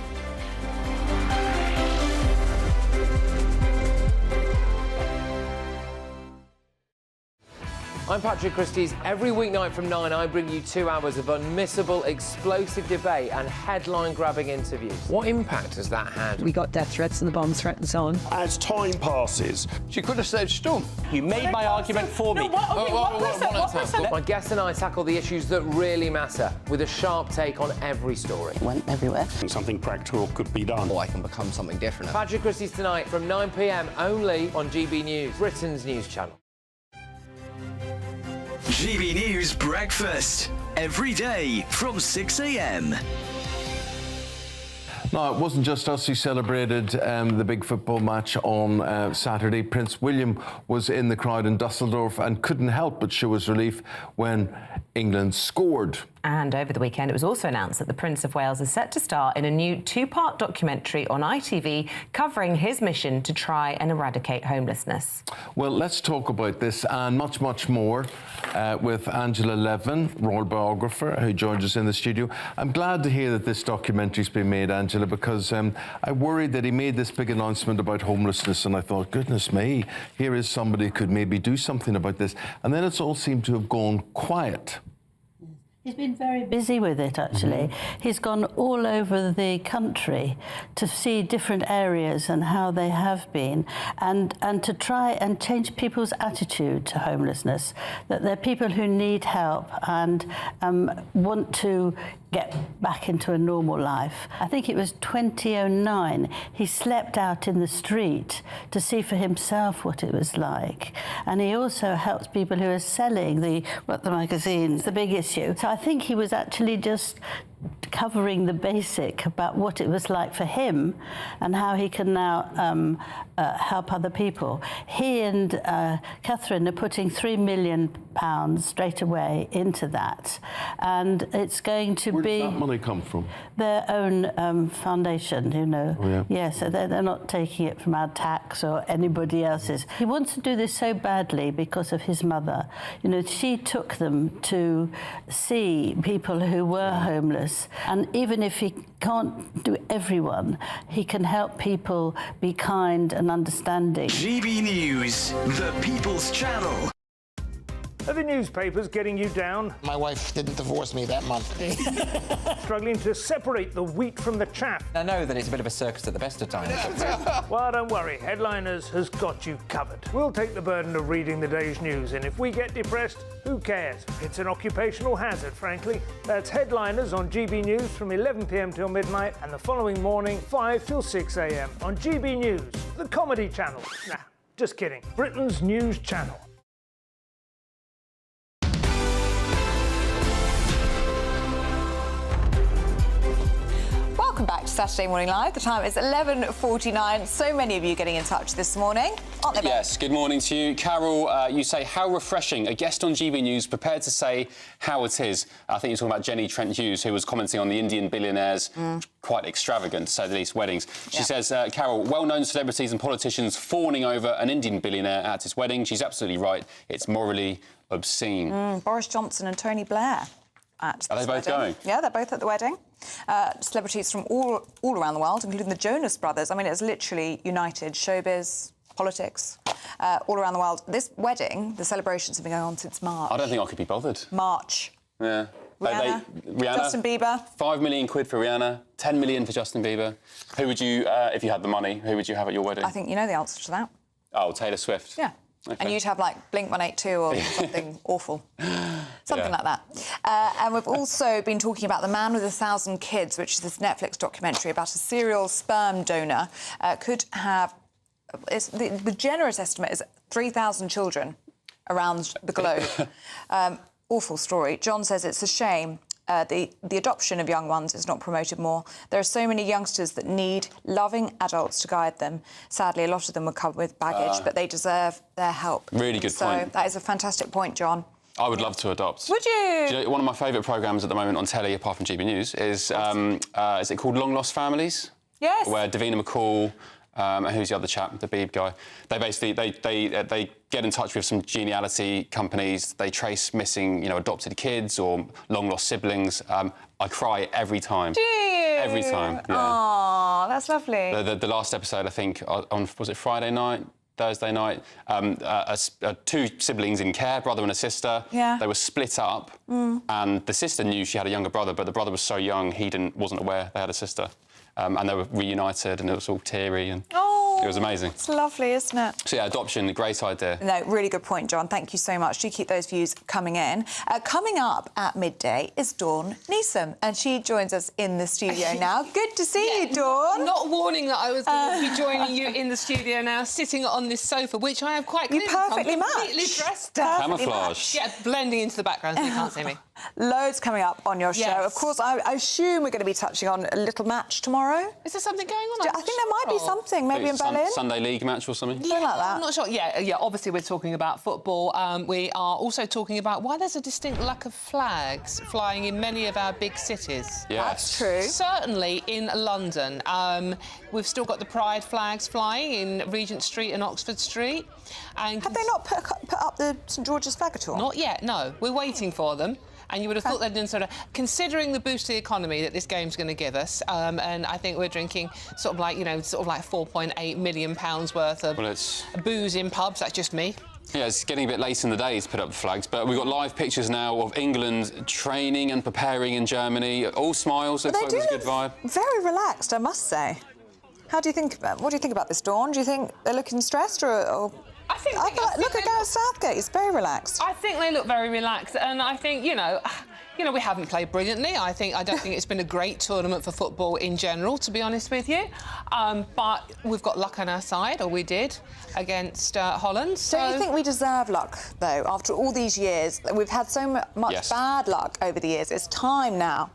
I'm Patrick Christie's. Every weeknight from 9, I bring you 2 hours of unmissable, explosive debate and headline-grabbing interviews. What impact has that had? We got death threats and the bomb threat and so on. As time passes, she could have said stump. You made my argument for me. My guest and I tackle the issues that really matter with a sharp take on every story. It went everywhere. Something practical could be done. Or I can become something different. Patrick Christie's tonight from 9 p.m. only on GB News, Britain's news channel. GB News Breakfast. Every day from 6 a.m. No, it wasn't just us who celebrated the big football match on Saturday. Prince William was in the crowd in Dusseldorf and couldn't help but show his relief when England scored. And over the weekend, it was also announced that the Prince of Wales is set to star in a new 2-part documentary on ITV covering his mission to try and eradicate homelessness. Well, let's talk about this and much, much more with Angela Levin, royal biographer, who joins us in the studio. I'm glad to hear that this documentary's been made, Angela, because I worried that he made this big announcement about homelessness and I thought, goodness me, here is somebody who could maybe do something about this. And then it's all seemed to have gone quiet. He's been very busy with it, actually. He's gone all over the country to see different areas and how they have been, and to try and change people's attitude to homelessness, that they're people who need help and want to get back into a normal life. I think it was 2009, he slept out in the street to see for himself what it was like. And he also helped people who are selling the magazines, The Big Issue. So I think he was actually just covering the basic about what it was like for him and how he can now help other people. He and Catherine are putting £3 million straight away into that, and it's going to be... Where does that money come from? Their own foundation, you know. Oh, yeah. Yeah, so they're not taking it from our tax or anybody else's. He wants to do this so badly because of his mother. You know, she took them to see people who were homeless, and even if he can't do everyone, he can help people be kind and understanding. GB News, the People's Channel. Are the newspapers getting you down? My wife didn't divorce me that month. Struggling to separate the wheat from the chaff? I know that it's a bit of a circus at the best of times. Well, don't worry, Headliners has got you covered. We'll take the burden of reading the day's news, and if we get depressed, who cares? It's an occupational hazard, frankly. That's Headliners on GB News from 11 p.m. till midnight, and the following morning, 5 till 6 a.m. on GB News, the comedy channel. Nah, just kidding. Britain's news channel. Welcome back to Saturday Morning Live. The time is 11:49. So many of you getting in touch this morning, aren't they, Ben? Yes, good morning to you. Carol, you say, how refreshing. A guest on GB News prepared to say how it is. I think you're talking about Jenny Trent Hughes, who was commenting on the Indian billionaires' quite extravagant, to say the least, weddings. She says, Carol, well-known celebrities and politicians fawning over an Indian billionaire at his wedding. She's absolutely right. It's morally obscene. Boris Johnson and Tony Blair. Are they both going? Yeah, they're both at the wedding. Celebrities from all around the world, including the Jonas Brothers. I mean, it's literally united. Showbiz, politics, all around the world. This wedding, the celebrations have been going on since March. I don't think I could be bothered. March. Yeah. Rihanna, Justin Bieber. 5 million quid for Rihanna, 10 million for Justin Bieber. Who would you, if you had the money, who would you have at your wedding? I think you know the answer to that. Oh, Taylor Swift. Yeah. Okay. And you'd have, like, Blink-182 or something awful. Something like that. And we've also been talking about The Man with 1,000 Kids, which is this Netflix documentary about a serial sperm donor. Could have... the generous estimate is 3,000 children around the globe. Awful story. John says it's a shame. The adoption of young ones is not promoted more. There are so many youngsters that need loving adults to guide them. Sadly, a lot of them will come with baggage, but they deserve their help. Really good point. So that is a fantastic point, John. I would love to adopt. Would you? Do you know, one of my favourite programmes at the moment on telly, apart from GB News, is it called Long Lost Families? Yes. Where Davina McCall... and who's the other chap, the Beeb guy? They basically they get in touch with some genealogy companies. They trace missing, adopted kids or long lost siblings. I cry every time. Do you? Every time. Yeah. Oh, that's lovely. The last episode, I think, was it Friday night? Thursday night, two siblings in care, brother and a sister. Yeah. They were split up, and the sister knew she had a younger brother, but the brother was so young he wasn't aware they had a sister. And they were reunited, and it was all teary, and it was amazing. It's lovely, isn't it? So yeah, adoption, great idea. No, really good point, John. Thank you so much. Do keep those views coming in. Coming up at midday is Dawn Neeson, and she joins us in the studio now. Good to see you, Dawn. Not warning that I was going to be joining you in the studio now, sitting on this sofa, which I have quite clearly perfectly completely match. dressed up. Camouflage. Yeah, blending into the background so you can't see me. Loads coming up on your show. Yes. Of course, I assume we're going to be touching on a little match tomorrow. Is there something going on? I think there might be something, maybe in Berlin. Sunday League match or something? Something like that. I'm not sure. Yeah, obviously we're talking about football. We are also talking about why there's a distinct lack of flags flying in many of our big cities. Yes. That's true. Certainly in London. We've still got the Pride flags flying in Regent Street and Oxford Street. And have they not put up the St George's flag at all? Not yet, no. We're waiting for them. And you would have thought they'd been considering the boost to the economy that this game's going to give us, and I think we're drinking sort of like £4.8 million worth of booze in pubs. That's just me. Yeah, it's getting a bit late in the day to put up flags, but we've got live pictures now of England training and preparing in Germany. All smiles, looks like there's a good vibe. Very relaxed, I must say. What do you think about this, Dawn? Do you think they're looking stressed or... look at Gareth Southgate, he's very relaxed. I think they look very relaxed, and I think, you know, we haven't played brilliantly. I don't think it's been a great tournament for football in general, to be honest with you. But we've got luck on our side, or we did, against Holland. So... Don't you think we deserve luck, though, after all these years? We've had so much bad luck over the years. It's time now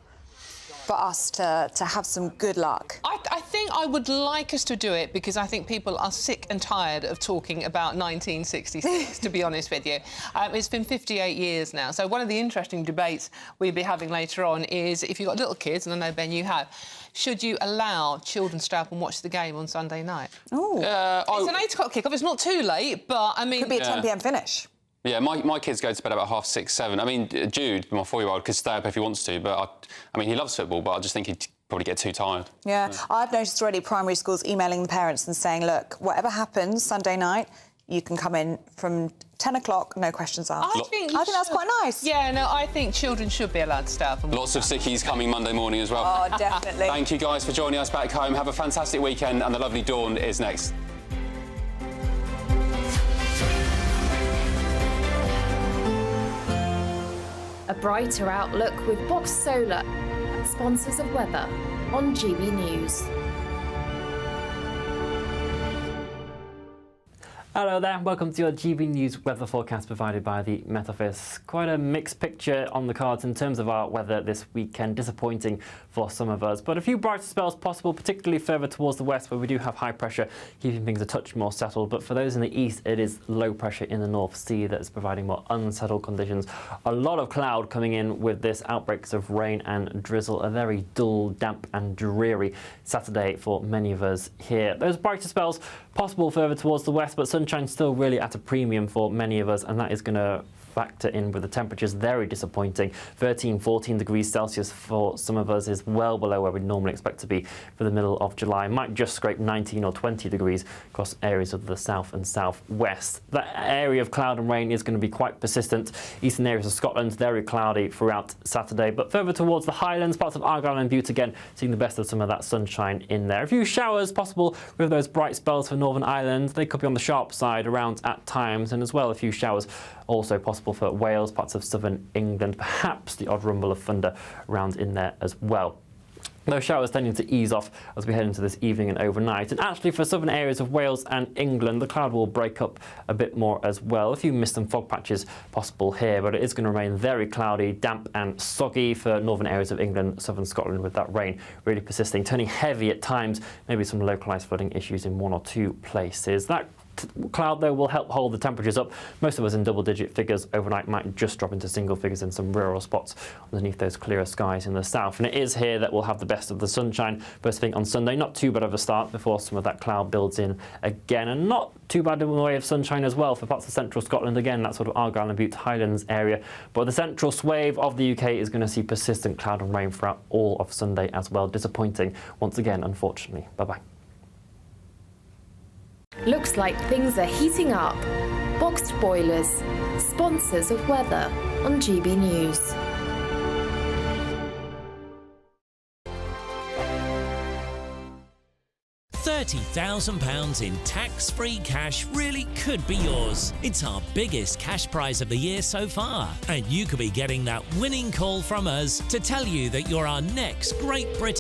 for us to have some good luck. I think I would like us to do it because I think people are sick and tired of talking about 1966, to be honest with you. It's been 58 years now. So one of the interesting debates we'll be having later on is, if you've got little kids, and I know, Ben, you have, should you allow children to stay up and watch the game on Sunday night? Oh. It's an 8 o'clock kick-off. It's not too late, but, I mean... Could be a 10 p.m. finish. Yeah, my kids go to bed about 6:30, 7. I mean, Jude, my 4-year-old, could stay up if he wants to, but I mean, he loves football, but I just think he'd probably get too tired. Yeah, I've noticed already primary schools emailing the parents and saying, look, whatever happens Sunday night, you can come in from 10 o'clock, no questions asked. I think that's quite nice. Yeah, no, I think children should be allowed to stay up. Lots of sickies coming Monday morning as well. Oh, definitely. Thank you guys for joining us back home. Have a fantastic weekend, and the lovely Dawn is next. A brighter outlook with Box Solar, sponsors of weather on GB News. Hello there, welcome to your GB News weather forecast provided by the Met Office. Quite a mixed picture on the cards in terms of our weather this weekend, disappointing for some of us. But a few brighter spells possible, particularly further towards the west where we do have high pressure, keeping things a touch more settled. But for those in the east, it is low pressure in the North Sea that is providing more unsettled conditions. A lot of cloud coming in with this, outbreaks of rain and drizzle. A very dull, damp and dreary Saturday for many of us here. Those brighter spells possible further towards the west, but sunshine still really at a premium for many of us, and that is going to factor in with the temperatures. Very disappointing. 13, 14 degrees Celsius for some of us is well below where we normally expect to be for the middle of July. Might just scrape 19 or 20 degrees across areas of the south and southwest. That area of cloud and rain is going to be quite persistent. Eastern areas of Scotland, very cloudy throughout Saturday, but further towards the Highlands, parts of Argyll and Bute again, seeing the best of some of that sunshine in there. A few showers possible with those bright spells for Northern Ireland. They could be on the sharp side around at times, and as well a few showers also possible for Wales, parts of southern England, perhaps the odd rumble of thunder around in there as well. Those showers tending to ease off as we head into this evening and overnight. And actually for southern areas of Wales and England, the cloud will break up a bit more as well. A few mist and fog patches possible here, but it is going to remain very cloudy, damp and soggy for northern areas of England, southern Scotland, with that rain really persisting, turning heavy at times, maybe some localised flooding issues in one or two places. That cloud, though, will help hold the temperatures up. Most of us in double-digit figures overnight, might just drop into single figures in some rural spots underneath those clearer skies in the south. And it is here that we'll have the best of the sunshine first thing on Sunday. Not too bad of a start before some of that cloud builds in again, and not too bad in the way of sunshine as well for parts of central Scotland. Again, that sort of Argyll and Bute Highlands area. But the central swathe of the UK is going to see persistent cloud and rain throughout all of Sunday as well. Disappointing once again, unfortunately. Bye-bye. Looks like things are heating up. Boxed Boilers, sponsors of weather on GB News. £30,000 in tax-free cash really could be yours. It's our biggest cash prize of the year so far, and you could be getting that winning call from us to tell you that you're our next Great Britain